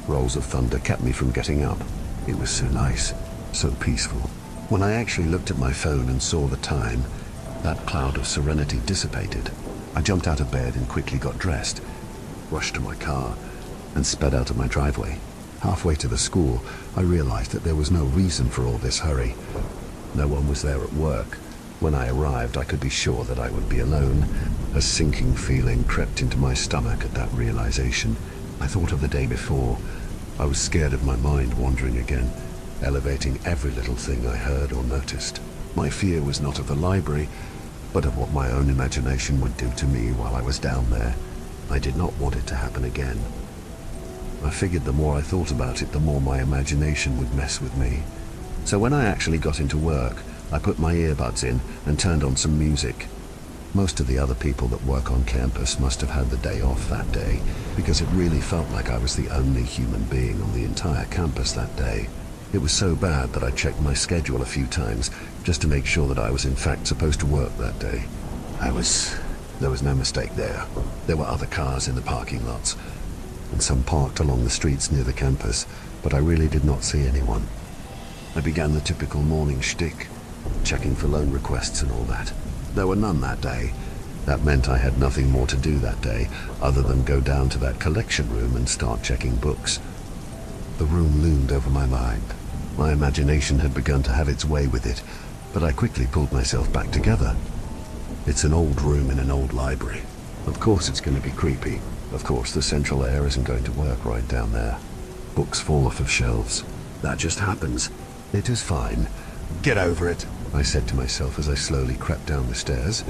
Rolls of thunder kept me from getting up. It was so nice, so peaceful. When I actually looked at my phone and saw the time, that cloud of serenity dissipated. I jumped out of bed and quickly got dressed, rushed to my car, and sped out of my driveway. Halfway to the school, I realized that there was no reason for all this hurry. No one was there at work. When I arrived, I could be sure that I would be alone. A sinking feeling crept into my stomach at that realization. I thought of the day before. I was scared of my mind wandering again, elevating every little thing I heard or noticed. My fear was not of the library, but of what my own imagination would do to me while I was down there. I did not want it to happen again. I figured the more I thought about it, the more my imagination would mess with me. So when I actually got into work, I put my earbuds in and turned on some music. Most of the other people that work on campus must have had the day off that day, because it really felt like I was the only human being on the entire campus that day. It was so bad that I checked my schedule a few times just to make sure that I was in fact supposed to work that day. There was no mistake there. There were other cars in the parking lots, and some parked along the streets near the campus, but I really did not see anyone. I began the typical morning shtick, checking for loan requests and all that. There were none that day. That meant I had nothing more to do that day other than go down to that collection room and start checking books. The room loomed over my mind. My imagination had begun to have its way with it, but I quickly pulled myself back together. It's an old room in an old library. Of course it's going to be creepy. Of course the central air isn't going to work right down there. Books fall off of shelves. That just happens. It is fine. Get over it, I said to myself as I slowly crept down the stairs.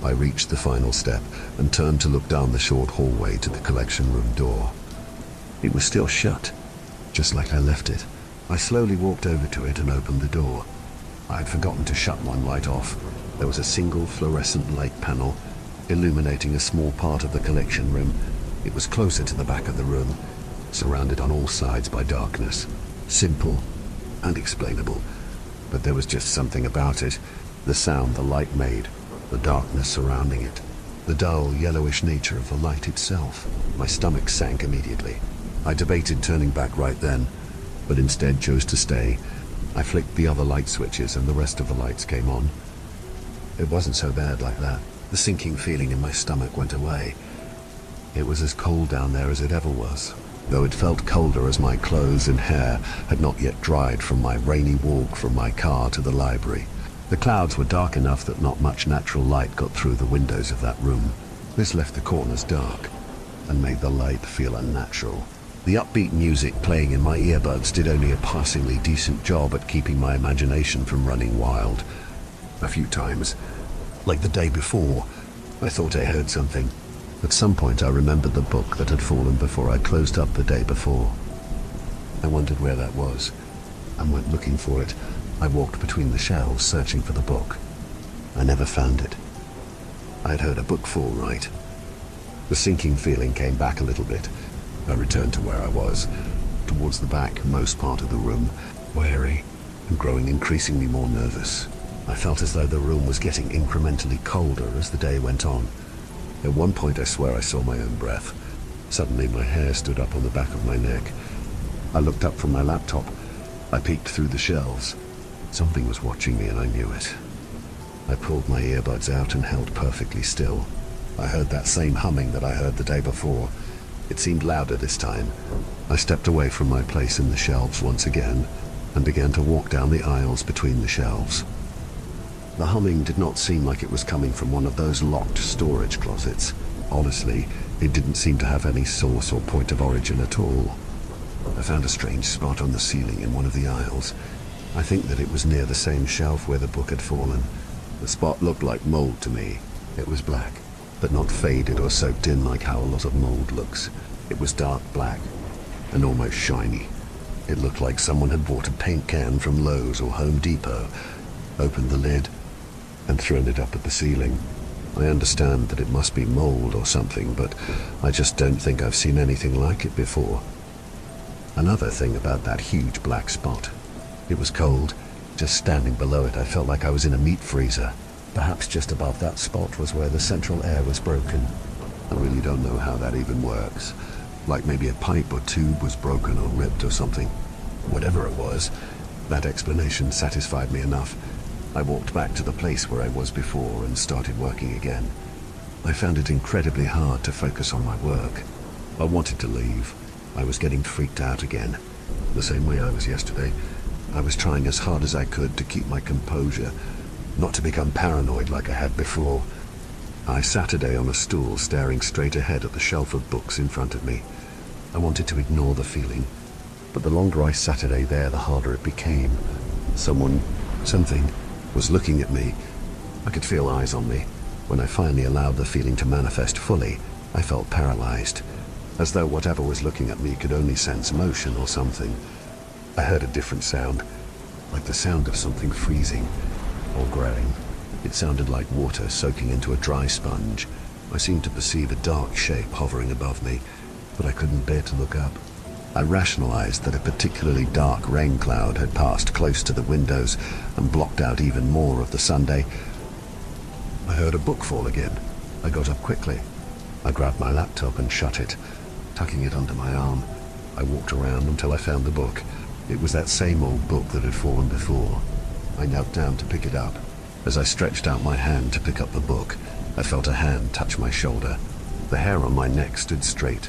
I reached the final step and turned to look down the short hallway to the collection room door. It was still shut, just like I left it. I slowly walked over to it and opened the door. I had forgotten to shut one light off. There was a single fluorescent light panel illuminating a small part of the collection room. It was closer to the back of the room, surrounded on all sides by darkness. Simple and explainable, but there was just something about it. The sound the light made, the darkness surrounding it, the dull, yellowish nature of the light itself. My stomach sank immediately. I debated turning back right then, but instead chose to stay. I flicked the other light switches and the rest of the lights came on. It wasn't so bad like that. The sinking feeling in my stomach went away. It was as cold down there as it ever was, though it felt colder as my clothes and hair had not yet dried from my rainy walk from my car to the library. The clouds were dark enough that not much natural light got through the windows of that room. This left the corners dark and made the light feel unnatural. The upbeat music playing in my earbuds did only a passingly decent job at keeping my imagination from running wild. A few times, like the day before, I thought I heard something. At some point I remembered the book that had fallen before I closed up the day before. I wondered where that was, and went looking for it. I walked between the shelves searching for the book. I never found it. I had heard a book fall right. The sinking feeling came back a little bit. I returned to where I was, towards the back most part of the room, wary and growing increasingly more nervous. I felt as though the room was getting incrementally colder as the day went on. At one point I swear I saw my own breath. Suddenly my hair stood up on the back of my neck. I looked up from my laptop. I peeked through the shelves. Something was watching me and I knew it. I pulled my earbuds out and held perfectly still. I heard that same humming that I heard the day before. It seemed louder this time. I stepped away from my place in the shelves once again and began to walk down the aisles between the shelves. The humming did not seem like it was coming from one of those locked storage closets. Honestly, it didn't seem to have any source or point of origin at all. I found a strange spot on the ceiling in one of the aisles. I think that it was near the same shelf where the book had fallen. The spot looked like mold to me. It was black, but not faded or soaked in like how a lot of mold looks. It was dark black and almost shiny. It looked like someone had bought a paint can from Lowe's or Home Depot, opened the lid, and thrown it up at the ceiling. I understand that it must be mold or something, but I just don't think I've seen anything like it before. Another thing about that huge black spot. It was cold. Just standing below it, I felt like I was in a meat freezer. Perhaps just above that spot was where the central air was broken. I really don't know how that even works. Like maybe a pipe or tube was broken or ripped or something. Whatever it was, that explanation satisfied me enough. I walked back to the place where I was before and started working again. I found it incredibly hard to focus on my work. I wanted to leave. I was getting freaked out again, the same way I was yesterday. I was trying as hard as I could to keep my composure, not to become paranoid like I had before. I sat today on a stool staring straight ahead at the shelf of books in front of me. I wanted to ignore the feeling, but the longer I sat today there, the harder it became. Something was looking at me. I could feel eyes on me. When I finally allowed the feeling to manifest fully, I felt paralyzed, as though whatever was looking at me could only sense motion or something. I heard a different sound, like the sound of something freezing or growing. It sounded like water soaking into a dry sponge. I seemed to perceive a dark shape hovering above me, but I couldn't bear to look up. I rationalized that a particularly dark rain cloud had passed close to the windows and blocked out even more of the Sunday. I heard a book fall again. I got up quickly. I grabbed my laptop and shut it, tucking it under my arm. I walked around until I found the book. It was that same old book that had fallen before. I knelt down to pick it up. As I stretched out my hand to pick up the book, I felt a hand touch my shoulder. The hair on my neck stood straight.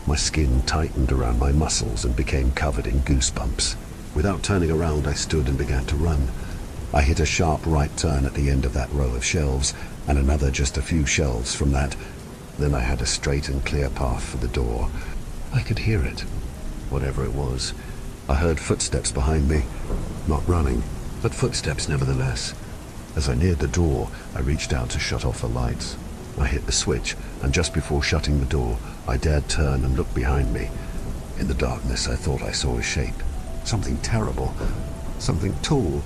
My skin tightened around my muscles and became covered in goosebumps. Without turning around, I stood and began to run. I hit a sharp right turn at the end of that row of shelves, and another just a few shelves from that. Then I had a straight and clear path for the door. I could hear it, whatever it was. I heard footsteps behind me, not running, but footsteps nevertheless. As I neared the door, I reached out to shut off the lights. I hit the switch, and just before shutting the door, I dared turn and look behind me. In the darkness, I thought I saw a shape. Something terrible. Something tall.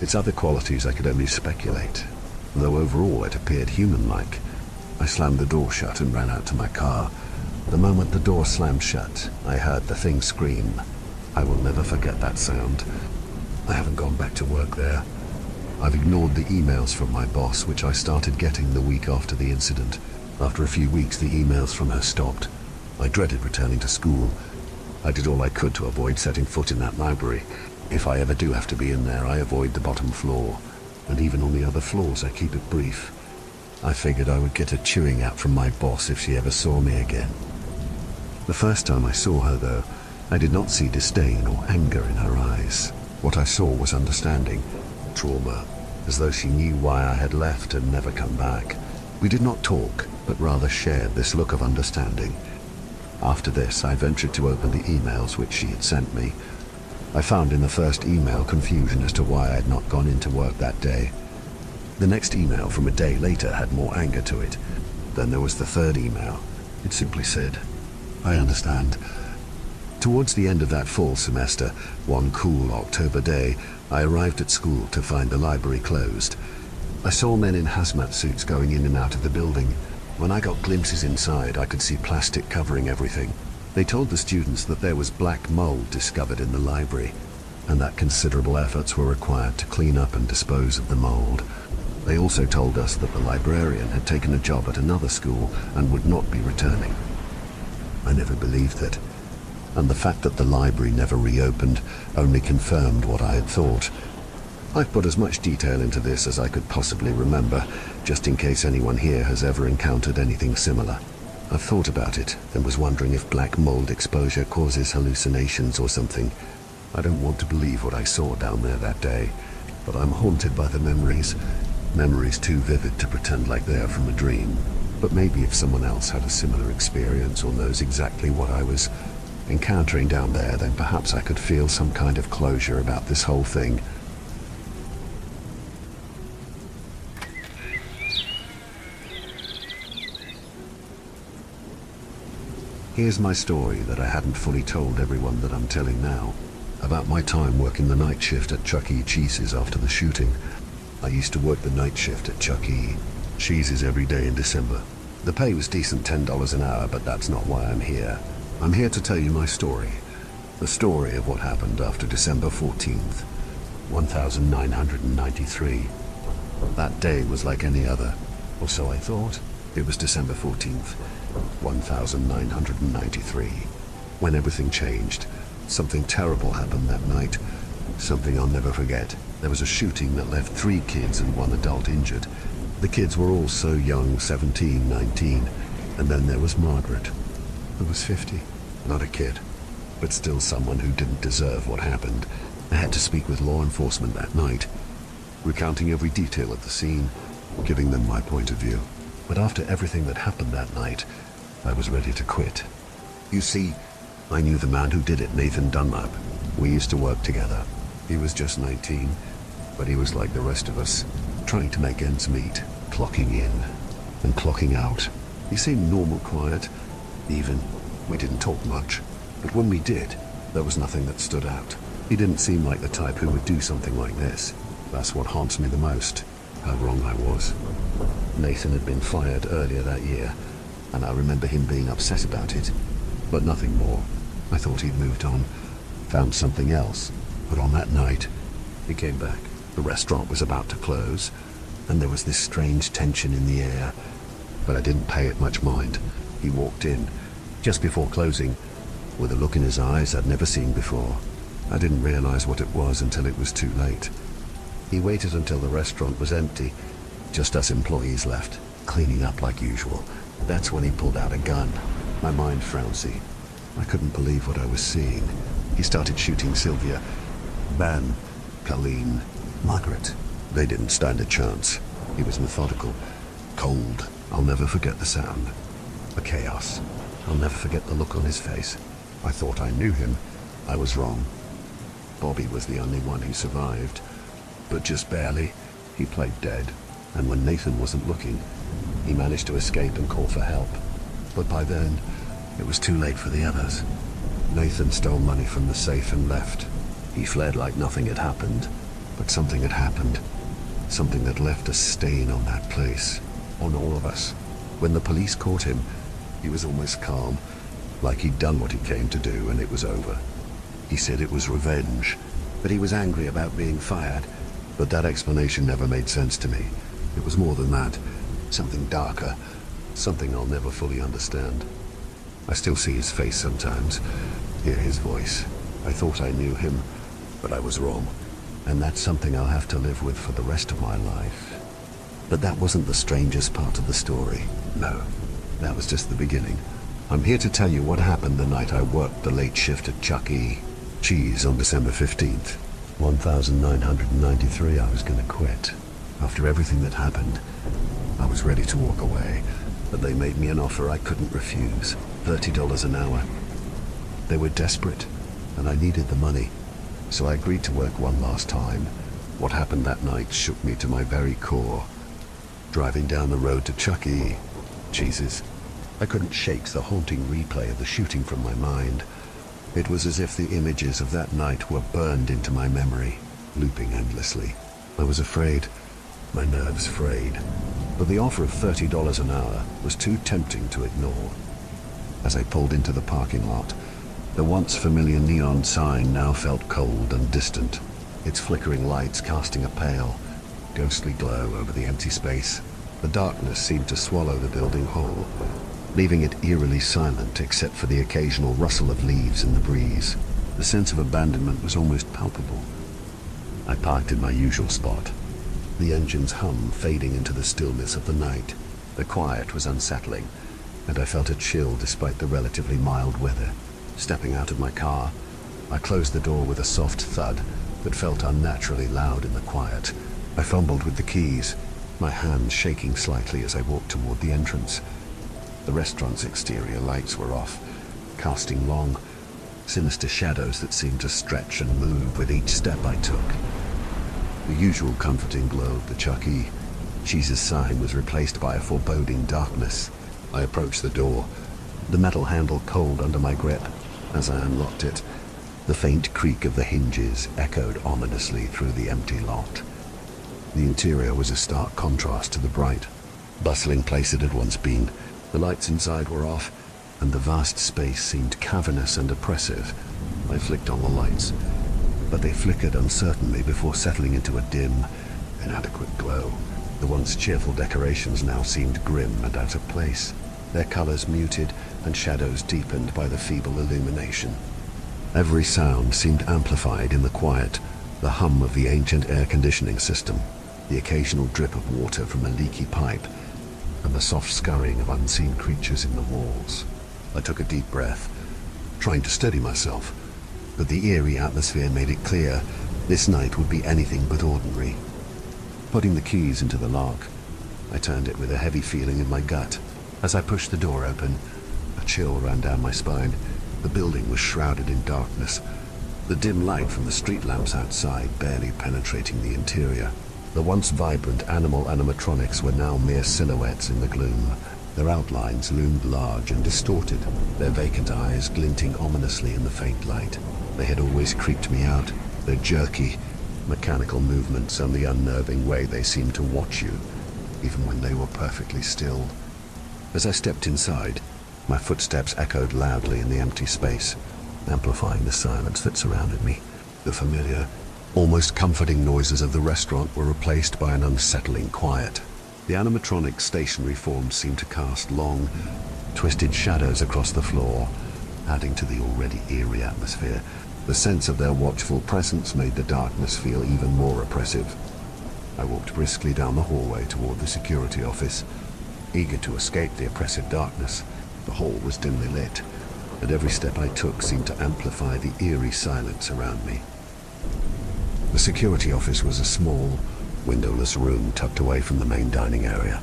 Its other qualities I could only speculate, though overall it appeared human-like. I slammed the door shut and ran out to my car. The moment the door slammed shut, I heard the thing scream. I will never forget that sound. I haven't gone back to work there. I've ignored the emails from my boss, which I started getting the week after the incident. After a few weeks, the emails from her stopped. I dreaded returning to school. I did all I could to avoid setting foot in that library. If I ever do have to be in there, I avoid the bottom floor. And even on the other floors, I keep it brief. I figured I would get a chewing out from my boss if she ever saw me again. The first time I saw her, though, I did not see disdain or anger in her eyes. What I saw was understanding, trauma, as though she knew why I had left and never come back. We did not talk, but rather shared this look of understanding. After this, I ventured to open the emails which she had sent me. I found in the first email confusion as to why I had not gone into work that day. The next email from a day later had more anger to it. Then there was the third email. It simply said, "I understand." Towards the end of that fall semester, one cool October day, I arrived at school to find the library closed. I saw men in hazmat suits going in and out of the building. When I got glimpses inside, I could see plastic covering everything. They told the students that there was black mold discovered in the library, and that considerable efforts were required to clean up and dispose of the mold. They also told us that the librarian had taken a job at another school and would not be returning. I never believed it, and the fact that the library never reopened only confirmed what I had thought. I've put as much detail into this as I could possibly remember, just in case anyone here has ever encountered anything similar. I've thought about it and was wondering if black mold exposure causes hallucinations or something. I don't want to believe what I saw down there that day, but I'm haunted by the memories. Memories too vivid to pretend like they are from a dream. But maybe if someone else had a similar experience or knows exactly what I was encountering down there, then perhaps I could feel some kind of closure about this whole thing. Here's my story that I hadn't fully told everyone that I'm telling now, about my time working the night shift at Chuck E. Cheese's after the shooting. I used to work the night shift at Chuck E. Cheese's every day in December. The pay was decent, $10 an hour, but that's not why I'm here. I'm here to tell you my story. The story of what happened after December 14th, 1993. That day was like any other, or so I thought. It was December 14th, 1993, when everything changed. Something terrible happened that night, something I'll never forget. There was a shooting that left 3 kids and 1 adult injured. The kids were all so young, 17, 19, and then there was Margaret, who was 50. Not a kid, but still someone who didn't deserve what happened. I had to speak with law enforcement that night, recounting every detail of the scene, giving them my point of view. But after everything that happened that night, I was ready to quit. You see, I knew the man who did it, Nathan Dunlap. We used to work together. He was just 19, but he was like the rest of us, trying to make ends meet, clocking in and clocking out. He seemed normal, quiet, even. We didn't talk much, but when we did, there was nothing that stood out. He didn't seem like the type who would do something like this. That's what haunts me the most, how wrong I was. Nathan had been fired earlier that year, and I remember him being upset about it, but nothing more. I thought he'd moved on, found something else, but on that night, he came back. The restaurant was about to close, and there was this strange tension in the air, but I didn't pay it much mind. He walked in, just before closing, with a look in his eyes I'd never seen before. I didn't realize what it was until it was too late. He waited until the restaurant was empty, just us employees left, cleaning up like usual. That's when he pulled out a gun, my mind frownsy. I couldn't believe what I was seeing. He started shooting Sylvia, Ben, Colleen, Margaret. They didn't stand a chance. He was methodical, cold. I'll never forget the sound. The chaos. I'll never forget the look on his face. I thought I knew him. I was wrong. Bobby was the only one who survived, but just barely. He played dead, and when Nathan wasn't looking, he managed to escape and call for help. But by then, it was too late for the others. Nathan stole money from the safe and left. He fled like nothing had happened, but something had happened. Something that left a stain on that place, on all of us. When the police caught him, he was almost calm, like he'd done what he came to do and it was over. He said it was revenge, but he was angry about being fired. But that explanation never made sense to me. It was more than that, something darker, something I'll never fully understand. I still see his face sometimes, hear his voice. I thought I knew him, but I was wrong. And that's something I'll have to live with for the rest of my life. But that wasn't the strangest part of the story. No, that was just the beginning. I'm here to tell you what happened the night I worked the late shift at Chuck E. Cheese on December 15th. 1993, I was going to quit. After everything that happened, I was ready to walk away, but they made me an offer I couldn't refuse. $30 an hour. They were desperate, and I needed the money, so I agreed to work one last time. What happened that night shook me to my very core. Driving down the road to Chuck E., Jesus. I couldn't shake the haunting replay of the shooting from my mind. It was as if the images of that night were burned into my memory, looping endlessly. I was afraid, my nerves frayed, but the offer of $30 an hour was too tempting to ignore. As I pulled into the parking lot, the once familiar neon sign now felt cold and distant, its flickering lights casting a pale, ghostly glow over the empty space. The darkness seemed to swallow the building whole, leaving it eerily silent except for the occasional rustle of leaves in the breeze. The sense of abandonment was almost palpable. I parked in my usual spot, the engine's hum fading into the stillness of the night. The quiet was unsettling, and I felt a chill despite the relatively mild weather. Stepping out of my car, I closed the door with a soft thud that felt unnaturally loud in the quiet. I fumbled with the keys, my hands shaking slightly as I walked toward the entrance. The restaurant's exterior lights were off, casting long, sinister shadows that seemed to stretch and move with each step I took. The usual comforting glow of the Chuck E. Cheese's sign was replaced by a foreboding darkness. I approached the door, the metal handle cold under my grip. As I unlocked it, the faint creak of the hinges echoed ominously through the empty lot. The interior was a stark contrast to the bright, bustling place it had once been. The lights inside were off, and the vast space seemed cavernous and oppressive. I flicked on the lights, but they flickered uncertainly before settling into a dim, inadequate glow. The once cheerful decorations now seemed grim and out of place, their colors muted and shadows deepened by the feeble illumination. Every sound seemed amplified in the quiet, the hum of the ancient air conditioning system, the occasional drip of water from a leaky pipe, and the soft scurrying of unseen creatures in the walls. I took a deep breath, trying to steady myself, but the eerie atmosphere made it clear this night would be anything but ordinary. Putting the keys into the lock, I turned it with a heavy feeling in my gut. As I pushed the door open, a chill ran down my spine. The building was shrouded in darkness, the dim light from the street lamps outside barely penetrating the interior. The once vibrant animal animatronics were now mere silhouettes in the gloom. Their outlines loomed large and distorted, their vacant eyes glinting ominously in the faint light. They had always creeped me out, their jerky, mechanical movements and the unnerving way they seemed to watch you, even when they were perfectly still. As I stepped inside, my footsteps echoed loudly in the empty space, amplifying the silence that surrounded me. The familiar, almost comforting noises of the restaurant were replaced by an unsettling quiet. The animatronic stationary forms seemed to cast long, twisted shadows across the floor, adding to the already eerie atmosphere. The sense of their watchful presence made the darkness feel even more oppressive. I walked briskly down the hallway toward the security office, eager to escape the oppressive darkness. The hall was dimly lit, and every step I took seemed to amplify the eerie silence around me. The security office was a small, windowless room tucked away from the main dining area.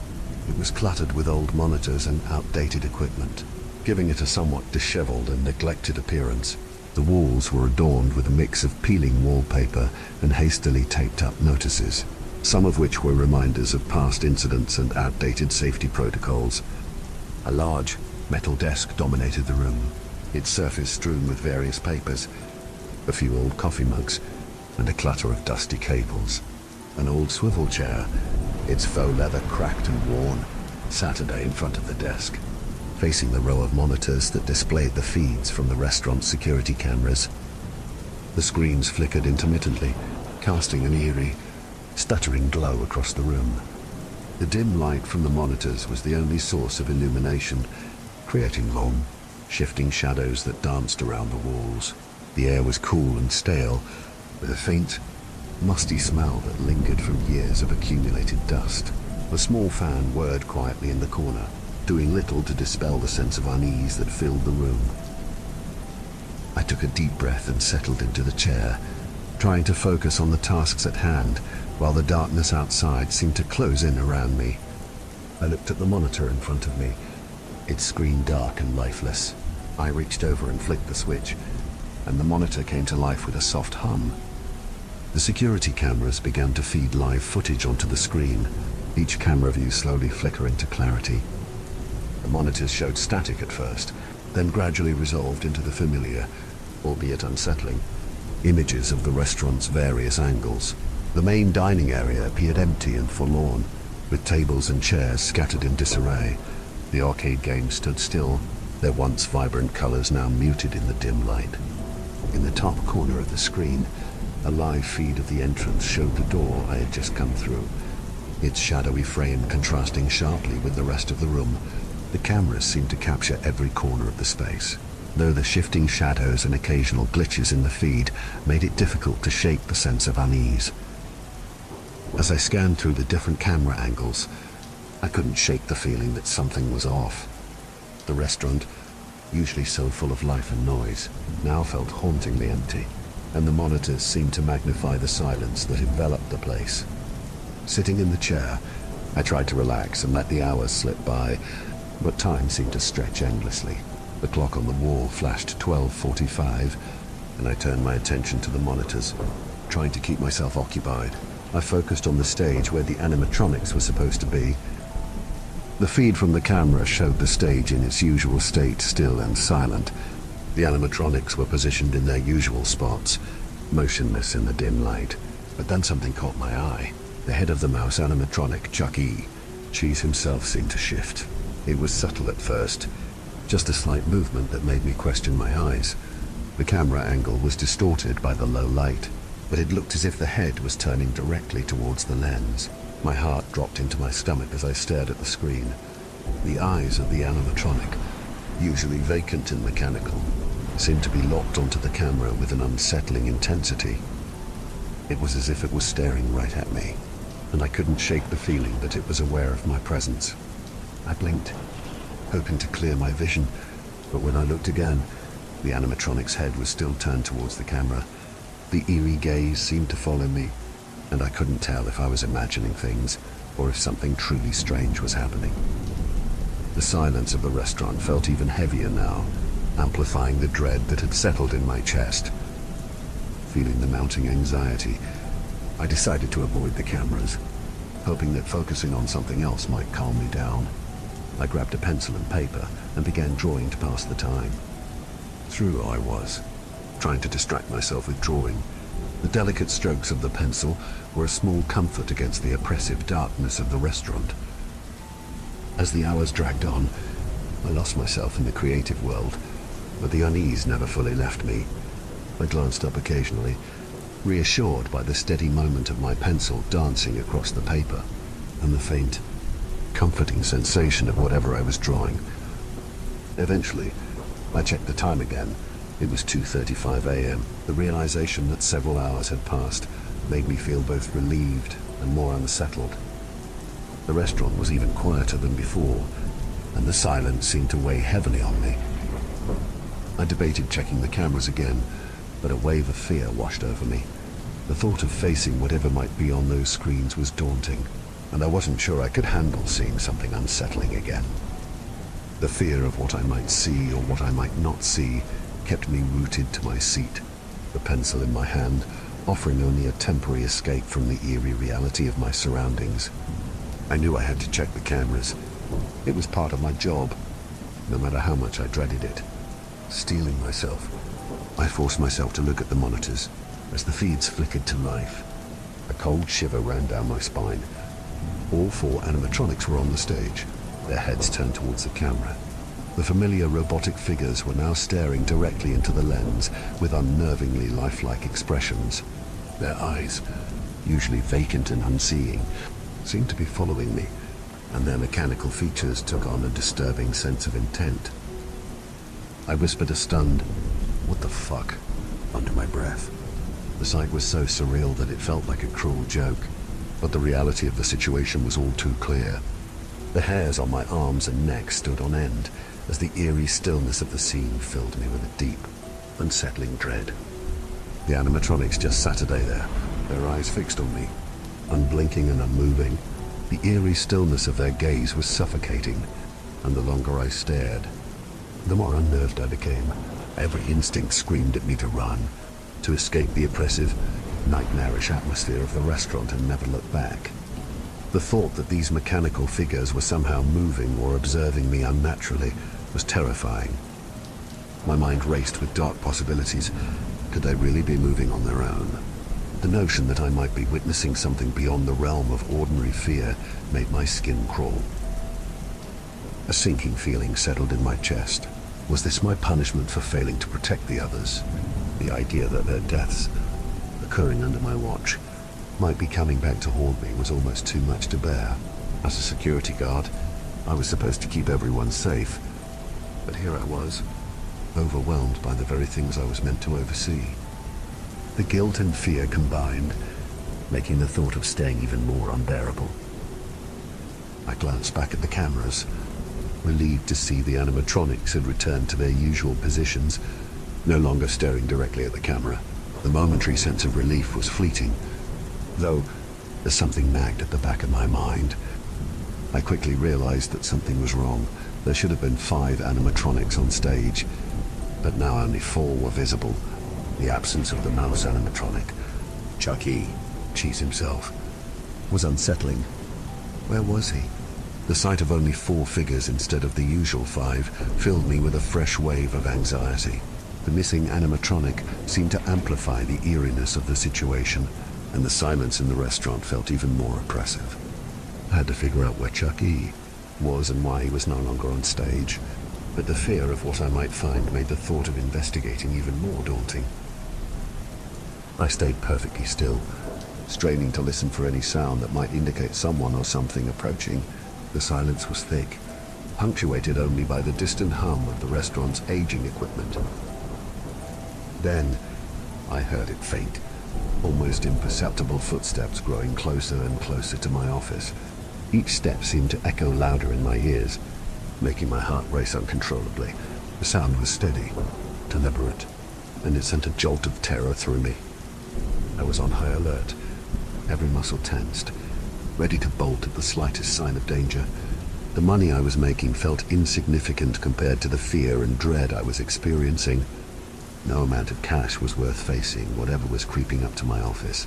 It was cluttered with old monitors and outdated equipment, giving it a somewhat disheveled and neglected appearance. The walls were adorned with a mix of peeling wallpaper and hastily taped up notices, some of which were reminders of past incidents and outdated safety protocols. A large metal desk dominated the room, its surface strewn with various papers, a few old coffee mugs, and a clutter of dusty cables. An old swivel chair, its faux leather cracked and worn, sat in front of the desk, facing the row of monitors that displayed the feeds from the restaurant's security cameras. The screens flickered intermittently, casting an eerie, stuttering glow across the room. The dim light from the monitors was the only source of illumination, creating long, shifting shadows that danced around the walls. The air was cool and stale, with a faint, musty smell that lingered from years of accumulated dust. A small fan whirred quietly in the corner, doing little to dispel the sense of unease that filled the room. I took a deep breath and settled into the chair, trying to focus on the tasks at hand, while the darkness outside seemed to close in around me. I looked at the monitor in front of me, its screen dark and lifeless. I reached over and flicked the switch, and the monitor came to life with a soft hum. The security cameras began to feed live footage onto the screen, each camera view slowly flickering to clarity. The monitors showed static at first, then gradually resolved into the familiar, albeit unsettling, images of the restaurant's various angles. The main dining area appeared empty and forlorn, with tables and chairs scattered in disarray. The arcade games stood still, their once vibrant colors now muted in the dim light. In the top corner of the screen, a live feed of the entrance showed the door I had just come through, its shadowy frame contrasting sharply with the rest of the room. The cameras seemed to capture every corner of the space, though the shifting shadows and occasional glitches in the feed made it difficult to shake the sense of unease. As I scanned through the different camera angles, I couldn't shake the feeling that something was off. The restaurant, usually so full of life and noise, now felt hauntingly empty, and the monitors seemed to magnify the silence that enveloped the place. Sitting in the chair, I tried to relax and let the hours slip by, but time seemed to stretch endlessly. The clock on the wall flashed 12:45, and I turned my attention to the monitors, trying to keep myself occupied. I focused on the stage where the animatronics were supposed to be. The feed from the camera showed the stage in its usual state, still and silent. The animatronics were positioned in their usual spots, motionless in the dim light. But then something caught my eye. The head of the mouse animatronic, Chuck E. Cheese himself seemed to shift. It was subtle at first, just a slight movement that made me question my eyes. The camera angle was distorted by the low light, but it looked as if the head was turning directly towards the lens. My heart dropped into my stomach as I stared at the screen. The eyes of the animatronic, usually vacant and mechanical, seemed to be locked onto the camera with an unsettling intensity. It was as if it was staring right at me, and I couldn't shake the feeling that it was aware of my presence. I blinked, hoping to clear my vision, but when I looked again, the animatronic's head was still turned towards the camera. The eerie gaze seemed to follow me, and I couldn't tell if I was imagining things or if something truly strange was happening. The silence of the restaurant felt even heavier now, amplifying the dread that had settled in my chest. Feeling the mounting anxiety, I decided to avoid the cameras, hoping that focusing on something else might calm me down. I grabbed a pencil and paper and began drawing to pass the time. Through I was, trying to distract myself with drawing. The delicate strokes of the pencil were a small comfort against the oppressive darkness of the restaurant. As the hours dragged on, I lost myself in the creative world, but the unease never fully left me. I glanced up occasionally, reassured by the steady movement of my pencil dancing across the paper, and the faint, comforting sensation of whatever I was drawing. Eventually, I checked the time again. It was 2:35 a.m. The realization that several hours had passed made me feel both relieved and more unsettled. The restaurant was even quieter than before, and the silence seemed to weigh heavily on me. I debated checking the cameras again, but a wave of fear washed over me. The thought of facing whatever might be on those screens was daunting, and I wasn't sure I could handle seeing something unsettling again. The fear of what I might see or what I might not see kept me rooted to my seat, the pencil in my hand offering only a temporary escape from the eerie reality of my surroundings. I knew I had to check the cameras. It was part of my job, no matter how much I dreaded it. Steeling myself, I forced myself to look at the monitors as the feeds flickered to life. A cold shiver ran down my spine. All four animatronics were on the stage, their heads turned towards the camera. The familiar robotic figures were now staring directly into the lens with unnervingly lifelike expressions. Their eyes, usually vacant and unseeing, seemed to be following me, and their mechanical features took on a disturbing sense of intent. I whispered a stunned, "What the fuck?" under my breath. The sight was so surreal that it felt like a cruel joke, but the reality of the situation was all too clear. The hairs on my arms and neck stood on end as the eerie stillness of the scene filled me with a deep, unsettling dread. The animatronics just sat there, their eyes fixed on me, unblinking and unmoving. The eerie stillness of their gaze was suffocating, and the longer I stared, the more unnerved I became. Every instinct screamed at me to run, to escape the oppressive, nightmarish atmosphere of the restaurant and never look back. The thought that these mechanical figures were somehow moving or observing me unnaturally was terrifying. My mind raced with dark possibilities. Could they really be moving on their own? The notion that I might be witnessing something beyond the realm of ordinary fear made my skin crawl. A sinking feeling settled in my chest. Was this my punishment for failing to protect the others? The idea that their deaths, occurring under my watch, might be coming back to haunt me was almost too much to bear. As a security guard, I was supposed to keep everyone safe. But here I was, overwhelmed by the very things I was meant to oversee. The guilt and fear combined, making the thought of staying even more unbearable. I glanced back at the cameras, relieved to see the animatronics had returned to their usual positions, no longer staring directly at the camera. The momentary sense of relief was fleeting, though as something nagged at the back of my mind. I quickly realized that something was wrong. There should have been 5 animatronics on stage, but now only 4 were visible. The absence of the mouse animatronic, Chucky, Cheese himself, was unsettling. Where was he? The sight of only 4 figures instead of the usual 5 filled me with a fresh wave of anxiety. The missing animatronic seemed to amplify the eeriness of the situation, and the silence in the restaurant felt even more oppressive. I had to figure out where Chucky was and why he was no longer on stage, but the fear of what I might find made the thought of investigating even more daunting. I stayed perfectly still, straining to listen for any sound that might indicate someone or something approaching. The silence was thick, punctuated only by the distant hum of the restaurant's aging equipment. Then I heard it faint, almost imperceptible footsteps growing closer and closer to my office. Each step seemed to echo louder in my ears, making my heart race uncontrollably. The sound was steady, deliberate, and it sent a jolt of terror through me. I was on high alert, every muscle tensed, ready to bolt at the slightest sign of danger. The money I was making felt insignificant compared to the fear and dread I was experiencing. No amount of cash was worth facing whatever was creeping up to my office.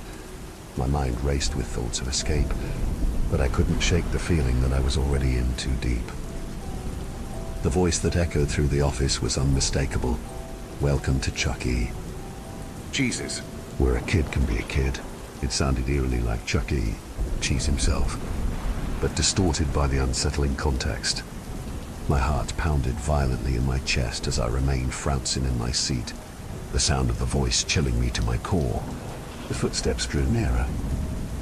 My mind raced with thoughts of escape, but I couldn't shake the feeling that I was already in too deep. The voice that echoed through the office was unmistakable. Welcome to Chucky. Jesus. Where a kid can be a kid. It sounded eerily like Chucky, Cheese himself, but distorted by the unsettling context. My heart pounded violently in my chest as I remained frouncing in my seat, the sound of the voice chilling me to my core. The footsteps drew nearer,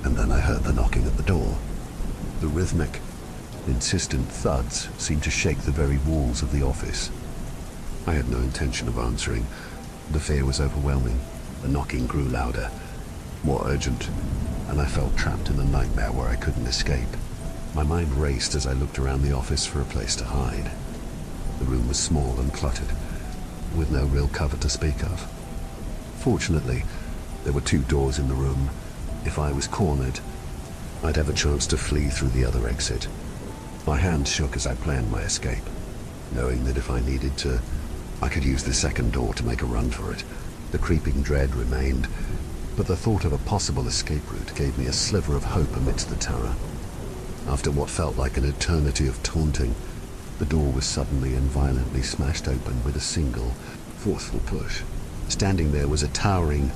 and then I heard the knocking at the door. The rhythmic, insistent thuds seemed to shake the very walls of the office. I had no intention of answering. The fear was overwhelming. The knocking grew louder, more urgent, and I felt trapped in a nightmare where I couldn't escape. My mind raced as I looked around the office for a place to hide. The room was small and cluttered, with no real cover to speak of. Fortunately, there were 2 doors in the room. If I was cornered, I'd have a chance to flee through the other exit. My hand shook as I planned my escape, knowing that if I needed to, I could use the second door to make a run for it. The creeping dread remained, but the thought of a possible escape route gave me a sliver of hope amidst the terror. After what felt like an eternity of taunting, the door was suddenly and violently smashed open with a single, forceful push. Standing there was a towering,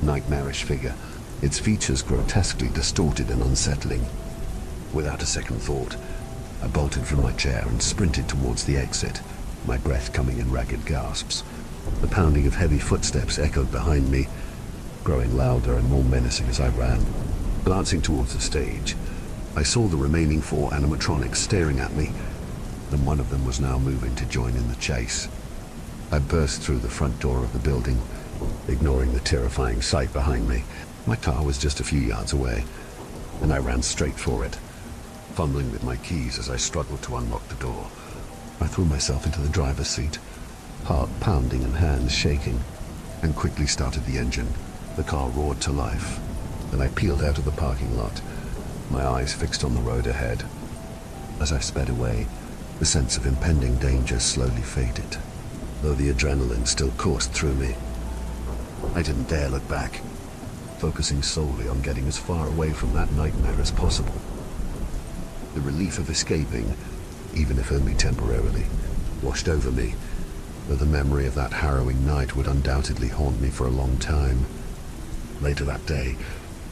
nightmarish figure, its features grotesquely distorted and unsettling. Without a second thought, I bolted from my chair and sprinted towards the exit, my breath coming in ragged gasps. The pounding of heavy footsteps echoed behind me, growing louder and more menacing as I ran. Glancing towards the stage, I saw the remaining 4 animatronics staring at me, and one of them was now moving to join in the chase. I burst through the front door of the building, ignoring the terrifying sight behind me. My car was just a few yards away, and I ran straight for it, fumbling with my keys as I struggled to unlock the door. I threw myself into the driver's seat, heart pounding and hands shaking, and quickly started the engine. The car roared to life, and I peeled out of the parking lot, my eyes fixed on the road ahead. As I sped away, the sense of impending danger slowly faded, though the adrenaline still coursed through me. I didn't dare look back, focusing solely on getting as far away from that nightmare as possible. The relief of escaping, even if only temporarily, washed over me, though the memory of that harrowing night would undoubtedly haunt me for a long time. Later that day,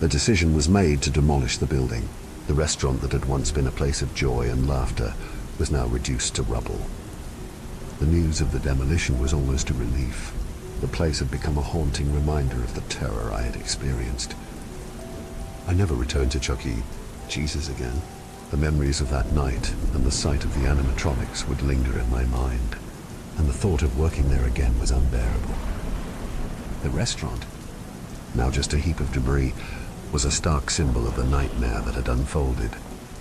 the decision was made to demolish the building. The restaurant that had once been a place of joy and laughter was now reduced to rubble. The news of the demolition was almost a relief. The place had become a haunting reminder of the terror I had experienced. I never returned to Chuck E. Cheese's again. The memories of that night and the sight of the animatronics would linger in my mind, and the thought of working there again was unbearable. The restaurant, now just a heap of debris, was a stark symbol of the nightmare that had unfolded,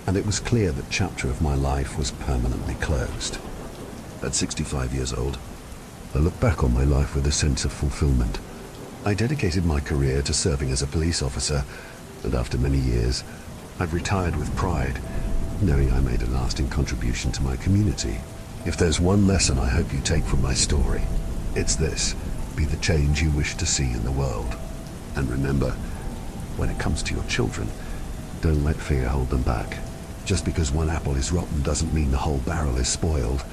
and it was clear that chapter of my life was permanently closed. At 65 years old, I look back on my life with a sense of fulfillment. I dedicated my career to serving as a police officer, and after many years, I've retired with pride, knowing I made a lasting contribution to my community. If there's one lesson I hope you take from my story, it's this: be the change you wish to see in the world. And remember, when it comes to your children, don't let fear hold them back. Just because one apple is rotten doesn't mean the whole barrel is spoiled.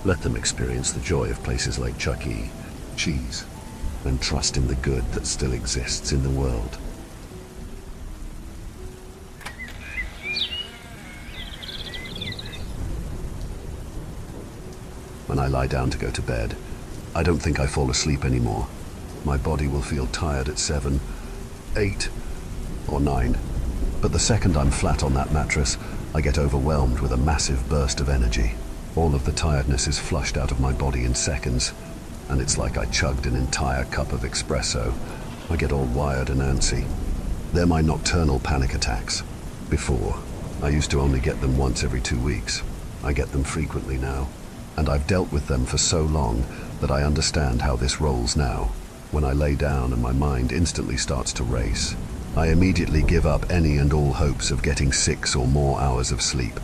Let them experience the joy of places like Chuck E. Cheese, and trust in the good that still exists in the world. When I lie down to go to bed, I don't think I fall asleep anymore. My body will feel tired at 7, 8, or 9. But the second I'm flat on that mattress, I get overwhelmed with a massive burst of energy. All of the tiredness is flushed out of my body in seconds, and it's like I chugged an entire cup of espresso. I get all wired and antsy. They're my nocturnal panic attacks. Before, I used to only get them once every 2 weeks. I get them frequently now, and I've dealt with them for so long that I understand how this rolls now. When I lay down and my mind instantly starts to race, I immediately give up any and all hopes of getting 6 or more hours of sleep.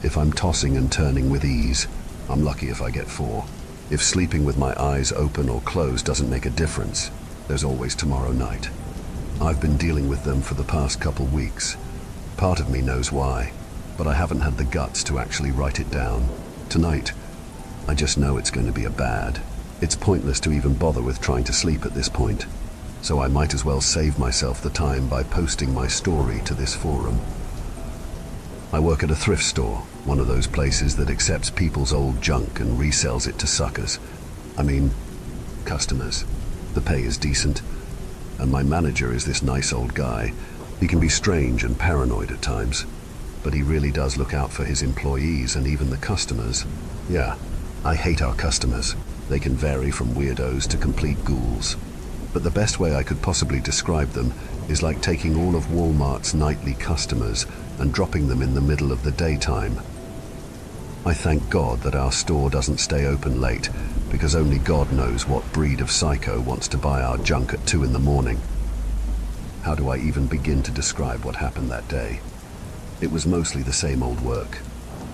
If I'm tossing and turning with ease, I'm lucky if I get 4. If sleeping with my eyes open or closed doesn't make a difference, there's always tomorrow night. I've been dealing with them for the past couple weeks. Part of me knows why, but I haven't had the guts to actually write it down. Tonight, I just know it's going to be a bad. It's pointless to even bother with trying to sleep at this point, so I might as well save myself the time by posting my story to this forum. I work at a thrift store, one of those places that accepts people's old junk and resells it to suckers. I mean, customers. The pay is decent, and my manager is this nice old guy. He can be strange and paranoid at times, but he really does look out for his employees and even the customers. Yeah, I hate our customers. They can vary from weirdos to complete ghouls. But the best way I could possibly describe them is like taking all of Walmart's nightly customers and dropping them in the middle of the daytime. I thank God that our store doesn't stay open late, because only God knows what breed of psycho wants to buy our junk at 2 in the morning. How do I even begin to describe what happened that day? It was mostly the same old work.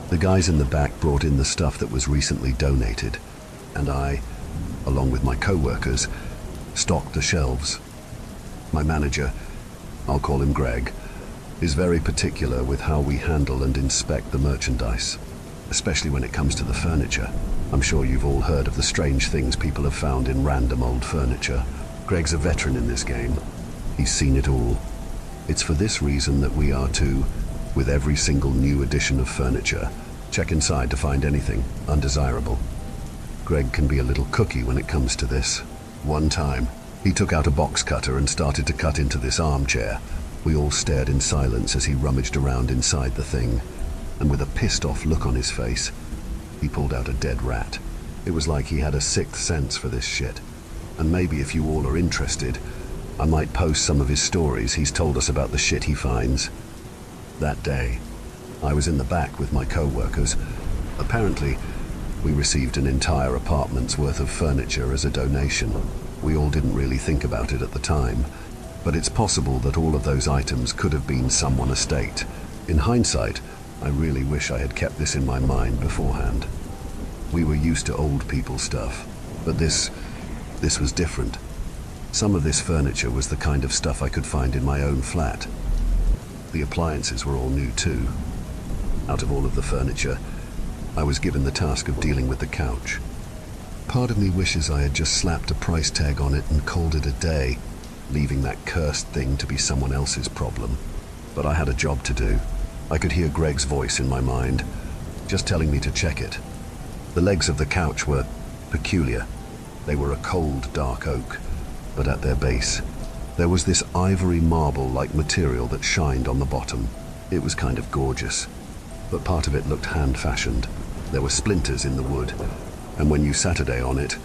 The guys in the back brought in the stuff that was recently donated, and I, along with my co-workers, stocked the shelves. My manager, I'll call him Greg, is very particular with how we handle and inspect the merchandise, especially when it comes to the furniture. I'm sure you've all heard of the strange things people have found in random old furniture. Greg's a veteran in this game. He's seen it all. It's for this reason that we are to, with every single new edition of furniture, check inside to find anything undesirable. Greg can be a little cookie when it comes to this. One time, he took out a box cutter and started to cut into this armchair. We all stared in silence as he rummaged around inside the thing, and with a pissed-off look on his face, he pulled out a dead rat. It was like he had a sixth sense for this shit. And maybe if you all are interested, I might post some of his stories he's told us about the shit he finds. That day, I was in the back with my co-workers. Apparently, we received an entire apartment's worth of furniture as a donation. We all didn't really think about it at the time, but it's possible that all of those items could have been someone's estate. In hindsight, I really wish I had kept this in my mind beforehand. We were used to old people stuff, but this was different. Some of this furniture was the kind of stuff I could find in my own flat. The appliances were all new too. Out of all of the furniture, I was given the task of dealing with the couch. Part of me wishes I had just slapped a price tag on it and called it a day, leaving that cursed thing to be someone else's problem. But I had a job to do. I could hear Greg's voice in my mind, just telling me to check it. The legs of the couch were peculiar. They were a cold, dark oak, but at their base, there was this ivory marble-like material that shined on the bottom. It was kind of gorgeous, but part of it looked hand-fashioned. There were splinters in the wood, and when you Saturday on it,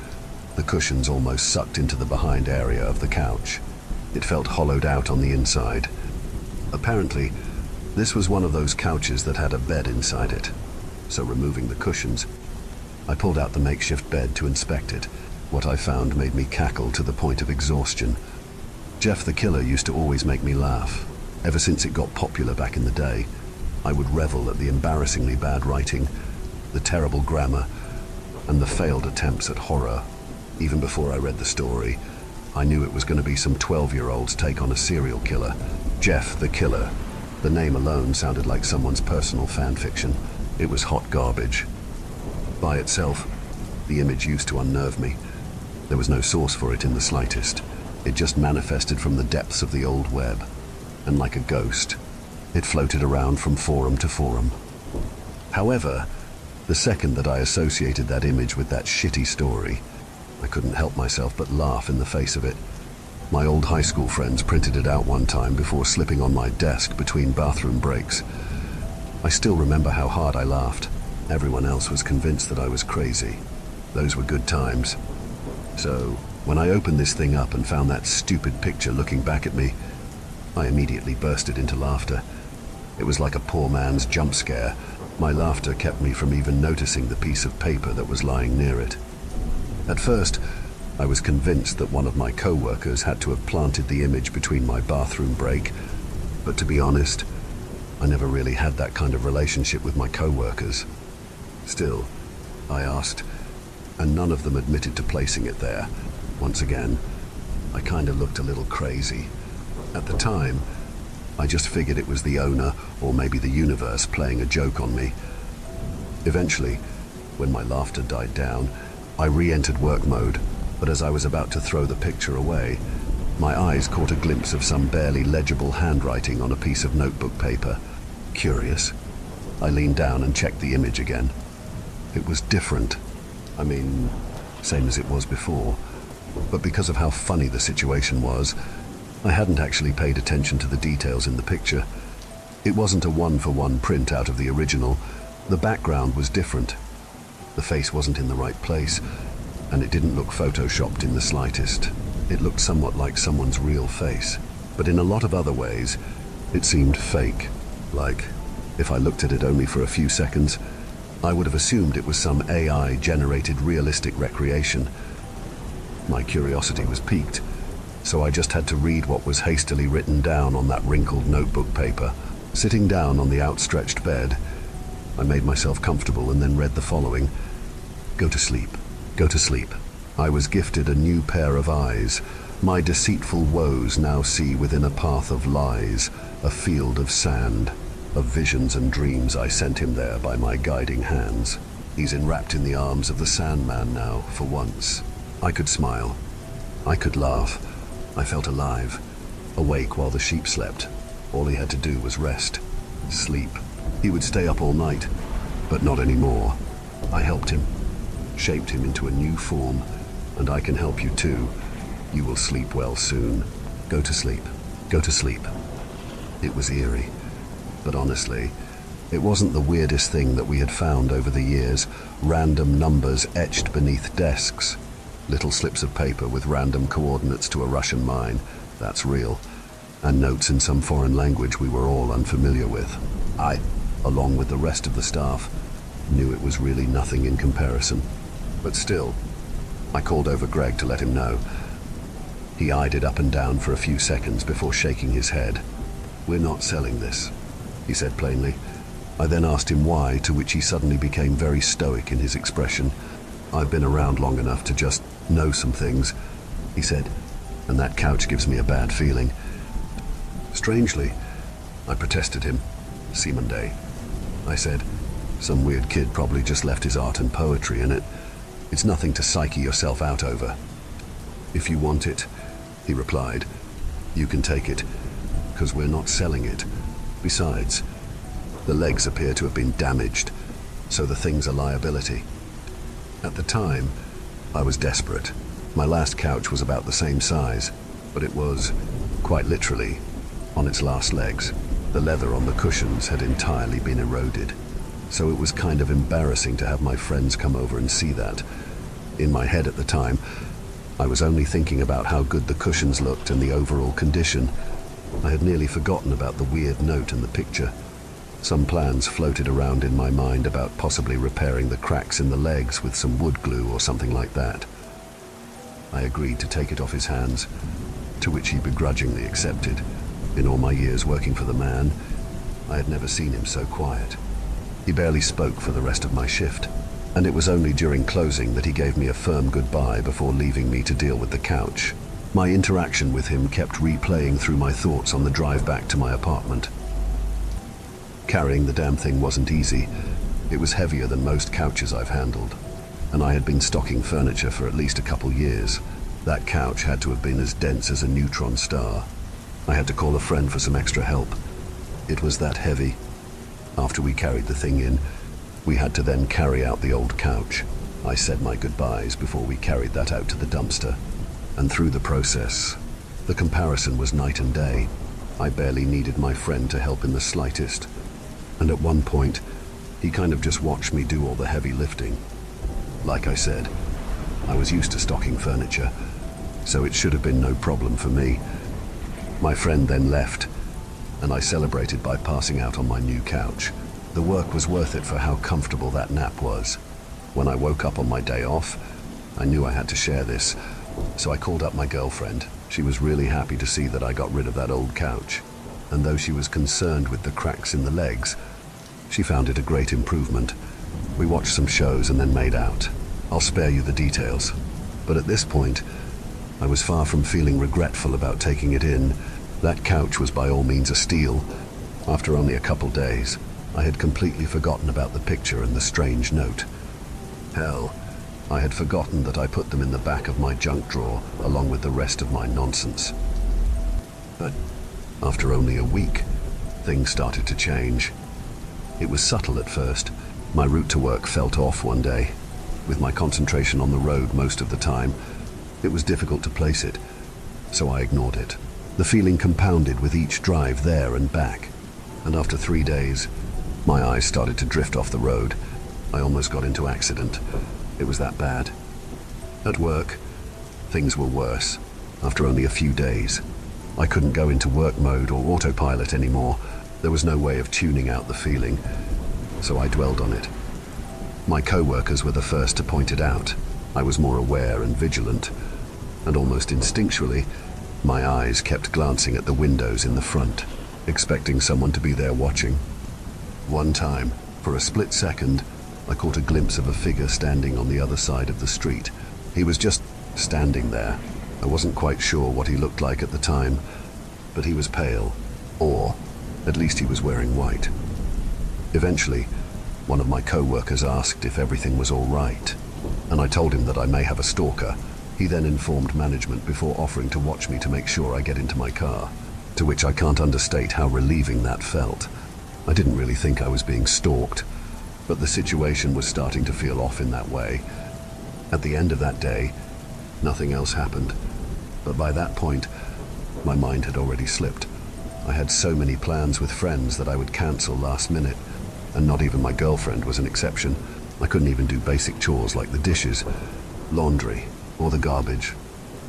the cushions almost sucked into the behind area of the couch. It felt hollowed out on the inside. Apparently, this was one of those couches that had a bed inside it. So removing the cushions, I pulled out the makeshift bed to inspect it. What I found made me cackle to the point of exhaustion. Jeff the Killer used to always make me laugh. Ever since it got popular back in the day, I would revel at the embarrassingly bad writing, the terrible grammar, and the failed attempts at horror. Even before I read the story, I knew it was going to be some 12-year-old's take on a serial killer. Jeff the Killer. The name alone sounded like someone's personal fan fiction. It was hot garbage. By itself, the image used to unnerve me. There was no source for it in the slightest. It just manifested from the depths of the old web. And like a ghost, it floated around from forum to forum. However, the second that I associated that image with that shitty story, I couldn't help myself but laugh in the face of it. My old high school friends printed it out one time before slipping on my desk between bathroom breaks. I still remember how hard I laughed. Everyone else was convinced that I was crazy. Those were good times. So, when I opened this thing up and found that stupid picture looking back at me, I immediately bursted into laughter. It was like a poor man's jump scare. My laughter kept me from even noticing the piece of paper that was lying near it. At first, I was convinced that one of my co-workers had to have planted the image between my bathroom break, but to be honest, I never really had that kind of relationship with my co-workers. Still, I asked, and none of them admitted to placing it there. Once again, I kinda looked a little crazy. At the time, I just figured it was the owner, or maybe the universe, playing a joke on me. Eventually, when my laughter died down, I re-entered work mode, but as I was about to throw the picture away, my eyes caught a glimpse of some barely legible handwriting on a piece of notebook paper. Curious, I leaned down and checked the image again. It was different. I mean, same as it was before. But because of how funny the situation was, I hadn't actually paid attention to the details in the picture. It wasn't a one-for-one print out of the original. The background was different. The face wasn't in the right place, and it didn't look photoshopped in the slightest. It looked somewhat like someone's real face. But in a lot of other ways, it seemed fake. Like, if I looked at it only for a few seconds, I would have assumed it was some AI-generated realistic recreation. My curiosity was piqued, so I just had to read what was hastily written down on that wrinkled notebook paper. Sitting down on the outstretched bed, I made myself comfortable and then read the following. Go to sleep. Go to sleep. I was gifted a new pair of eyes. My deceitful woes now see within a path of lies, a field of sand. Of visions and dreams I sent him there by my guiding hands. He's enwrapped in the arms of the Sandman now, for once. I could smile. I could laugh. I felt alive. Awake while the sheep slept. All he had to do was rest. Sleep. He would stay up all night, but not anymore. I helped him, shaped him into a new form, and I can help you too. You will sleep well soon. Go to sleep. Go to sleep. It was eerie. But honestly, it wasn't the weirdest thing that we had found over the years. Random numbers etched beneath desks. Little slips of paper with random coordinates to a Russian mine. That's real. And notes in some foreign language we were all unfamiliar with. I, along with the rest of the staff, knew it was really nothing in comparison. But still, I called over Greg to let him know. He eyed it up and down for a few seconds before shaking his head. We're not selling this, he said plainly. I then asked him why, to which he suddenly became very stoic in his expression. I've been around long enough to just know some things, he said, and that couch gives me a bad feeling. Strangely, I protested him. Seaman Day. I said. Some weird kid probably just left his art and poetry in it. It's nothing to psyche yourself out over. If you want it, he replied, you can take it, because we're not selling it. Besides, the legs appear to have been damaged, so the thing's a liability. At the time, I was desperate. My last couch was about the same size, but it was, quite literally, on its last legs. The leather on the cushions had entirely been eroded, so it was kind of embarrassing to have my friends come over and see that. In my head at the time, I was only thinking about how good the cushions looked and the overall condition. I had nearly forgotten about the weird note in the picture. Some plans floated around in my mind about possibly repairing the cracks in the legs with some wood glue or something like that. I agreed to take it off his hands, to which he begrudgingly accepted. In all my years working for the man, I had never seen him so quiet. He barely spoke for the rest of my shift, and it was only during closing that he gave me a firm goodbye before leaving me to deal with the couch. My interaction with him kept replaying through my thoughts on the drive back to my apartment. Carrying the damn thing wasn't easy. It was heavier than most couches I've handled, and I had been stocking furniture for at least a couple years. That couch had to have been as dense as a neutron star. I had to call a friend for some extra help. It was that heavy. After we carried the thing in, we had to then carry out the old couch. I said my goodbyes before we carried that out to the dumpster. And through the process, the comparison was night and day. I barely needed my friend to help in the slightest. And at one point, he kind of just watched me do all the heavy lifting. Like I said, I was used to stocking furniture, so it should have been no problem for me. My friend then left, and I celebrated by passing out on my new couch. The work was worth it for how comfortable that nap was. When I woke up on my day off, I knew I had to share this, so I called up my girlfriend. She was really happy to see that I got rid of that old couch, and though she was concerned with the cracks in the legs, she found it a great improvement. We watched some shows and then made out. I'll spare you the details, but at this point, I was far from feeling regretful about taking it in. That couch was by all means a steal. After only a couple days, I had completely forgotten about the picture and the strange note. Hell, I had forgotten that I put them in the back of my junk drawer along with the rest of my nonsense. But after only a week, things started to change. It was subtle at first. My route to work felt off one day. With my concentration on the road most of the time, it was difficult to place it, so I ignored it. The feeling compounded with each drive there and back, and after 3 days, my eyes started to drift off the road. I almost got into accident. It was that bad. At work, things were worse. After only a few days, I couldn't go into work mode or autopilot anymore. There was no way of tuning out the feeling, so I dwelled on it. My co-workers were the first to point it out. I was more aware and vigilant, and almost instinctually, my eyes kept glancing at the windows in the front, expecting someone to be there watching. One time, for a split second, I caught a glimpse of a figure standing on the other side of the street. He was just standing there. I wasn't quite sure what he looked like at the time, but he was pale, or at least he was wearing white. Eventually, one of my co-workers asked if everything was all right, and I told him that I may have a stalker. He then informed management before offering to watch me to make sure I get into my car, to which I can't understate how relieving that felt. I didn't really think I was being stalked, but the situation was starting to feel off in that way. At the end of that day, nothing else happened, but by that point, my mind had already slipped. I had so many plans with friends that I would cancel last minute, and not even my girlfriend was an exception. I couldn't even do basic chores like the dishes, laundry, or the garbage.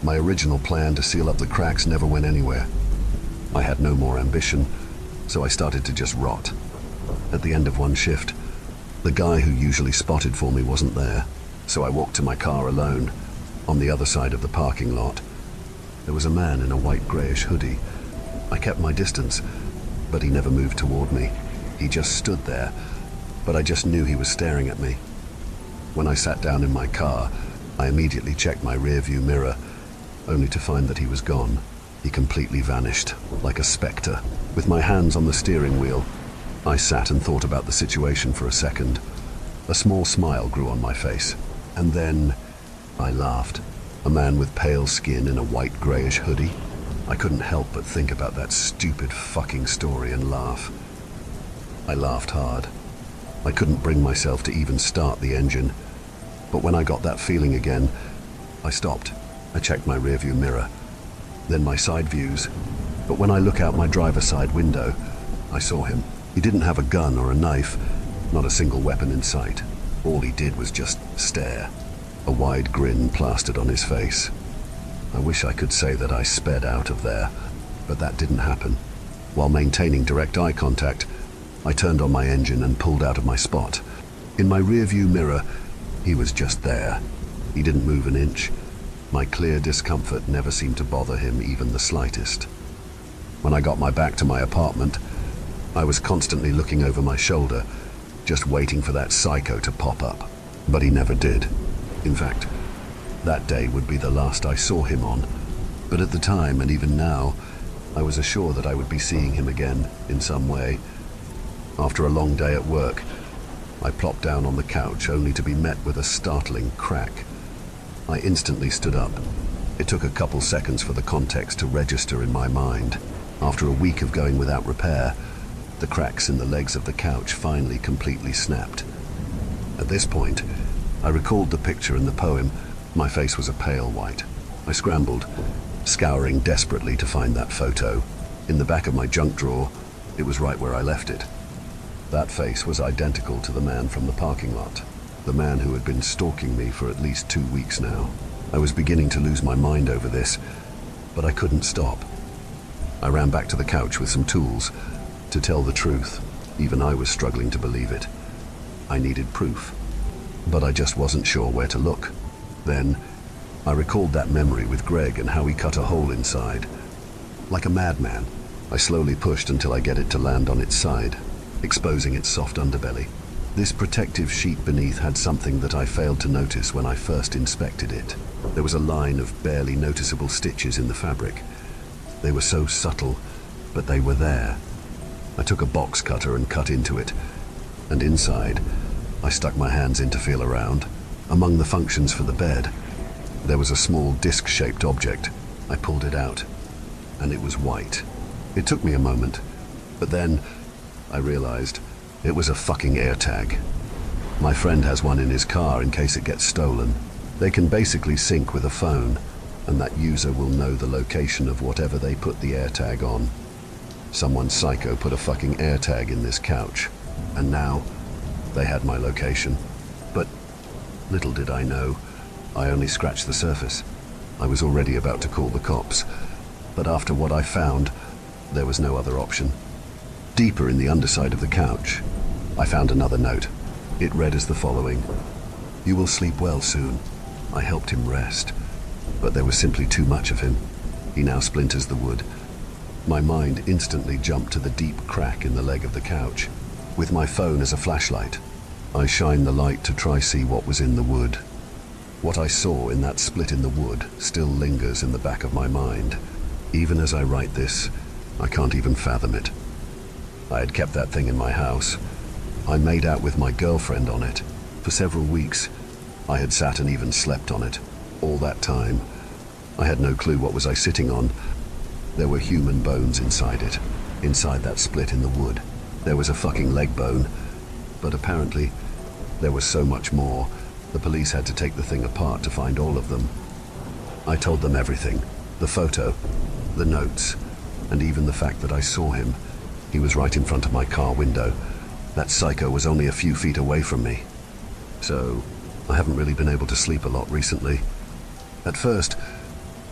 My original plan to seal up the cracks never went anywhere. I had no more ambition, so I started to just rot. At the end of one shift, the guy who usually spotted for me wasn't there, so I walked to my car alone. On the other side of the parking lot, there was a man in a white greyish hoodie. I kept my distance, but he never moved toward me. He just stood there, but I just knew he was staring at me. When I sat down in my car, I immediately checked my rearview mirror, only to find that he was gone. He completely vanished, like a spectre. With my hands on the steering wheel, I sat and thought about the situation for a second. A small smile grew on my face, and then I laughed. A man with pale skin in a white greyish hoodie. I couldn't help but think about that stupid fucking story and laugh. I laughed hard. I couldn't bring myself to even start the engine. But when I got that feeling again, I stopped. I checked my rearview mirror, then my side views. But when I look out my driver's side window, I saw him. He didn't have a gun or a knife, not a single weapon in sight. All he did was just stare, a wide grin plastered on his face. I wish I could say that I sped out of there, but that didn't happen. While maintaining direct eye contact, I turned on my engine and pulled out of my spot. In my rearview mirror, he was just there. He didn't move an inch. My clear discomfort never seemed to bother him even the slightest. When I got my back to my apartment, I was constantly looking over my shoulder, just waiting for that psycho to pop up. But he never did. In fact, that day would be the last I saw him on. But at the time, and even now, I was assured that I would be seeing him again in some way. After a long day at work, I plopped down on the couch only to be met with a startling crack. I instantly stood up. It took a couple seconds for the context to register in my mind. After a week of going without repair, the cracks in the legs of the couch finally completely snapped. At this point, I recalled the picture in the poem. My face was a pale white. I scrambled, scouring desperately to find that photo. In the back of my junk drawer, it was right where I left it. That face was identical to the man from the parking lot, the man who had been stalking me for at least 2 weeks now. I was beginning to lose my mind over this, but I couldn't stop. I ran back to the couch with some tools. To tell the truth, even I was struggling to believe it. I needed proof, but I just wasn't sure where to look. Then, I recalled that memory with Greg and how he cut a hole inside. Like a madman, I slowly pushed until I get it to land on its side, exposing its soft underbelly. This protective sheet beneath had something that I failed to notice when I first inspected it. There was a line of barely noticeable stitches in the fabric. They were so subtle, but they were there. I took a box cutter and cut into it, and inside, I stuck my hands in to feel around. Among the functions for the bed, there was a small disc-shaped object. I pulled it out, and it was white. It took me a moment, but then I realized it was a fucking AirTag. My friend has one in his car in case it gets stolen. They can basically sync with a phone, and that user will know the location of whatever they put the AirTag on. Someone psycho put a fucking AirTag in this couch, and now they had my location. But little did I know, I only scratched the surface. I was already about to call the cops, but after what I found, there was no other option. Deeper in the underside of the couch, I found another note. It read as the following: "You will sleep well soon. I helped him rest, but there was simply too much of him. He now splinters the wood." My mind instantly jumped to the deep crack in the leg of the couch. With my phone as a flashlight, I shined the light to try see what was in the wood. What I saw in that split in the wood still lingers in the back of my mind. Even as I write this, I can't even fathom it. I had kept that thing in my house. I made out with my girlfriend on it. For several weeks, I had sat and even slept on it. All that time, I had no clue what was I sitting on. There were human bones inside it, inside that split in the wood. There was a fucking leg bone, but apparently there was so much more. The police had to take the thing apart to find all of them. I told them everything. The photo, the notes, and even the fact that I saw him. He was right in front of my car window. That psycho was only a few feet away from me. So, I haven't really been able to sleep a lot recently. At first,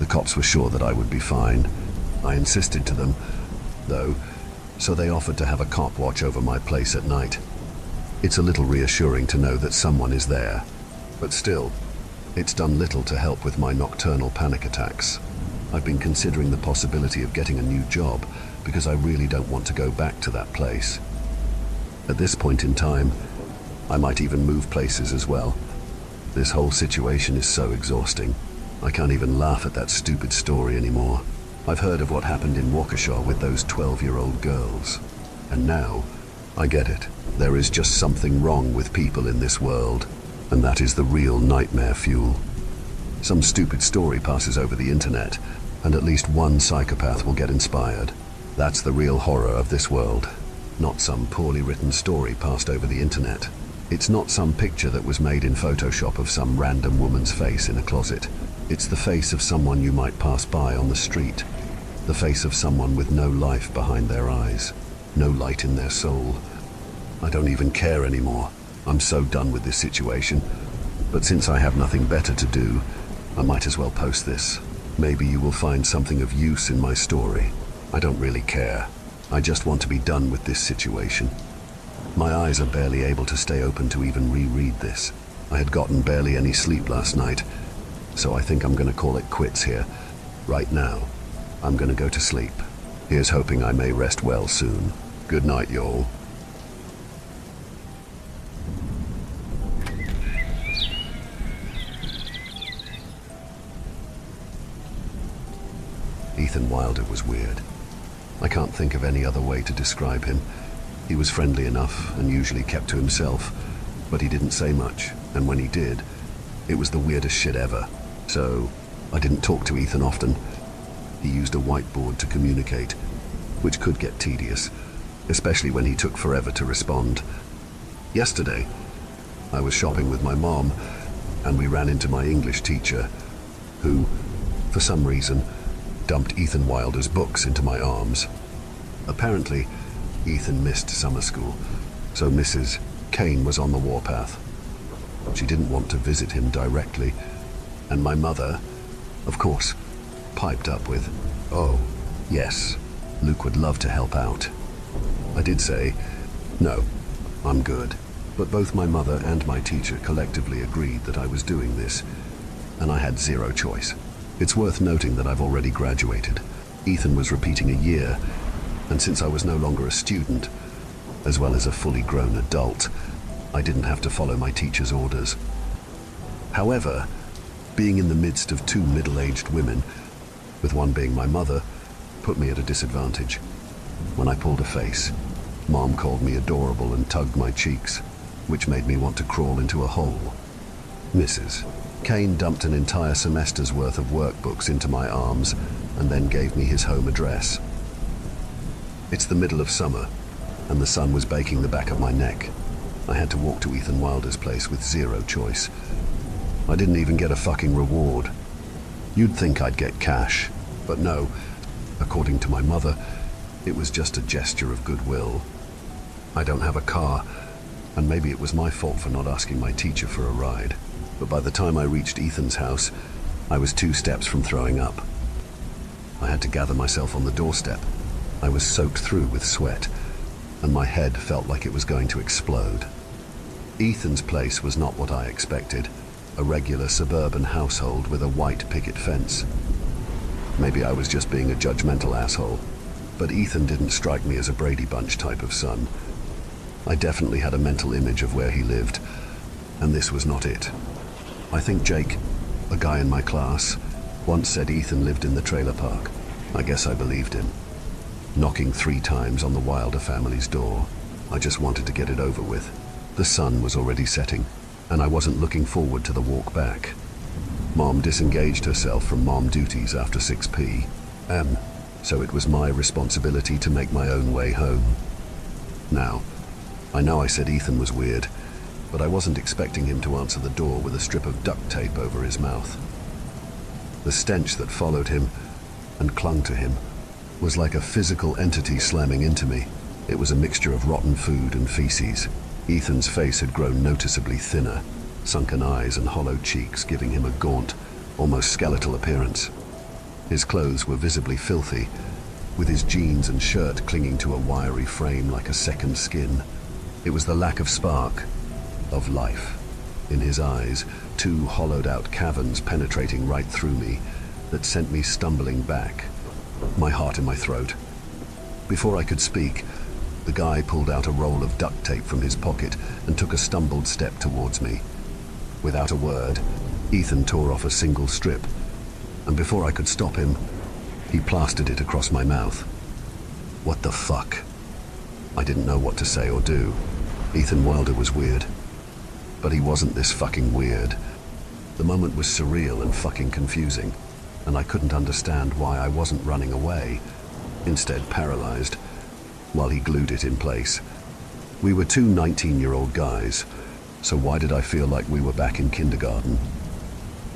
the cops were sure that I would be fine. I insisted to them, though, so they offered to have a cop watch over my place at night. It's a little reassuring to know that someone is there, but still, it's done little to help with my nocturnal panic attacks. I've been considering the possibility of getting a new job because I really don't want to go back to that place. At this point in time, I might even move places as well. This whole situation is so exhausting. I can't even laugh at that stupid story anymore. I've heard of what happened in Waukesha with those 12-year-old girls, and now I get it. There is just something wrong with people in this world, and that is the real nightmare fuel. Some stupid story passes over the internet, and at least one psychopath will get inspired. That's the real horror of this world. Not some poorly written story passed over the internet. It's not some picture that was made in Photoshop of some random woman's face in a closet. It's the face of someone you might pass by on the street. The face of someone with no life behind their eyes. No light in their soul. I don't even care anymore. I'm so done with this situation. But since I have nothing better to do, I might as well post this. Maybe you will find something of use in my story. I don't really care. I just want to be done with this situation. My eyes are barely able to stay open to even reread this. I had gotten barely any sleep last night, so I think I'm going to call it quits here. Right now, I'm going to go to sleep. Here's hoping I may rest well soon. Good night, y'all. Ethan Wilder was weird. I can't think of any other way to describe him. He was friendly enough and usually kept to himself, but he didn't say much, and when he did, it was the weirdest shit ever. So, I didn't talk to Ethan often. He used a whiteboard to communicate, which could get tedious, especially when he took forever to respond. Yesterday, I was shopping with my mom, and we ran into my English teacher, who, for some reason, dumped Ethan Wilder's books into my arms. Apparently, Ethan missed summer school, so Mrs. Kane was on the warpath. She didn't want to visit him directly, and my mother, of course, piped up with, "Oh, yes, Luke would love to help out." I did say, "No, I'm good." But both my mother and my teacher collectively agreed that I was doing this, and I had zero choice. It's worth noting that I've already graduated. Ethan was repeating a year, and since I was no longer a student, as well as a fully grown adult, I didn't have to follow my teacher's orders. However, being in the midst of two middle-aged women, with one being my mother, put me at a disadvantage. When I pulled a face, Mom called me adorable and tugged my cheeks, which made me want to crawl into a hole. Mrs. Kane dumped an entire semester's worth of workbooks into my arms and then gave me his home address. It's the middle of summer, and the sun was baking the back of my neck. I had to walk to Ethan Wilder's place with zero choice. I didn't even get a fucking reward. You'd think I'd get cash, but no. According to my mother, it was just a gesture of goodwill. I don't have a car, and maybe it was my fault for not asking my teacher for a ride. But by the time I reached Ethan's house, I was 2 steps from throwing up. I had to gather myself on the doorstep. I was soaked through with sweat, and my head felt like it was going to explode. Ethan's place was not what I expected, a regular suburban household with a white picket fence. Maybe I was just being a judgmental asshole, but Ethan didn't strike me as a Brady Bunch type of son. I definitely had a mental image of where he lived, and this was not it. I think Jake, a guy in my class, once said Ethan lived in the trailer park. I guess I believed him. Knocking 3 times on the Wilder family's door, I just wanted to get it over with. The sun was already setting, and I wasn't looking forward to the walk back. Mom disengaged herself from mom duties after 6 p.m., so it was my responsibility to make my own way home. Now, I know I said Ethan was weird, but I wasn't expecting him to answer the door with a strip of duct tape over his mouth. The stench that followed him and clung to him was like a physical entity slamming into me. It was a mixture of rotten food and feces. Ethan's face had grown noticeably thinner, sunken eyes and hollow cheeks giving him a gaunt, almost skeletal appearance. His clothes were visibly filthy, with his jeans and shirt clinging to a wiry frame like a second skin. It was the lack of spark, of life, in his eyes, 2 hollowed-out caverns penetrating right through me, that sent me stumbling back, my heart in my throat. Before I could speak, the guy pulled out a roll of duct tape from his pocket and took a stumbled step towards me. Without a word, Ethan tore off a single strip, and before I could stop him, he plastered it across my mouth. What the fuck? I didn't know what to say or do. Ethan Wilder was weird. But he wasn't this fucking weird. The moment was surreal and fucking confusing, and I couldn't understand why I wasn't running away, instead paralyzed, while he glued it in place. We were two 19-year-old guys, so why did I feel like we were back in kindergarten?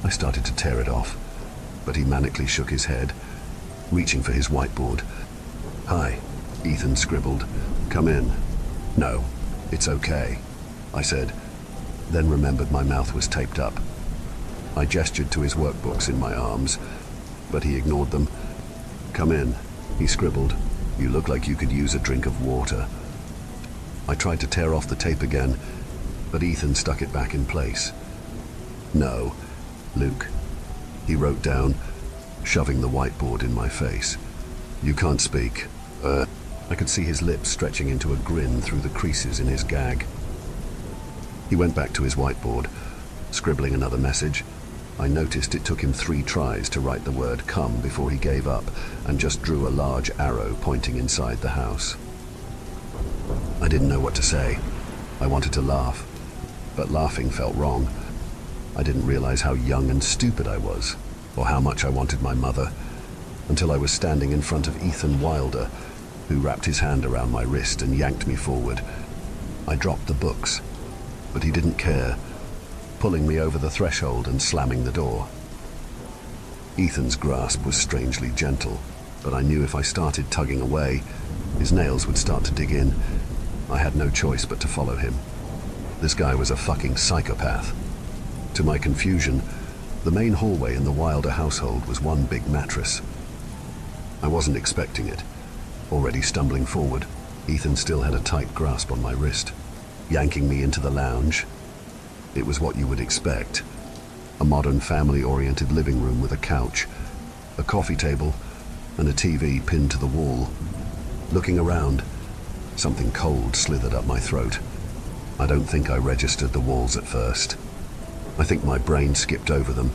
I started to tear it off, but he manically shook his head, reaching for his whiteboard. "Hi," Ethan scribbled. "Come in." "No, it's okay," I said, then remembered my mouth was taped up. I gestured to his workbooks in my arms, but he ignored them. "Come in," he scribbled. "You look like you could use a drink of water." I tried to tear off the tape again, but Ethan stuck it back in place. "No, Luke," he wrote down, shoving the whiteboard in my face. "You can't speak." I could see his lips stretching into a grin through the creases in his gag. He went back to his whiteboard, scribbling another message. I noticed it took him 3 tries to write the word "come" before he gave up and just drew a large arrow pointing inside the house. I didn't know what to say. I wanted to laugh, but laughing felt wrong. I didn't realize how young and stupid I was, or how much I wanted my mother, until I was standing in front of Ethan Wilder, who wrapped his hand around my wrist and yanked me forward. I dropped the books, but he didn't care, pulling me over the threshold and slamming the door. Ethan's grasp was strangely gentle, but I knew if I started tugging away, his nails would start to dig in. I had no choice but to follow him. This guy was a fucking psychopath. To my confusion, the main hallway in the Wilder household was one big mattress. I wasn't expecting it. Already stumbling forward, Ethan still had a tight grasp on my wrist, yanking me into the lounge. It was what you would expect. A modern family-oriented living room with a couch, a coffee table, and a TV pinned to the wall. Looking around, something cold slithered up my throat. I don't think I registered the walls at first. I think my brain skipped over them,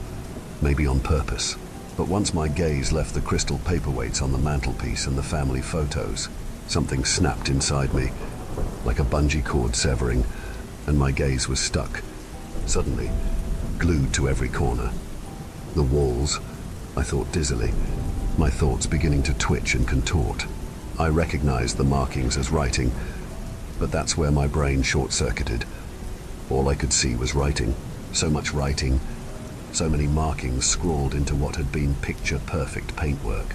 maybe on purpose. But once my gaze left the crystal paperweights on the mantelpiece and the family photos, something snapped inside me, like a bungee cord severing, and my gaze was stuck, suddenly, glued to every corner. The walls, I thought dizzily, my thoughts beginning to twitch and contort. I recognized the markings as writing, but that's where my brain short-circuited. All I could see was writing. So much writing, so many markings scrawled into what had been picture-perfect paintwork.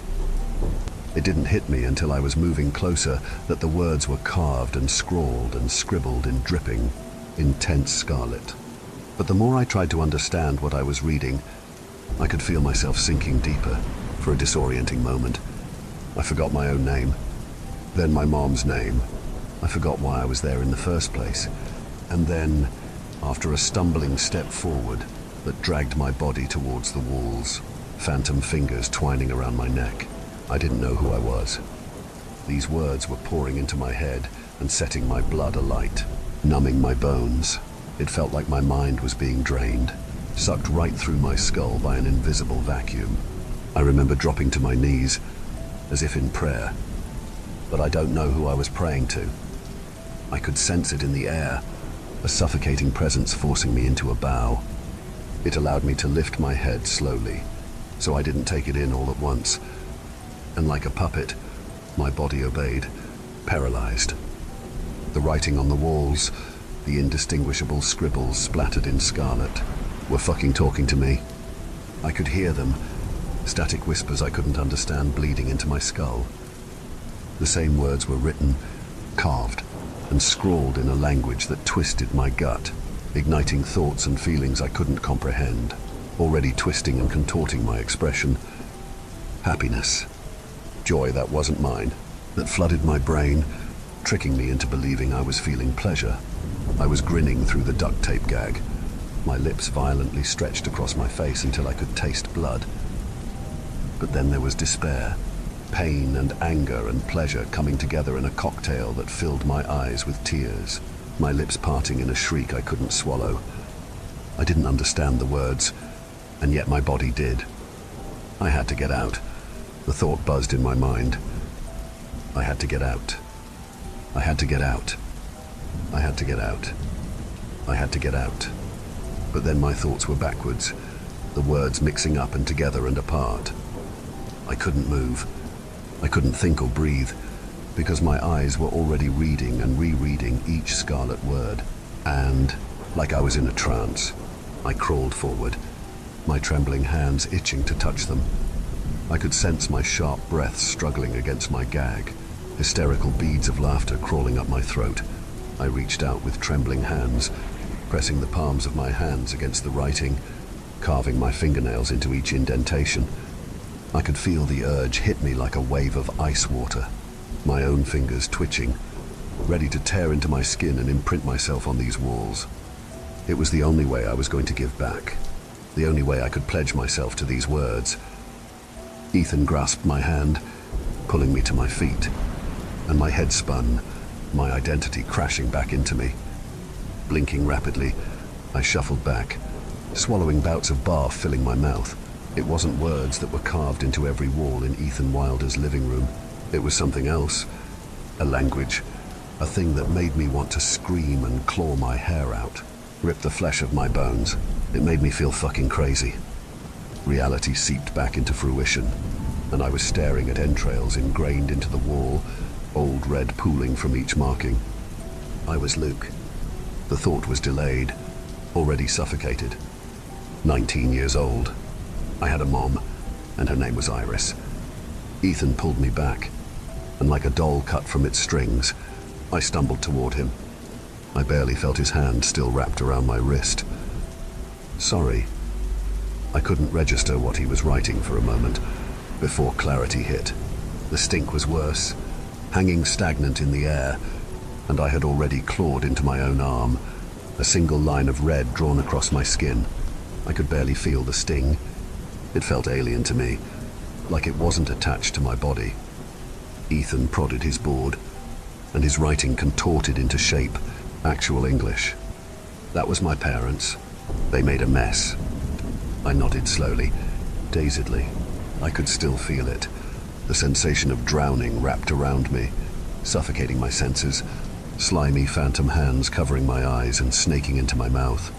It didn't hit me until I was moving closer that the words were carved and scrawled and scribbled in dripping, intense scarlet. But the more I tried to understand what I was reading, I could feel myself sinking deeper. For a disorienting moment, I forgot my own name, then my mom's name. I forgot why I was there in the first place. And then, after a stumbling step forward that dragged my body towards the walls, phantom fingers twining around my neck, I didn't know who I was. These words were pouring into my head and setting my blood alight, numbing my bones. It felt like my mind was being drained, sucked right through my skull by an invisible vacuum. I remember dropping to my knees, as if in prayer, but I don't know who I was praying to. I could sense it in the air, a suffocating presence forcing me into a bow. It allowed me to lift my head slowly, so I didn't take it in all at once. And like a puppet, my body obeyed, paralyzed. The writing on the walls, the indistinguishable scribbles splattered in scarlet, were fucking talking to me. I could hear them, static whispers I couldn't understand bleeding into my skull. The same words were written, carved, and scrawled in a language that twisted my gut, igniting thoughts and feelings I couldn't comprehend, already twisting and contorting my expression. Happiness, joy that wasn't mine, that flooded my brain, tricking me into believing I was feeling pleasure. I was grinning through the duct tape gag, my lips violently stretched across my face until I could taste blood. But then there was despair, pain and anger and pleasure coming together in a cocktail that filled my eyes with tears, my lips parting in a shriek I couldn't swallow. I didn't understand the words, and yet my body did. I had to get out. The thought buzzed in my mind. I had to get out. I had to get out. I had to get out. I had to get out. But then my thoughts were backwards, the words mixing up and together and apart. I couldn't move. I couldn't think or breathe, because my eyes were already reading and rereading each scarlet word. And, like I was in a trance, I crawled forward, my trembling hands itching to touch them. I could sense my sharp breath struggling against my gag, hysterical beads of laughter crawling up my throat. I reached out with trembling hands, pressing the palms of my hands against the writing, carving my fingernails into each indentation. I could feel the urge hit me like a wave of ice water, my own fingers twitching, ready to tear into my skin and imprint myself on these walls. It was the only way I was going to give back, the only way I could pledge myself to these words. Ethan grasped my hand, pulling me to my feet, and my head spun, my identity crashing back into me. Blinking rapidly, I shuffled back, swallowing bouts of barf filling my mouth. It wasn't words that were carved into every wall in Ethan Wilder's living room. It was something else, a language, a thing that made me want to scream and claw my hair out, rip the flesh of my bones. It made me feel fucking crazy. Reality seeped back into fruition, and I was staring at entrails ingrained into the wall, old red pooling from each marking. I was Luke. The thought was delayed, already suffocated. 19 years old. I had a mom, and her name was Iris. Ethan pulled me back, and like a doll cut from its strings, I stumbled toward him. I barely felt his hand still wrapped around my wrist. Sorry. I couldn't register what he was writing for a moment, before clarity hit. The stink was worse, hanging stagnant in the air, and I had already clawed into my own arm, a single line of red drawn across my skin. I could barely feel the sting. It felt alien to me, like it wasn't attached to my body. Ethan prodded his board, and his writing contorted into shape, actual English. That was my parents. They made a mess. I nodded slowly, dazedly. I could still feel it, the sensation of drowning wrapped around me, suffocating my senses, slimy phantom hands covering my eyes and snaking into my mouth.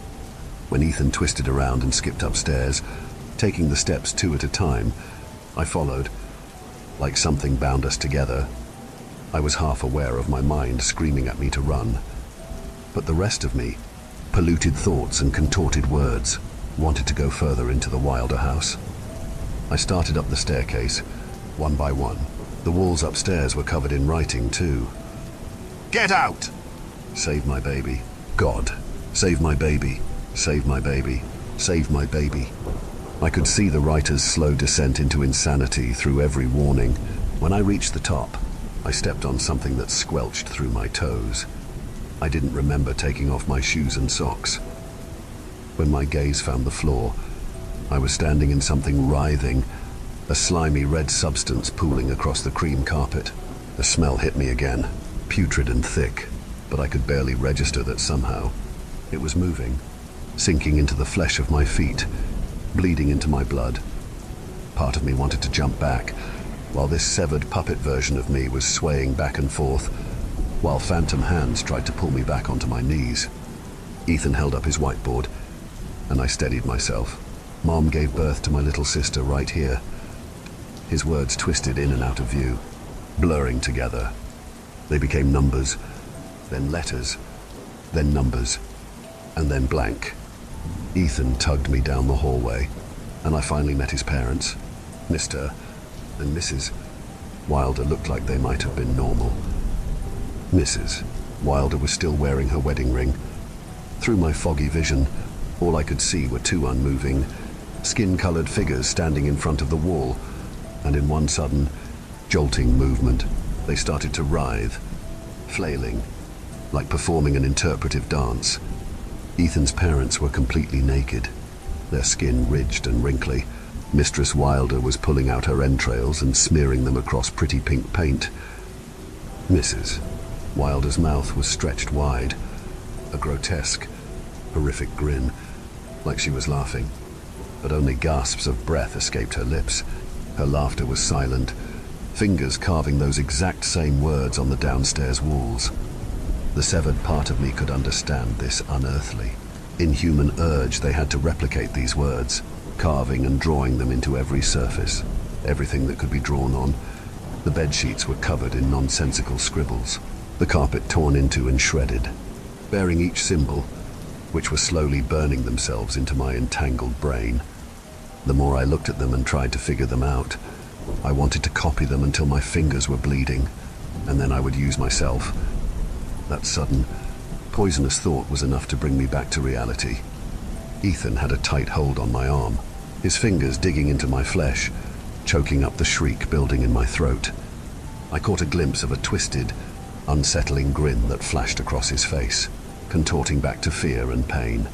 When Ethan twisted around and skipped upstairs, taking the steps 2 at a time, I followed. Like something bound us together. I was half aware of my mind screaming at me to run. But the rest of me, polluted thoughts and contorted words, wanted to go further into the Wilder house. I started up the staircase, one by one. The walls upstairs were covered in writing too. Get out! Save my baby. God. Save my baby. Save my baby. Save my baby. I could see the writer's slow descent into insanity through every warning. When I reached the top, I stepped on something that squelched through my toes. I didn't remember taking off my shoes and socks. When my gaze found the floor, I was standing in something writhing, a slimy red substance pooling across the cream carpet. The smell hit me again, putrid and thick, but I could barely register that somehow it was moving, sinking into the flesh of my feet, bleeding into my blood. Part of me wanted to jump back, while this severed puppet version of me was swaying back and forth, while phantom hands tried to pull me back onto my knees. Ethan held up his whiteboard, and I steadied myself. Mom gave birth to my little sister right here. His words twisted in and out of view, blurring together. They became numbers, then letters, then numbers, and then blank. Ethan tugged me down the hallway, and I finally met his parents. Mr. and Mrs. Wilder looked like they might have been normal. Mrs. Wilder was still wearing her wedding ring. Through my foggy vision, all I could see were 2 unmoving, skin-colored figures standing in front of the wall, and in one sudden, jolting movement, they started to writhe, flailing, like performing an interpretive dance. Ethan's parents were completely naked, their skin ridged and wrinkly. Mistress Wilder was pulling out her entrails and smearing them across pretty pink paint. Mrs. Wilder's mouth was stretched wide, a grotesque, horrific grin, like she was laughing, but only gasps of breath escaped her lips. Her laughter was silent, fingers carving those exact same words on the downstairs walls. The severed part of me could understand this unearthly, inhuman urge they had to replicate these words, carving and drawing them into every surface, everything that could be drawn on. The bedsheets were covered in nonsensical scribbles, the carpet torn into and shredded, bearing each symbol, which were slowly burning themselves into my entangled brain. The more I looked at them and tried to figure them out, I wanted to copy them until my fingers were bleeding, and then I would use myself. That sudden, poisonous thought was enough to bring me back to reality. Ethan had a tight hold on my arm, his fingers digging into my flesh, choking up the shriek building in my throat. I caught a glimpse of a twisted, unsettling grin that flashed across his face, contorting back to fear and pain.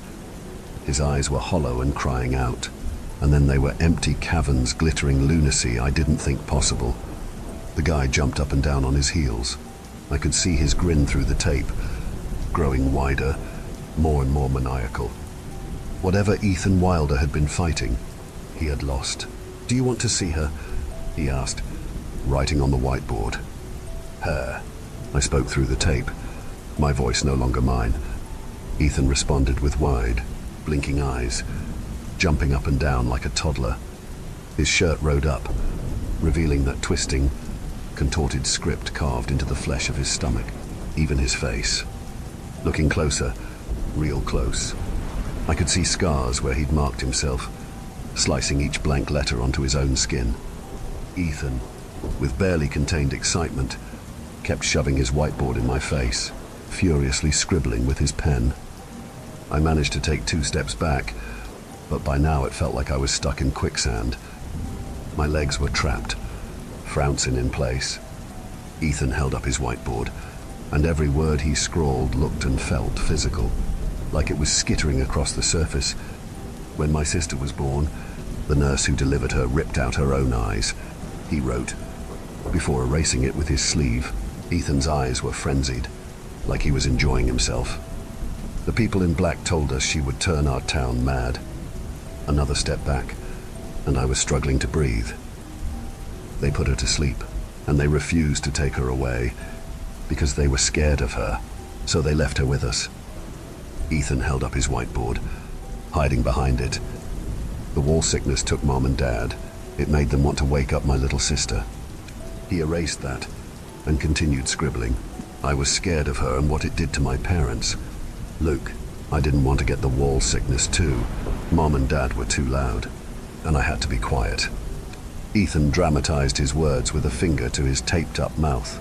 His eyes were hollow and crying out, and then they were empty caverns glittering lunacy I didn't think possible. The guy jumped up and down on his heels. I could see his grin through the tape, growing wider, more and more maniacal. Whatever Ethan Wilder had been fighting, he had lost. "Do you want to see her?" he asked, writing on the whiteboard. "Her." I spoke through the tape, my voice no longer mine. Ethan responded with wide, blinking eyes, jumping up and down like a toddler. His shirt rode up, revealing that twisting, contorted script carved into the flesh of his stomach, even his face. Looking closer, real close, I could see scars where he'd marked himself, slicing each blank letter onto his own skin. Ethan, with barely contained excitement, kept shoving his whiteboard in my face, furiously scribbling with his pen. I managed to take 2 steps back, but by now it felt like I was stuck in quicksand. My legs were trapped, frouncing in place. Ethan held up his whiteboard, and every word he scrawled looked and felt physical, like it was skittering across the surface. "When my sister was born, the nurse who delivered her ripped out her own eyes," he wrote, before erasing it with his sleeve. Ethan's eyes were frenzied, like he was enjoying himself. "The people in black told us she would turn our town mad." Another step back, and I was struggling to breathe. "They put her to sleep, and they refused to take her away because they were scared of her, so they left her with us." Ethan held up his whiteboard, hiding behind it. "The wall sickness took Mom and Dad. It made them want to wake up my little sister." He erased that and continued scribbling. "I was scared of her and what it did to my parents. Luke, I didn't want to get the wall sickness too. Mom and Dad were too loud, and I had to be quiet." Ethan dramatized his words with a finger to his taped-up mouth.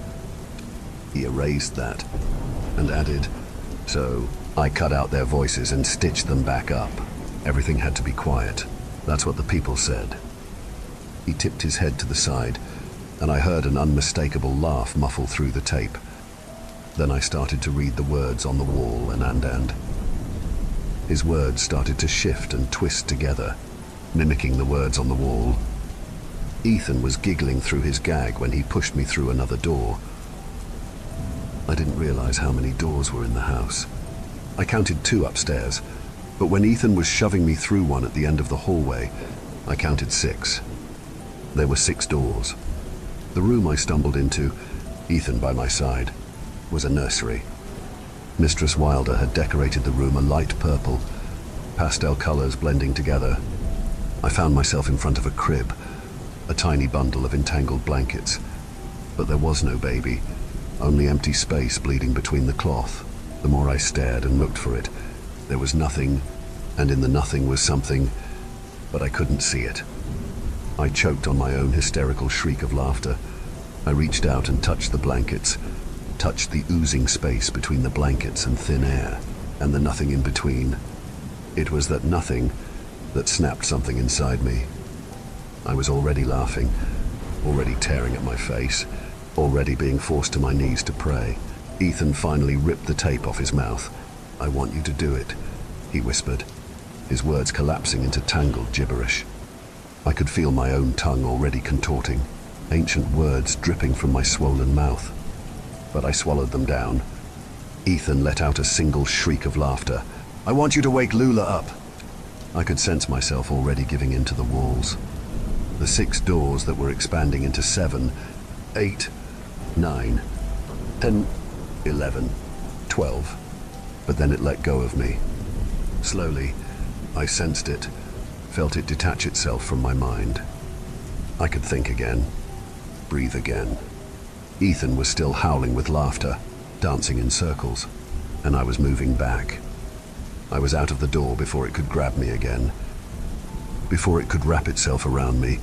He erased that and added, "So I cut out their voices and stitched them back up. Everything had to be quiet. That's what the people said." He tipped his head to the side, and I heard an unmistakable laugh muffle through the tape. Then I started to read the words on the wall and. His words started to shift and twist together, mimicking the words on the wall. Ethan was giggling through his gag when he pushed me through another door. I didn't realize how many doors were in the house. I counted 2 upstairs, but when Ethan was shoving me through one at the end of the hallway, I counted 6. There were 6 doors. The room I stumbled into, Ethan by my side, was a nursery. Mistress Wilder had decorated the room a light purple, pastel colors blending together. I found myself in front of a crib, a tiny bundle of entangled blankets. But there was no baby, only empty space bleeding between the cloth. The more I stared and looked for it, there was nothing, and in the nothing was something, but I couldn't see it. I choked on my own hysterical shriek of laughter. I reached out and touched the blankets, touched the oozing space between the blankets and thin air, and the nothing in between. It was that nothing that snapped something inside me. I was already laughing, already tearing at my face, already being forced to my knees to pray. Ethan finally ripped the tape off his mouth. "I want you to do it," he whispered, his words collapsing into tangled gibberish. I could feel my own tongue already contorting, ancient words dripping from my swollen mouth. But I swallowed them down. Ethan let out a single shriek of laughter. "I want you to wake Lula up." I could sense myself already giving in to the walls. The 6 doors that were expanding into 7 8, 9, 10, 11, 12. But then it let go of me. Slowly, I sensed it, felt it detach itself from my mind. I could think again, breathe again. Ethan was still howling with laughter, dancing in circles, and I was moving back. I was out of the door before it could grab me again, before it could wrap itself around me,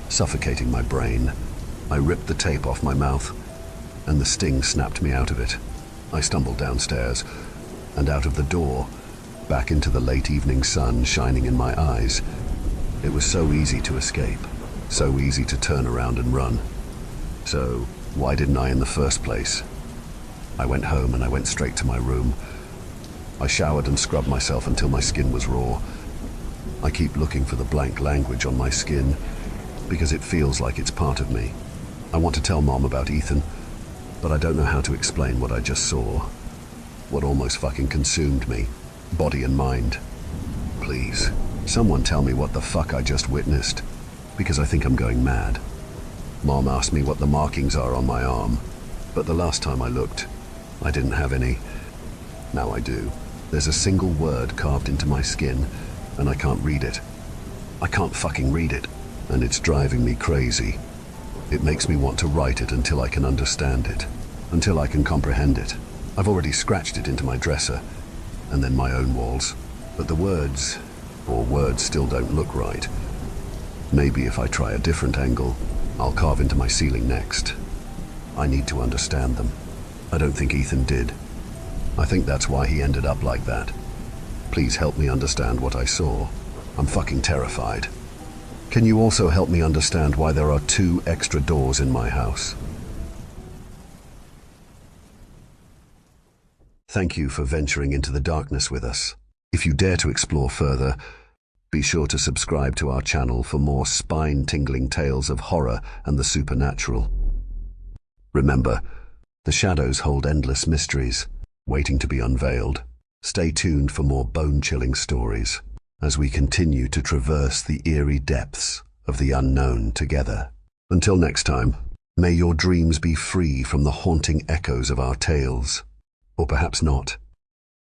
suffocating my brain. I ripped the tape off my mouth, and the sting snapped me out of it. I stumbled downstairs, and out of the door, back into the late evening sun shining in my eyes. It was so easy to escape, so easy to turn around and run. So, why didn't I in the first place? I went home and I went straight to my room. I showered and scrubbed myself until my skin was raw. I keep looking for the blank language on my skin because it feels like it's part of me. I want to tell Mom about Ethan, but I don't know how to explain what I just saw. What almost fucking consumed me, body and mind. Please, someone tell me what the fuck I just witnessed, because I think I'm going mad. Mom asked me what the markings are on my arm, but the last time I looked, I didn't have any. Now I do. There's a single word carved into my skin, and I can't read it. I can't fucking read it, and it's driving me crazy. It makes me want to write it until I can understand it, until I can comprehend it. I've already scratched it into my dresser, and then my own walls. But the words, or words still don't look right. Maybe if I try a different angle, I'll carve into my ceiling next. I need to understand them. I don't think Ethan did. I think that's why he ended up like that. Please help me understand what I saw. I'm fucking terrified. Can you also help me understand why there are 2 extra doors in my house? Thank you for venturing into the darkness with us. If you dare to explore further, be sure to subscribe to our channel for more spine-tingling tales of horror and the supernatural. Remember, the shadows hold endless mysteries, waiting to be unveiled. Stay tuned for more bone-chilling stories as we continue to traverse the eerie depths of the unknown together. Until next time, may your dreams be free from the haunting echoes of our tales. Or perhaps not.